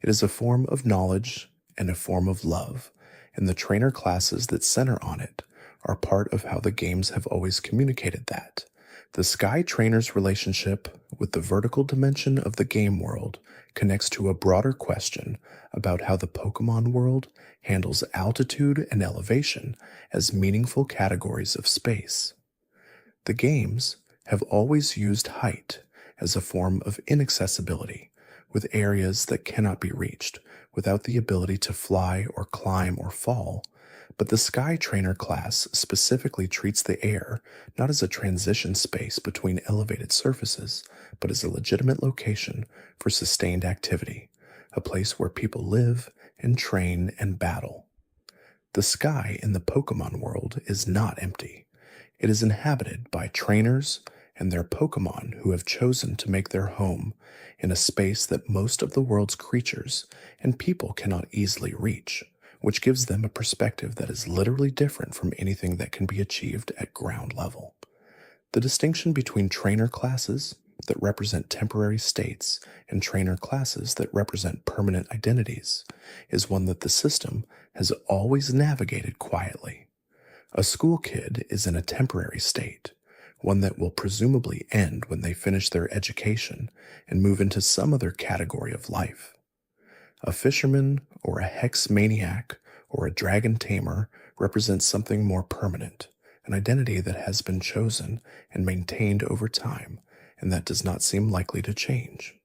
It is a form of knowledge and a form of love, and the trainer classes that center on it are part of how the games have always communicated that. The Sky Trainer's relationship with the vertical dimension of the game world connects to a broader question about how the Pokémon world handles altitude and elevation as meaningful categories of space. The games have always used height as a form of inaccessibility, with areas that cannot be reached without the ability to fly or climb or fall. But the Sky Trainer class specifically treats the air not as a transition space between elevated surfaces, but as a legitimate location for sustained activity, a place where people live and train and battle. The sky in the Pokémon world is not empty. It is inhabited by trainers and their Pokémon who have chosen to make their home in a space that most of the world's creatures and people cannot easily reach, which gives them a perspective that is literally different from anything that can be achieved at ground level. The distinction between trainer classes that represent temporary states and trainer classes that represent permanent identities is one that the system has always navigated quietly. A school kid is in a temporary state, one that will presumably end when they finish their education and move into some other category of life. A fisherman or a hex maniac or a dragon tamer represents something more permanent, an identity that has been chosen and maintained over time and that does not seem likely to change.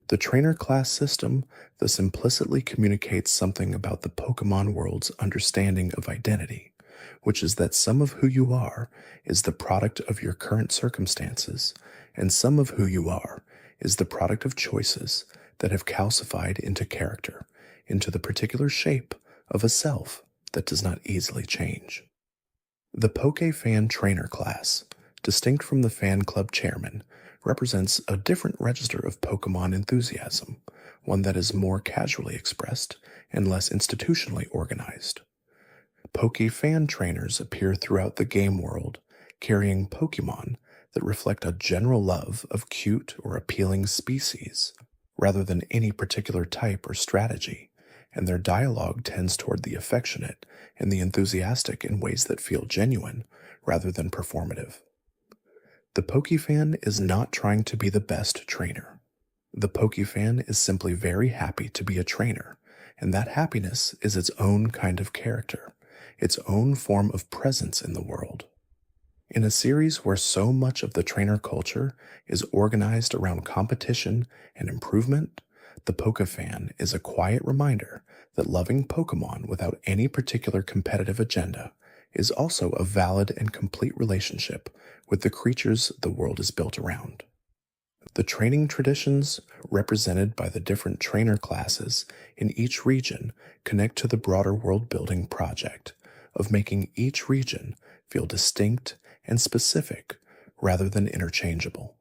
The trainer class system thus implicitly communicates something about the Pokémon world's understanding of identity, which is that some of who you are is the product of your current circumstances, and some of who you are is the product of choices that have calcified into character, into the particular shape of a self that does not easily change. The Poké-Fan Trainer class, distinct from the fan club chairman, represents a different register of Pokémon enthusiasm, one that is more casually expressed and less institutionally organized. Poké-Fan trainers appear throughout the game world, carrying Pokémon that reflect a general love of cute or appealing species, rather than any particular type or strategy, and their dialogue tends toward the affectionate and the enthusiastic in ways that feel genuine, rather than performative. The Poké-Fan is not trying to be the best trainer. The Poké-Fan is simply very happy to be a trainer, and that happiness is its own kind of character, its own form of presence in the world. In a series where so much of the trainer culture is organized around competition and improvement, The Pokefan is a quiet reminder that loving Pokemon without any particular competitive agenda is also a valid and complete relationship with the creatures the world is built around. The training traditions, represented by the different trainer classes in each region, connect to the broader world building project of making each region feel distinct and specific rather than interchangeable.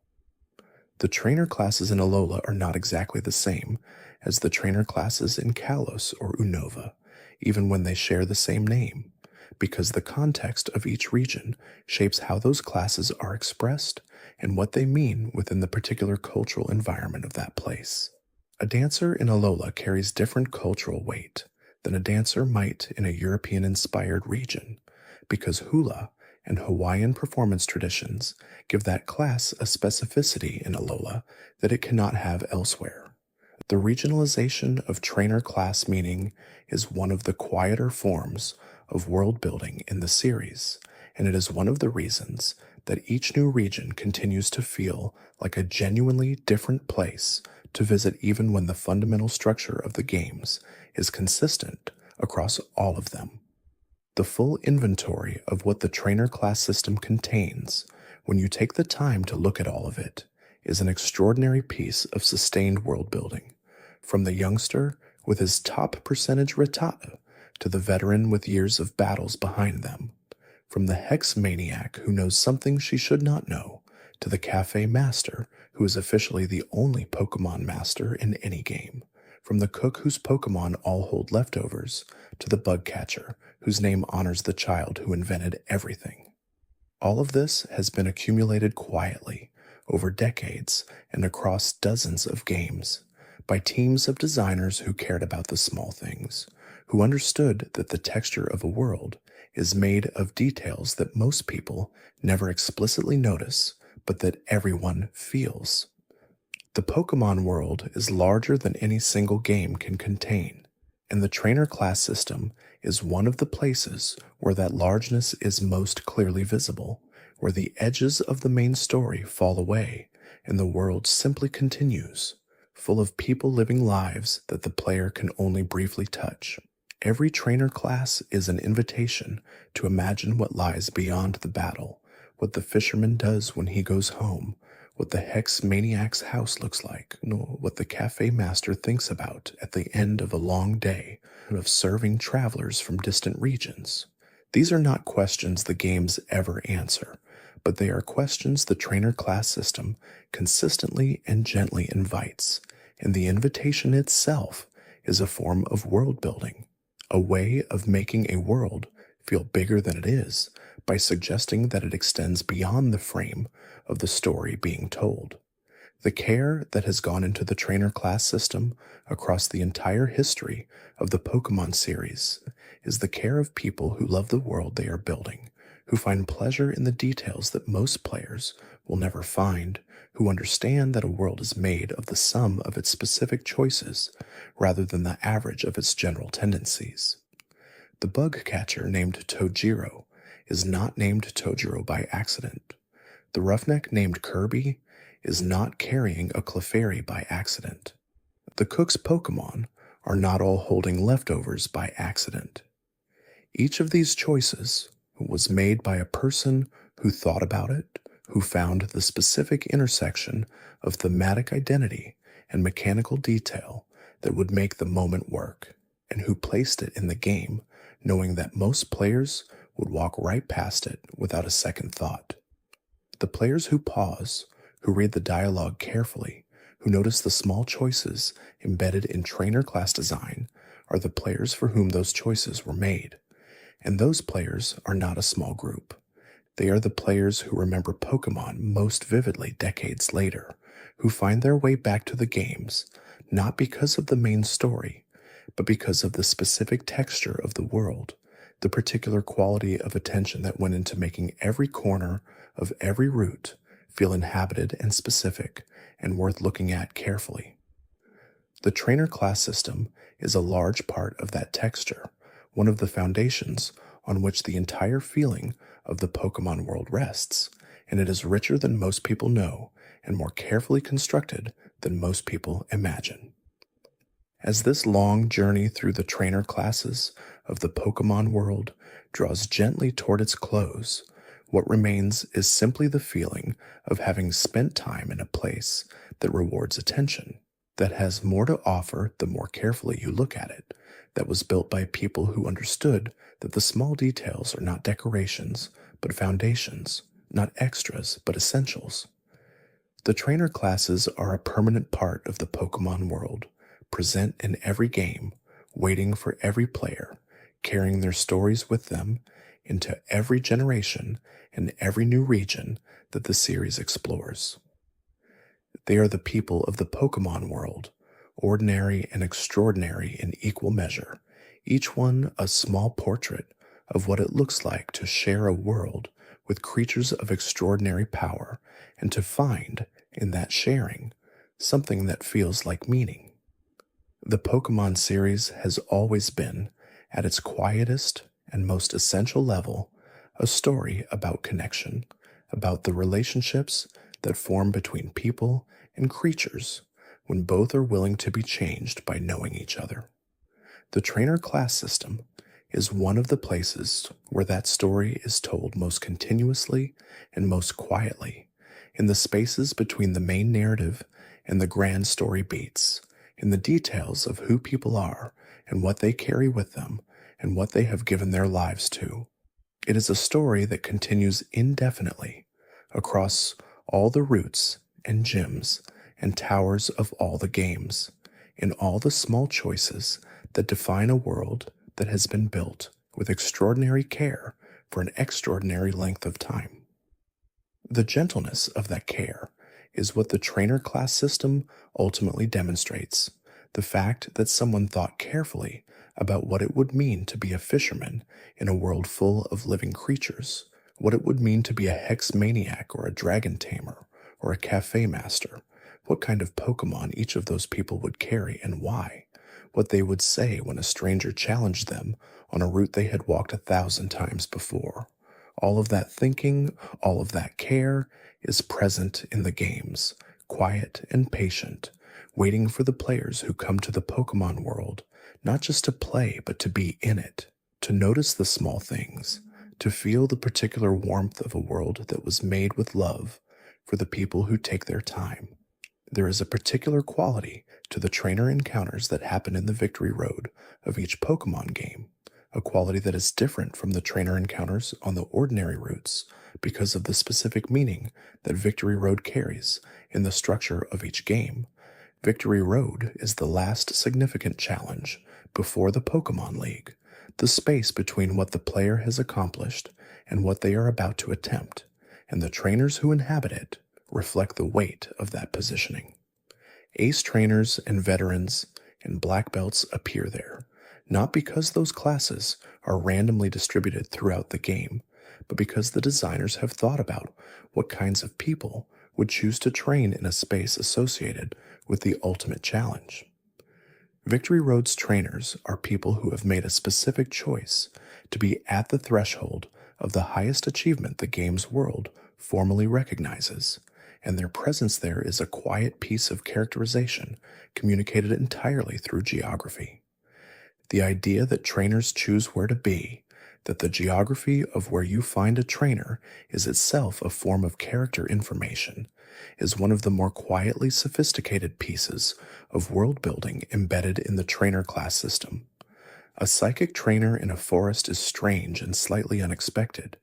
The trainer classes in Alola are not exactly the same as the trainer classes in Kalos or Unova, even when they share the same name, because the context of each region shapes how those classes are expressed and what they mean within the particular cultural environment of that place. A dancer in Alola carries different cultural weight than a dancer might in a European-inspired region, because hula and Hawaiian performance traditions give that class a specificity in Alola that it cannot have elsewhere. The regionalization of trainer class meaning is one of the quieter forms of world building in the series, and it is one of the reasons that each new region continues to feel like a genuinely different place to visit, even when the fundamental structure of the games is consistent across all of them. The full inventory of what the trainer class system contains, when you take the time to look at all of it, is an extraordinary piece of sustained world building, from the youngster with his top percentage Rattata to the veteran with years of battles behind them, from the hex maniac who knows something she should not know to the cafe master who is officially the only Pokemon master in any game, from the cook whose Pokemon all hold leftovers to the bug catcher whose name honors the child who invented everything. All of this has been accumulated quietly over decades and across dozens of games by teams of designers who cared about the small things, who understood that the texture of a world is made of details that most people never explicitly notice, but that everyone feels. The Pokemon world is larger than any single game can contain, and the trainer class system is one of the places where that largeness is most clearly visible, where the edges of the main story fall away and the world simply continues, full of people living lives that the player can only briefly touch. Every trainer class is an invitation to imagine what lies beyond the battle, what the fisherman does when he goes home, what the hex maniac's house looks like, what the cafe master thinks about at the end of a long day of serving travelers from distant regions. These are not questions the games ever answer, but they are questions the trainer class system consistently and gently invites, and the invitation itself is a form of world building, a way of making a world feel bigger than it is by suggesting that it extends beyond the frame of the story being told. The care that has gone into the trainer class system across the entire history of the Pokemon series is the care of people who love the world they are building, who find pleasure in the details that most players will never find, who understand that a world is made of the sum of its specific choices rather than the average of its general tendencies. The bug catcher named Tojiro is not named Tojiro by accident. The roughneck named Kirby is not carrying a Clefairy by accident. The cook's Pokemon are not all holding leftovers by accident. Each of these choices was made by a person who thought about it, who found the specific intersection of thematic identity and mechanical detail that would make the moment work, and who placed it in the game knowing that most players would walk right past it without a second thought. The players who pause, who read the dialogue carefully, who notice the small choices embedded in trainer class design, are the players for whom those choices were made. And those players are not a small group. They are the players who remember Pokemon most vividly decades later, who find their way back to the games, not because of the main story, but because of the specific texture of the world, the particular quality of attention that went into making every corner of every route feel inhabited and specific and worth looking at carefully. The trainer class system is a large part of that texture, one of the foundations on which the entire feeling of the Pokemon world rests, and it is richer than most people know and more carefully constructed than most people imagine. As this long journey through the trainer classes of the Pokemon world draws gently toward its close, what remains is simply the feeling of having spent time in a place that rewards attention, that has more to offer the more carefully you look at it, that was built by people who understood that the small details are not decorations, but foundations, not extras, but essentials. The trainer classes are a permanent part of the Pokemon world, present in every game, waiting for every player, carrying their stories with them into every generation and every new region that the series explores. They are the people of the Pokemon world, ordinary and extraordinary in equal measure, each one a small portrait of what it looks like to share a world with creatures of extraordinary power and to find, in that sharing, something that feels like meaning. The Pokemon series has always been, at its quietest and most essential level, a story about connection, about the relationships that form between people and creatures when both are willing to be changed by knowing each other. The trainer class system is one of the places where that story is told most continuously and most quietly, in the spaces between the main narrative and the grand story beats, in the details of who people are and what they carry with them and what they have given their lives to. It is a story that continues indefinitely across all the routes and gyms and towers of all the games, in all the small choices that define a world that has been built with extraordinary care for an extraordinary length of time. The gentleness of that care is what the trainer class system ultimately demonstrates. The fact that someone thought carefully about what it would mean to be a fisherman in a world full of living creatures, what it would mean to be a hex maniac or a dragon tamer or a cafe master, what kind of Pokemon each of those people would carry and why, what they would say when a stranger challenged them on a route they had walked 1,000 times before. All of that thinking, all of that care is present in the games, quiet and patient, waiting for the players who come to the Pokemon world, not just to play, but to be in it, to notice the small things, to feel the particular warmth of a world that was made with love for the people who take their time. There is a particular quality to the trainer encounters that happen in the Victory Road of each Pokemon game, a quality that is different from the trainer encounters on the ordinary routes because of the specific meaning that Victory Road carries in the structure of each game. Victory Road is the last significant challenge before the Pokemon League, the space between what the player has accomplished and what they are about to attempt, and the trainers who inhabit it reflect the weight of that positioning. Ace trainers and veterans and black belts appear there, not because those classes are randomly distributed throughout the game, but because the designers have thought about what kinds of people would choose to train in a space associated with the ultimate challenge. Victory Road's trainers are people who have made a specific choice to be at the threshold of the highest achievement the game's world formally recognizes, and their presence there is a quiet piece of characterization communicated entirely through geography. The idea that trainers choose where to be, that the geography of where you find a trainer is itself a form of character information, is one of the more quietly sophisticated pieces of world building embedded in the trainer class system. A psychic trainer in a forest is strange and slightly unexpected.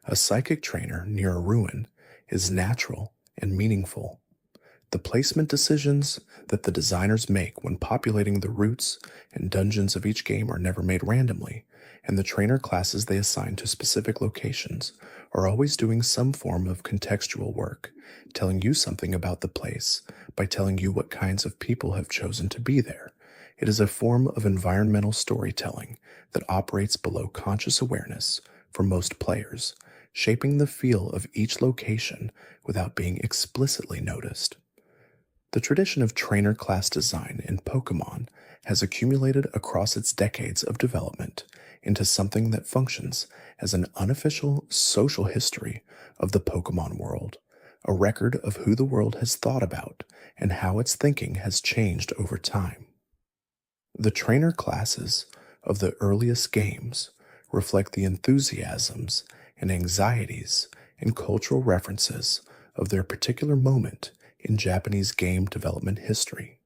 A psychic trainer near a ruin is natural and meaningful. The placement decisions that the designers make when populating the routes and dungeons of each game are never made randomly, and the trainer classes they assign to specific locations are always doing some form of contextual work, telling you something about the place by telling you what kinds of people have chosen to be there. It is a form of environmental storytelling that operates below conscious awareness for most players, shaping the feel of each location without being explicitly noticed. The tradition of trainer class design in Pokémon has accumulated across its decades of development into something that functions as an unofficial social history of the Pokémon world, a record of who the world has thought about and how its thinking has changed over time. The trainer classes of the earliest games reflect the enthusiasms and anxieties and cultural references of their particular moment in Japanese game development history.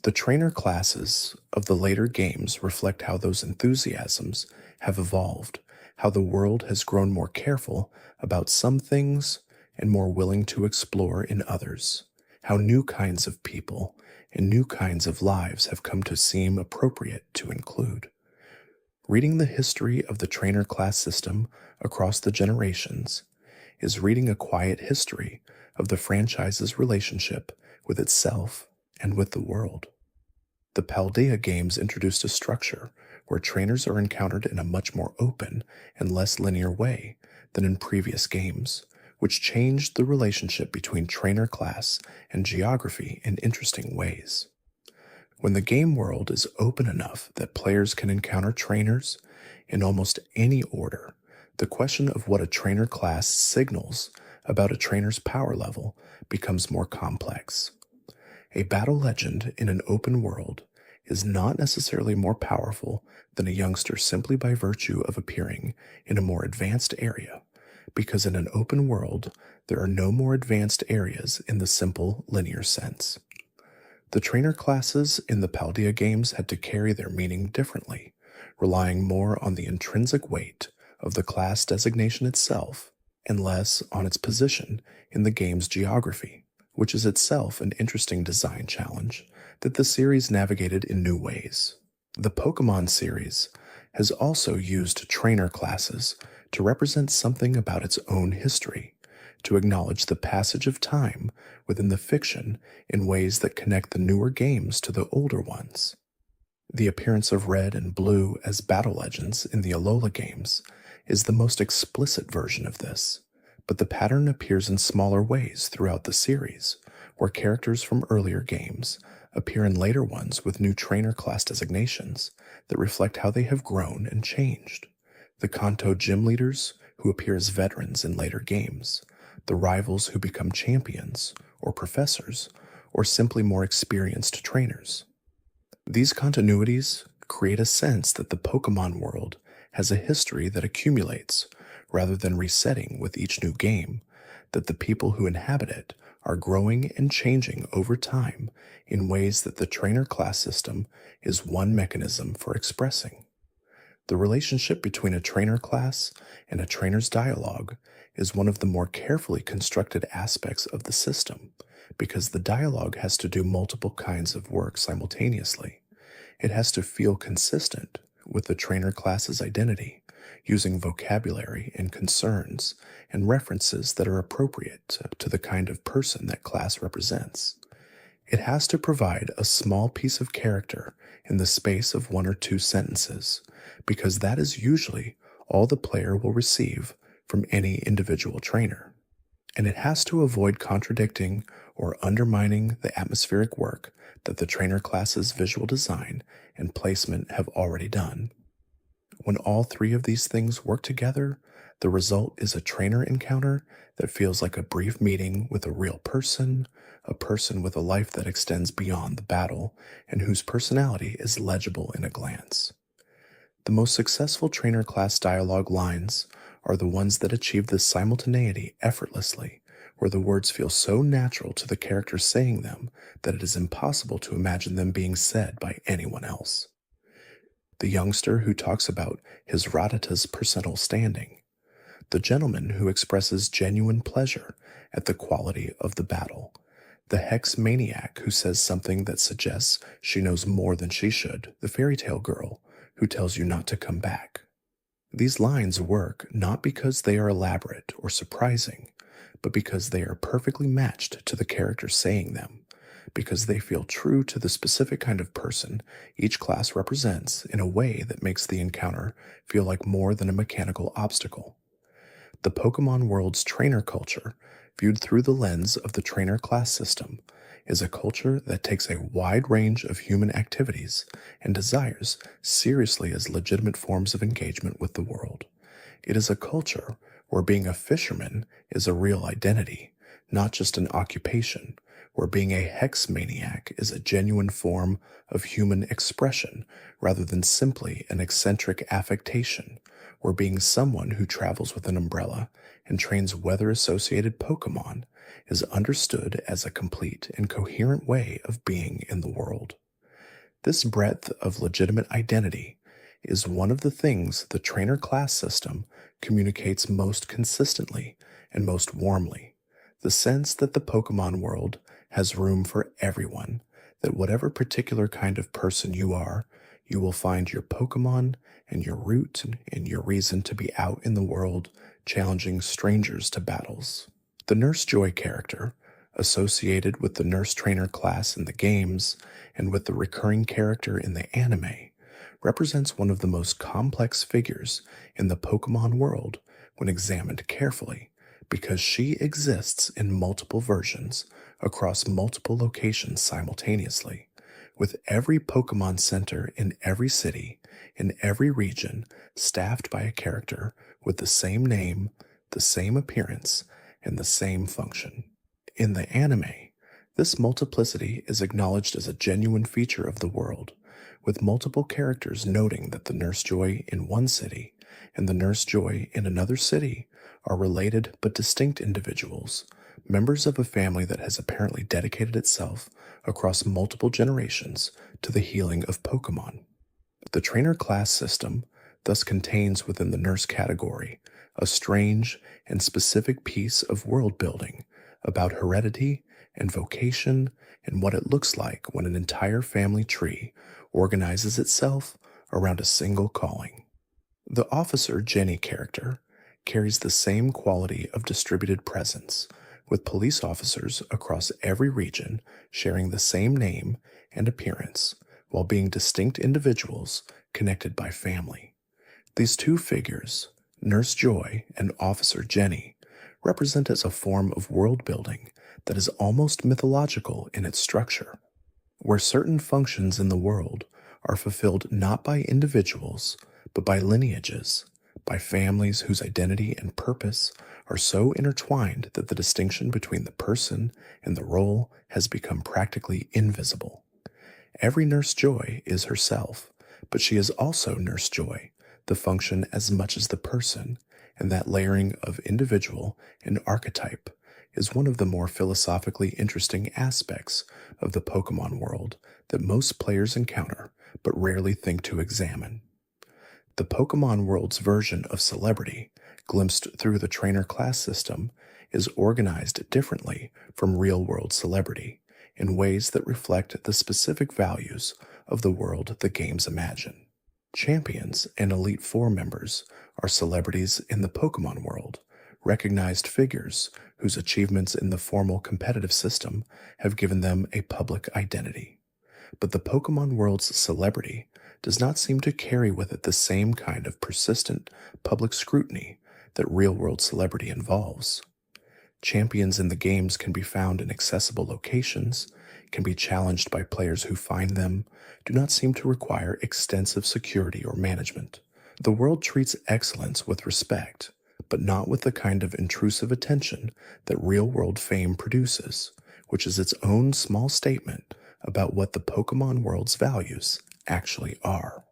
The trainer classes of the later games reflect how those enthusiasms have evolved, how the world has grown more careful about some things and more willing to explore in others, how new kinds of people and new kinds of lives have come to seem appropriate to include. Reading the history of the trainer class system across the generations is reading a quiet history of the franchise's relationship with itself and with the world. The Paldea games introduced a structure where trainers are encountered in a much more open and less linear way than in previous games, which changed the relationship between trainer class and geography in interesting ways. When the game world is open enough that players can encounter trainers in almost any order, the question of what a trainer class signals about a trainer's power level becomes more complex. A battle legend in an open world is not necessarily more powerful than a youngster simply by virtue of appearing in a more advanced area, because in an open world, there are no more advanced areas in the simple linear sense. The trainer classes in the Paldea games had to carry their meaning differently, relying more on the intrinsic weight of the class designation itself and less on its position in the game's geography, which is itself an interesting design challenge that the series navigated in new ways. The Pokémon series has also used trainer classes to represent something about its own history, to acknowledge the passage of time within the fiction in ways that connect the newer games to the older ones. The appearance of Red and Blue as battle legends in the Alola games is the most explicit version of this, but the pattern appears in smaller ways throughout the series, where characters from earlier games appear in later ones with new trainer class designations that reflect how they have grown and changed. The Kanto gym leaders who appear as veterans in later games, the rivals who become champions or professors, or simply more experienced trainers. These continuities create a sense that the Pokémon world has a history that accumulates rather than resetting with each new game, that the people who inhabit it are growing and changing over time in ways that the trainer class system is one mechanism for expressing. The relationship between a trainer class and a trainer's dialogue is one of the more carefully constructed aspects of the system, because the dialogue has to do multiple kinds of work simultaneously. It has to feel consistent with the trainer class's identity, using vocabulary and concerns and references that are appropriate to the kind of person that class represents. It has to provide a small piece of character in the space of one or two sentences, because that is usually all the player will receive from any individual trainer. And it has to avoid contradicting or undermining the atmospheric work that the trainer class's visual design and placement have already done. When all three of these things work together, the result is a trainer encounter that feels like a brief meeting with a real person, a person with a life that extends beyond the battle, and whose personality is legible in a glance. The most successful trainer class dialogue lines are the ones that achieve this simultaneity effortlessly, where the words feel so natural to the character saying them that it is impossible to imagine them being said by anyone else. The youngster who talks about his Radata's personal standing, the gentleman who expresses genuine pleasure at the quality of the battle, the hex maniac who says something that suggests she knows more than she should, the fairy tale girl who tells you not to come back. These lines work not because they are elaborate or surprising, but because they are perfectly matched to the character saying them, because they feel true to the specific kind of person each class represents in a way that makes the encounter feel like more than a mechanical obstacle. The Pokémon world's trainer culture, viewed through the lens of the trainer class system, is a culture that takes a wide range of human activities and desires seriously as legitimate forms of engagement with the world. It is a culture where being a fisherman is a real identity, not just an occupation, where being a hex maniac is a genuine form of human expression rather than simply an eccentric affectation, where being someone who travels with an umbrella and trains weather-associated Pokémon is understood as a complete and coherent way of being in the world. This breadth of legitimate identity is one of the things the trainer class system communicates most consistently and most warmly. The sense that the Pokemon world has room for everyone, that whatever particular kind of person you are, you will find your Pokemon and your route and your reason to be out in the world challenging strangers to battles. The Nurse Joy character, associated with the nurse trainer class in the games and with the recurring character in the anime, represents one of the most complex figures in the Pokemon world when examined carefully, because she exists in multiple versions across multiple locations simultaneously, with every Pokemon Center in every city, in every region, staffed by a character with the same name, the same appearance, and the same function. In the anime, this multiplicity is acknowledged as a genuine feature of the world, with multiple characters noting that the Nurse Joy in one city and the Nurse Joy in another city are related but distinct individuals, members of a family that has apparently dedicated itself across multiple generations to the healing of Pokemon. The trainer class system thus contains within the nurse category a strange and specific piece of world building about heredity and vocation and what it looks like when an entire family tree organizes itself around a single calling. The Officer Jenny character carries the same quality of distributed presence, with police officers across every region sharing the same name and appearance, while being distinct individuals connected by family. These two figures, Nurse Joy and Officer Jenny, represent as a form of world building that is almost mythological in its structure, where certain functions in the world are fulfilled not by individuals, but by lineages, by families whose identity and purpose are so intertwined that the distinction between the person and the role has become practically invisible. Every Nurse Joy is herself, but she is also Nurse Joy, the function as much as the person, and that layering of individual and archetype is one of the more philosophically interesting aspects of the Pokemon world that most players encounter but rarely think to examine. The Pokemon world's version of celebrity, glimpsed through the trainer class system, is organized differently from real-world celebrity in ways that reflect the specific values of the world the games imagine. Champions and Elite Four members are celebrities in the Pokemon world, recognized figures whose achievements in the formal competitive system have given them a public identity. But the Pokemon world's celebrity does not seem to carry with it the same kind of persistent public scrutiny that real-world celebrity involves. Champions in the games can be found in accessible locations, can be challenged by players who find them, do not seem to require extensive security or management. The world treats excellence with respect, but not with the kind of intrusive attention that real-world fame produces, which is its own small statement about what the Pokemon world's values actually are.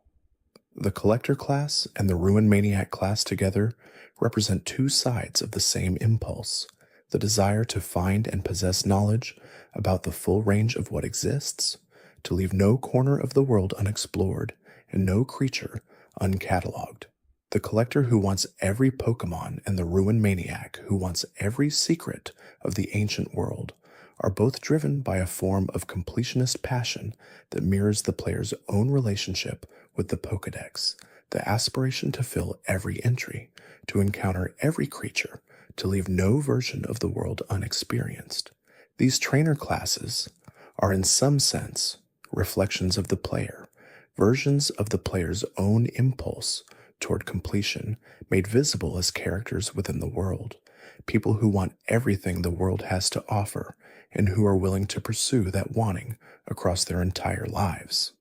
The Collector class and the Ruin Maniac class together represent two sides of the same impulse, the desire to find and possess knowledge about the full range of what exists, to leave no corner of the world unexplored and no creature uncatalogued. The Collector who wants every Pokemon and the Ruin Maniac who wants every secret of the ancient world are both driven by a form of completionist passion that mirrors the player's own relationship with the Pokédex, the aspiration to fill every entry, to encounter every creature, to leave no version of the world unexperienced. These trainer classes are in some sense reflections of the player, versions of the player's own impulse toward completion made visible as characters within the world, people who want everything the world has to offer and who are willing to pursue that wanting across their entire lives.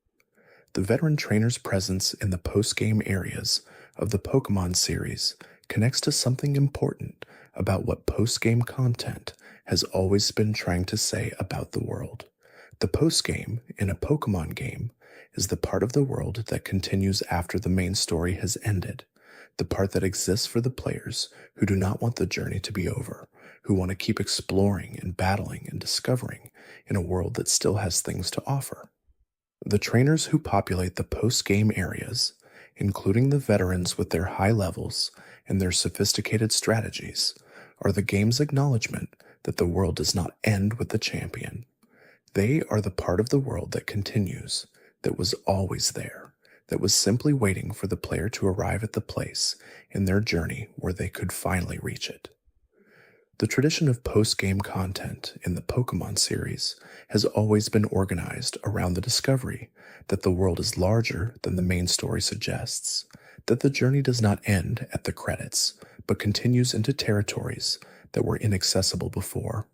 The veteran trainer's presence in the post-game areas of the Pokemon series connects to something important about what post-game content has always been trying to say about the world. The postgame in a Pokemon game is the part of the world that continues after the main story has ended, the part that exists for the players who do not want the journey to be over, who want to keep exploring and battling and discovering in a world that still has things to offer. The trainers who populate the post-game areas, including the veterans with their high levels and their sophisticated strategies, are the game's acknowledgement that the world does not end with the champion. They are the part of the world that continues, that was always there, that was simply waiting for the player to arrive at the place in their journey where they could finally reach it. The tradition of post-game content in the Pokémon series has always been organized around the discovery that the world is larger than the main story suggests, that the journey does not end at the credits, but continues into territories that were inaccessible before.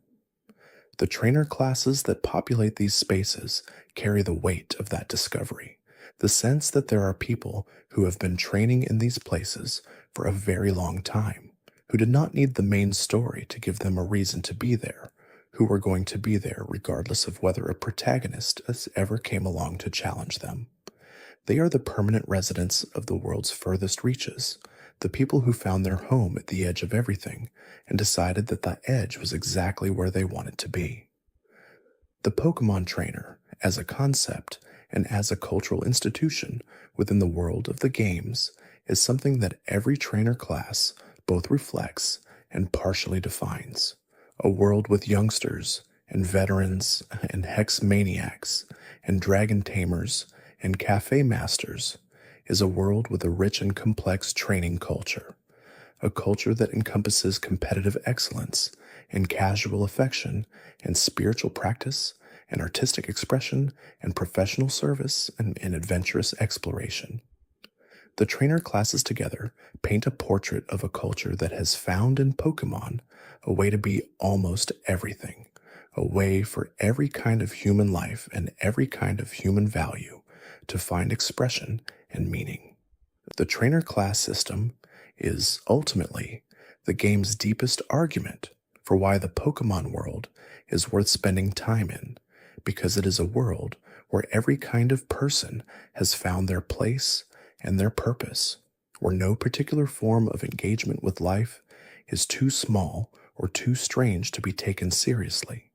The trainer classes that populate these spaces carry the weight of that discovery, the sense that there are people who have been training in these places for a very long time, who did not need the main story to give them a reason to be there, who were going to be there regardless of whether a protagonist ever came along to challenge them. They are the permanent residents of the world's furthest reaches, the people who found their home at the edge of everything and decided that the edge was exactly where they wanted to be. The Pokemon trainer, as a concept and as a cultural institution within the world of the games, is something that every trainer class both reflects and partially defines. A world with youngsters and veterans and hex maniacs and dragon tamers and cafe masters is a world with a rich and complex training culture, a culture that encompasses competitive excellence and casual affection and spiritual practice and artistic expression and professional service and adventurous exploration. The trainer classes together paint a portrait of a culture that has found in Pokémon a way to be almost everything, a way for every kind of human life and every kind of human value to find expression and meaning. The trainer class system is ultimately the game's deepest argument for why the Pokémon world is worth spending time in, because it is a world where every kind of person has found their place and their purpose, where no particular form of engagement with life is too small or too strange to be taken seriously.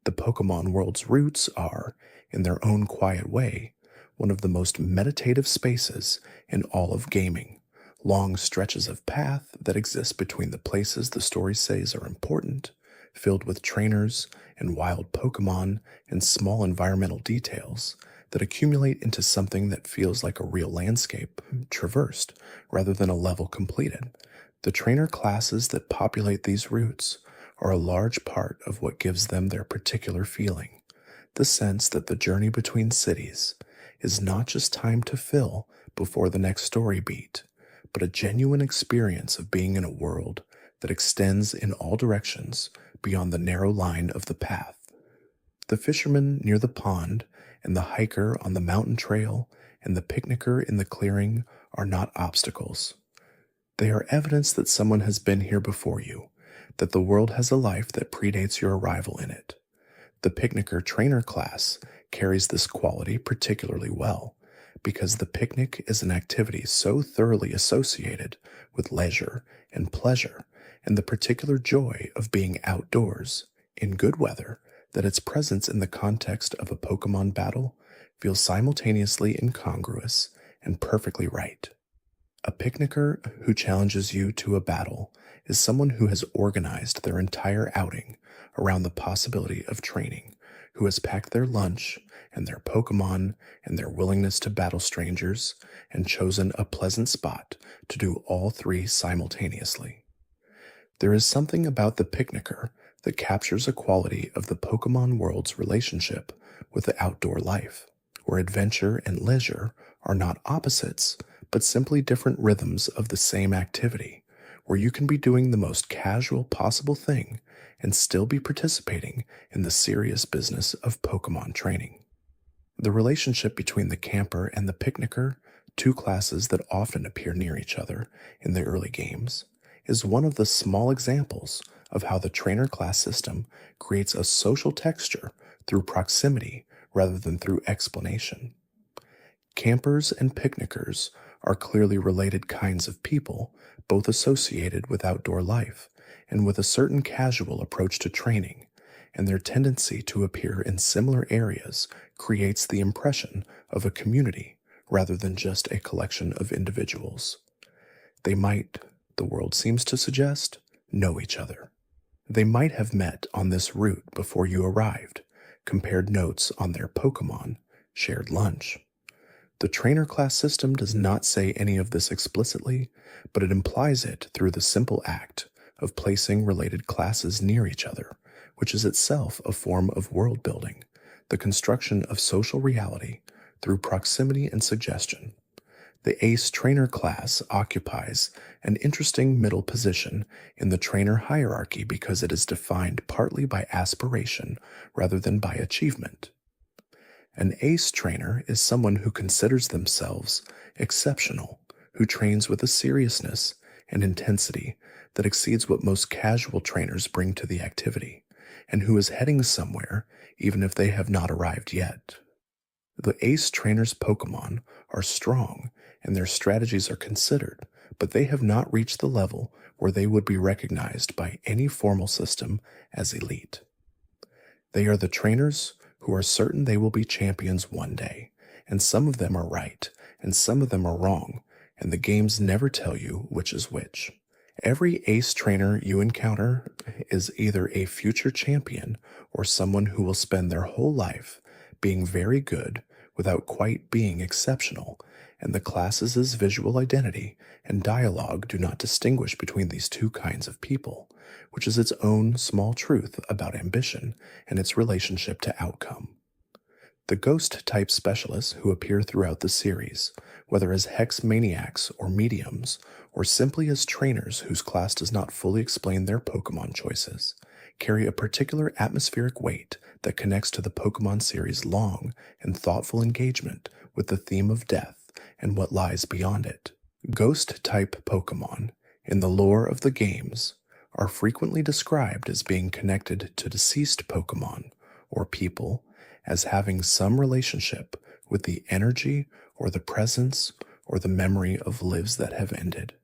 The Pokémon world's roots are, in their own quiet way, one of the most meditative spaces in all of gaming, long stretches of path that exist between the places the story says are important, filled with trainers and wild Pokémon and small environmental details that accumulate into something that feels like a real landscape traversed rather than a level completed. The trainer classes that populate these routes are a large part of what gives them their particular feeling, the sense that the journey between cities is not just time to fill before the next story beat, but a genuine experience of being in a world that extends in all directions beyond the narrow line of the path. The fisherman near the pond and the hiker on the mountain trail and the picnicker in the clearing are not obstacles. They are evidence that someone has been here before you, that the world has a life that predates your arrival in it. The picnicker trainer class carries this quality particularly well, because the picnic is an activity so thoroughly associated with leisure and pleasure and the particular joy of being outdoors in good weather that its presence in the context of a Pokémon battle feels simultaneously incongruous and perfectly right. A picnicker who challenges you to a battle is someone who has organized their entire outing around the possibility of training, who has packed their lunch and their Pokémon and their willingness to battle strangers and chosen a pleasant spot to do all three simultaneously. There is something about the picnicker that captures a quality of the Pokémon world's relationship with the outdoor life, where adventure and leisure are not opposites, but simply different rhythms of the same activity, where you can be doing the most casual possible thing and still be participating in the serious business of Pokémon training. The relationship between the camper and the picnicker, two classes that often appear near each other in the early games, is one of the small examples of how the trainer class system creates a social texture through proximity rather than through explanation. Campers and picnickers are clearly related kinds of people, both associated with outdoor life and with a certain casual approach to training, and their tendency to appear in similar areas creates the impression of a community rather than just a collection of individuals. They might, the world seems to suggest, know each other. They might have met on this route before you arrived, compared notes on their Pokémon, shared lunch. The trainer class system does not say any of this explicitly, but it implies it through the simple act of placing related classes near each other, which is itself a form of world building, the construction of social reality through proximity and suggestion. The ace trainer class occupies an interesting middle position in the trainer hierarchy because it is defined partly by aspiration rather than by achievement. An ace trainer is someone who considers themselves exceptional, who trains with a seriousness and intensity that exceeds what most casual trainers bring to the activity, and who is heading somewhere even if they have not arrived yet. The ace trainer's Pokémon are strong and their strategies are considered, but they have not reached the level where they would be recognized by any formal system as elite. They are the trainers who are certain they will be champions one day, and some of them are right, and some of them are wrong, and the games never tell you which is which. Every ace trainer you encounter is either a future champion or someone who will spend their whole life being very good without quite being exceptional, and the class's visual identity and dialogue do not distinguish between these two kinds of people, which is its own small truth about ambition and its relationship to outcome. The ghost-type specialists who appear throughout the series, whether as hex maniacs or mediums, or simply as trainers whose class does not fully explain their Pokémon choices, carry a particular atmospheric weight that connects to the Pokémon series' long and thoughtful engagement with the theme of death and what lies beyond it. Ghost-type Pokémon, in the lore of the games, are frequently described as being connected to deceased Pokémon, or people, as having some relationship with the energy or the presence or the memory of lives that have ended.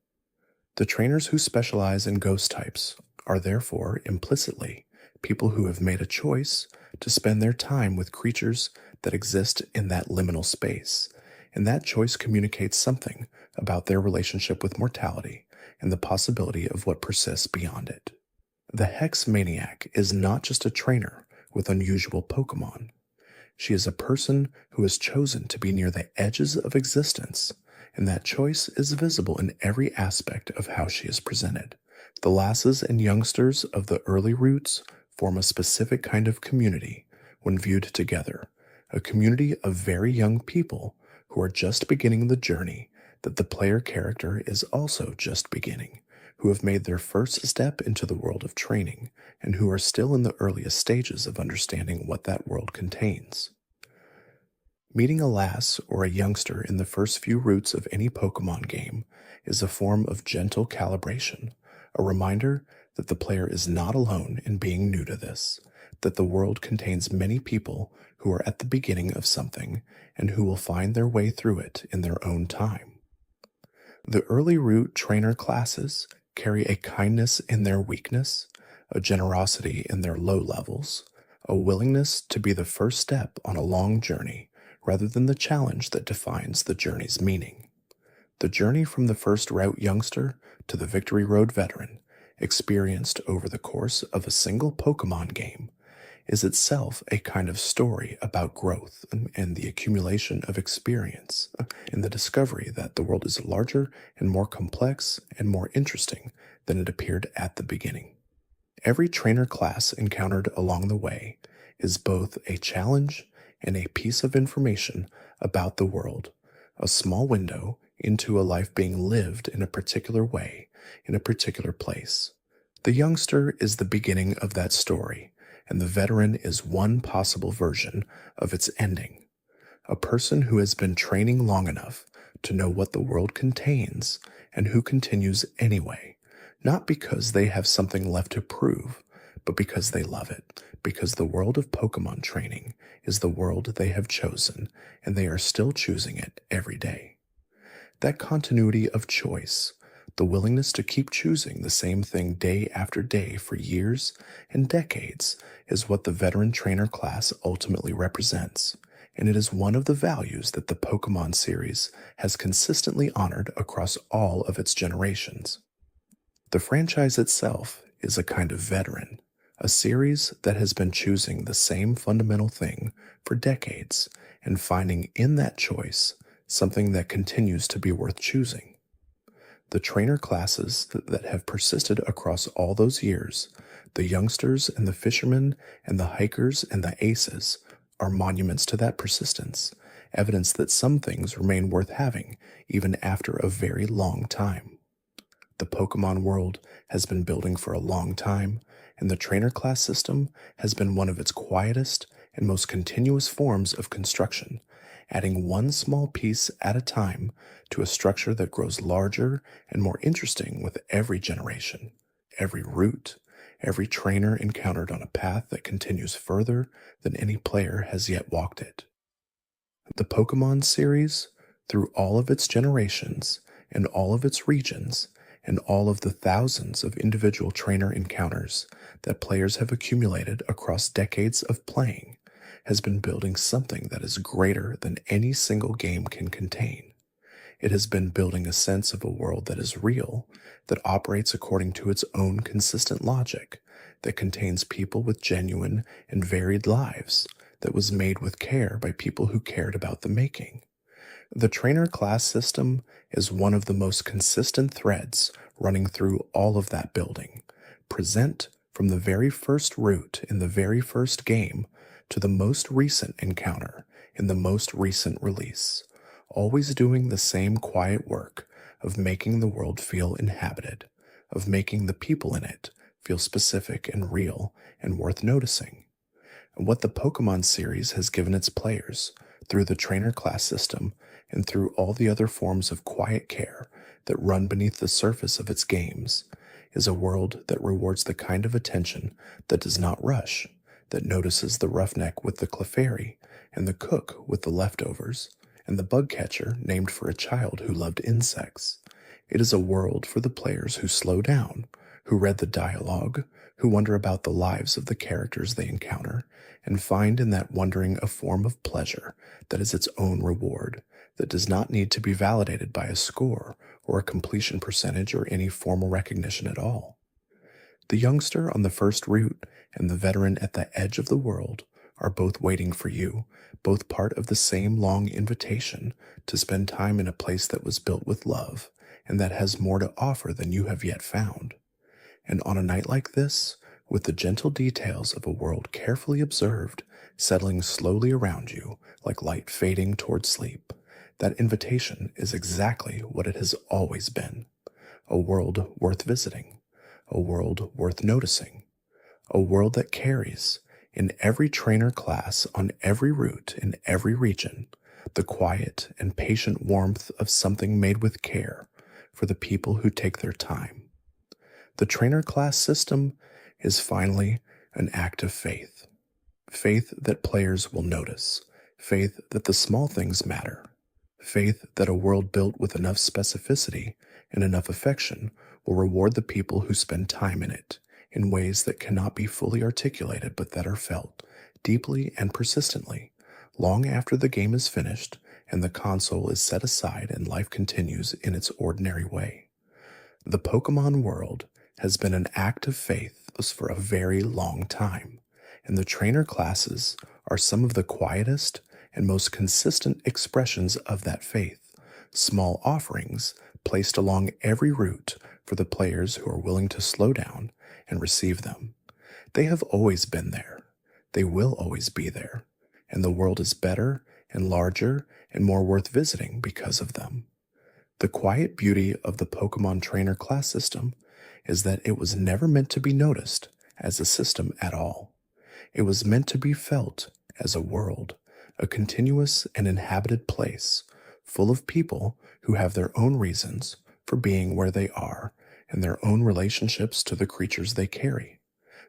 The trainers who specialize in ghost types are therefore implicitly people who have made a choice to spend their time with creatures that exist in that liminal space, and that choice communicates something about their relationship with mortality and the possibility of what persists beyond it. The Hex Maniac is not just a trainer with unusual Pokémon. She is a person who has chosen to be near the edges of existence, and that choice is visible in every aspect of how she is presented. The lasses and youngsters of the early routes form a specific kind of community when viewed together, a community of very young people who are just beginning the journey that the player character is also just beginning, who have made their first step into the world of training, and who are still in the earliest stages of understanding what that world contains. Meeting a lass or a youngster in the first few routes of any Pokémon game is a form of gentle calibration, a reminder that the player is not alone in being new to this, that the world contains many people who are at the beginning of something and who will find their way through it in their own time. The early route trainer classes carry a kindness in their weakness, a generosity in their low levels, a willingness to be the first step on a long journey rather than the challenge that defines the journey's meaning. The journey from the first route youngster to the Victory Road veteran, experienced over the course of a single Pokémon game, is itself a kind of story about growth and the accumulation of experience, and the discovery that the world is larger and more complex and more interesting than it appeared at the beginning. Every trainer class encountered along the way is both a challenge and a piece of information about the world, a small window into a life being lived in a particular way, in a particular place. The youngster is the beginning of that story, and the veteran is one possible version of its ending. A person who has been training long enough to know what the world contains and who continues anyway, not because they have something left to prove, but because they love it, because the world of Pokemon training is the world they have chosen, and they are still choosing it every day. That continuity of choice, the willingness to keep choosing the same thing day after day for years and decades, is what the veteran trainer class ultimately represents, and it is one of the values that the Pokemon series has consistently honored across all of its generations. The franchise itself is a kind of veteran, a series that has been choosing the same fundamental thing for decades and finding in that choice something that continues to be worth choosing. The trainer classes that have persisted across all those years, the youngsters and the fishermen and the hikers and the aces, are monuments to that persistence, evidence that some things remain worth having even after a very long time. The Pokemon world has been building for a long time, and the trainer class system has been one of its quietest and most continuous forms of construction, adding one small piece at a time to a structure that grows larger and more interesting with every generation, every route, every trainer encountered on a path that continues further than any player has yet walked it. The Pokemon series, through all of its generations and all of its regions, and all of the thousands of individual trainer encounters that players have accumulated across decades of playing, has been building something that is greater than any single game can contain. It has been building a sense of a world that is real, that operates according to its own consistent logic, that contains people with genuine and varied lives, that was made with care by people who cared about the making. The trainer class system is one of the most consistent threads running through all of that building, present from the very first route in the very first game to the most recent encounter in the most recent release, always doing the same quiet work of making the world feel inhabited, of making the people in it feel specific and real and worth noticing. And what the Pokemon series has given its players through the trainer class system and through all the other forms of quiet care that run beneath the surface of its games is a world that rewards the kind of attention that does not rush, that notices the roughneck with the Clefairy and the cook with the leftovers and the bug catcher named for a child who loved insects. It is a world for the players who slow down, who read the dialogue, who wonder about the lives of the characters they encounter, and find in that wondering a form of pleasure that is its own reward, that does not need to be validated by a score or a completion percentage or any formal recognition at all. The youngster on the first route and the veteran at the edge of the world are both waiting for you, both part of the same long invitation to spend time in a place that was built with love and that has more to offer than you have yet found. And on a night like this, with the gentle details of a world carefully observed, settling slowly around you like light fading toward sleep, that invitation is exactly what it has always been. A world worth visiting, a world worth noticing, a world that carries, in every trainer class on every route in every region, the quiet and patient warmth of something made with care for the people who take their time. The trainer class system is finally an act of faith. Faith that players will notice. Faith that the small things matter. Faith that a world built with enough specificity and enough affection will reward the people who spend time in it in ways that cannot be fully articulated but that are felt deeply and persistently, long after the game is finished and the console is set aside and life continues in its ordinary way. The Pokemon world has been an act of faith for a very long time, and the trainer classes are some of the quietest and most consistent expressions of that faith, small offerings placed along every route for the players who are willing to slow down and receive them. They have always been there. They will always be there, and the world is better and larger and more worth visiting because of them. The quiet beauty of the Pokemon trainer class system is that it was never meant to be noticed as a system at all. It was meant to be felt as a world, a continuous and inhabited place, full of people who have their own reasons for being where they are and their own relationships to the creatures they carry.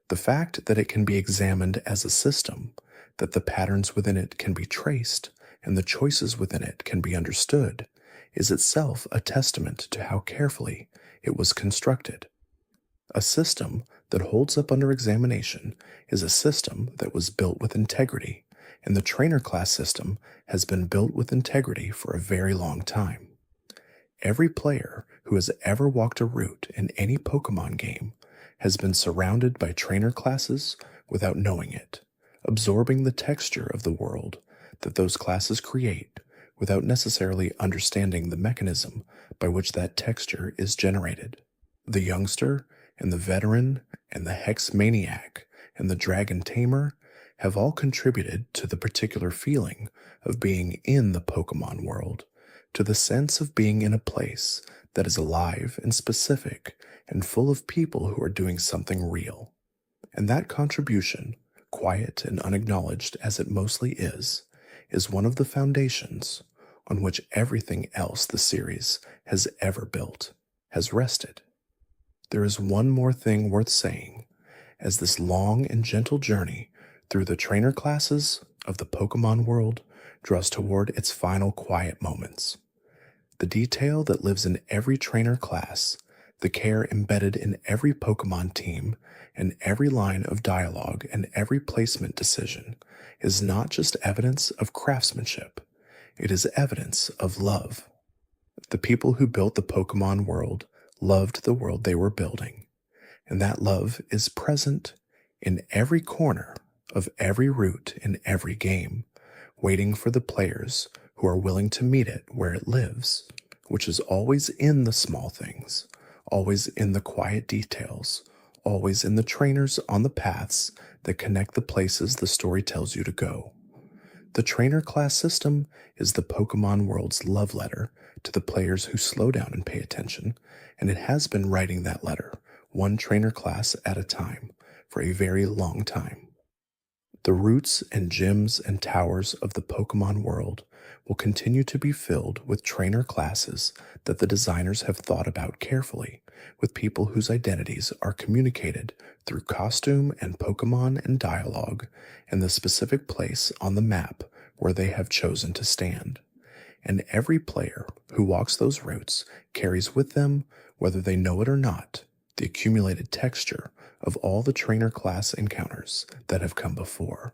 The fact that it can be examined as a system, that the patterns within it can be traced, and the choices within it can be understood, is itself a testament to how carefully it was constructed. A system that holds up under examination is a system that was built with integrity, and the trainer class system has been built with integrity for a very long time. Every player who has ever walked a route in any Pokémon game has been surrounded by trainer classes without knowing it, absorbing the texture of the world that those classes create without necessarily understanding the mechanism by which that texture is generated. The youngster and the veteran and the hex maniac and the dragon tamer have all contributed to the particular feeling of being in the Pokémon world, to the sense of being in a place that is alive and specific and full of people who are doing something real. And that contribution, quiet and unacknowledged as it mostly is one of the foundations on which everything else the series has ever built has rested. There is one more thing worth saying as this long and gentle journey through the trainer classes of the Pokémon world draws toward its final quiet moments. The detail that lives in every trainer class, the care embedded in every Pokémon team, and every line of dialogue and every placement decision is not just evidence of craftsmanship, it is evidence of love. The people who built the Pokémon world loved the world they were building, and that love is present in every corner of every route in every game, waiting for the players who are willing to meet it where it lives, which is always in the small things, always in the quiet details, always in the trainers on the paths that connect the places the story tells you to go. The trainer class system is the Pokémon world's love letter to the players who slow down and pay attention, and it has been writing that letter, one trainer class at a time, for a very long time. The routes and gyms and towers of the Pokémon world will continue to be filled with trainer classes that the designers have thought about carefully, with people whose identities are communicated through costume and Pokémon and dialogue and the specific place on the map where they have chosen to stand. And every player who walks those routes carries with them, whether they know it or not, the accumulated texture of all the trainer class encounters that have come before,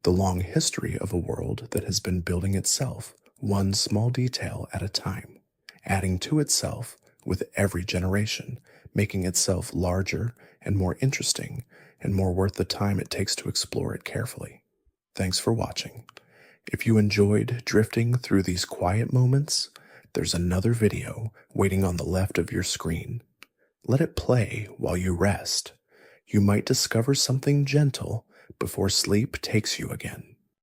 the long history of a world that has been building itself one small detail at a time, adding to itself with every generation, making itself larger and more interesting and more worth the time it takes to explore it carefully. Thanks for watching. If you enjoyed drifting through these quiet moments, there's another video waiting on the left of your screen. Let it play while you rest. You might discover something gentle before sleep takes you again.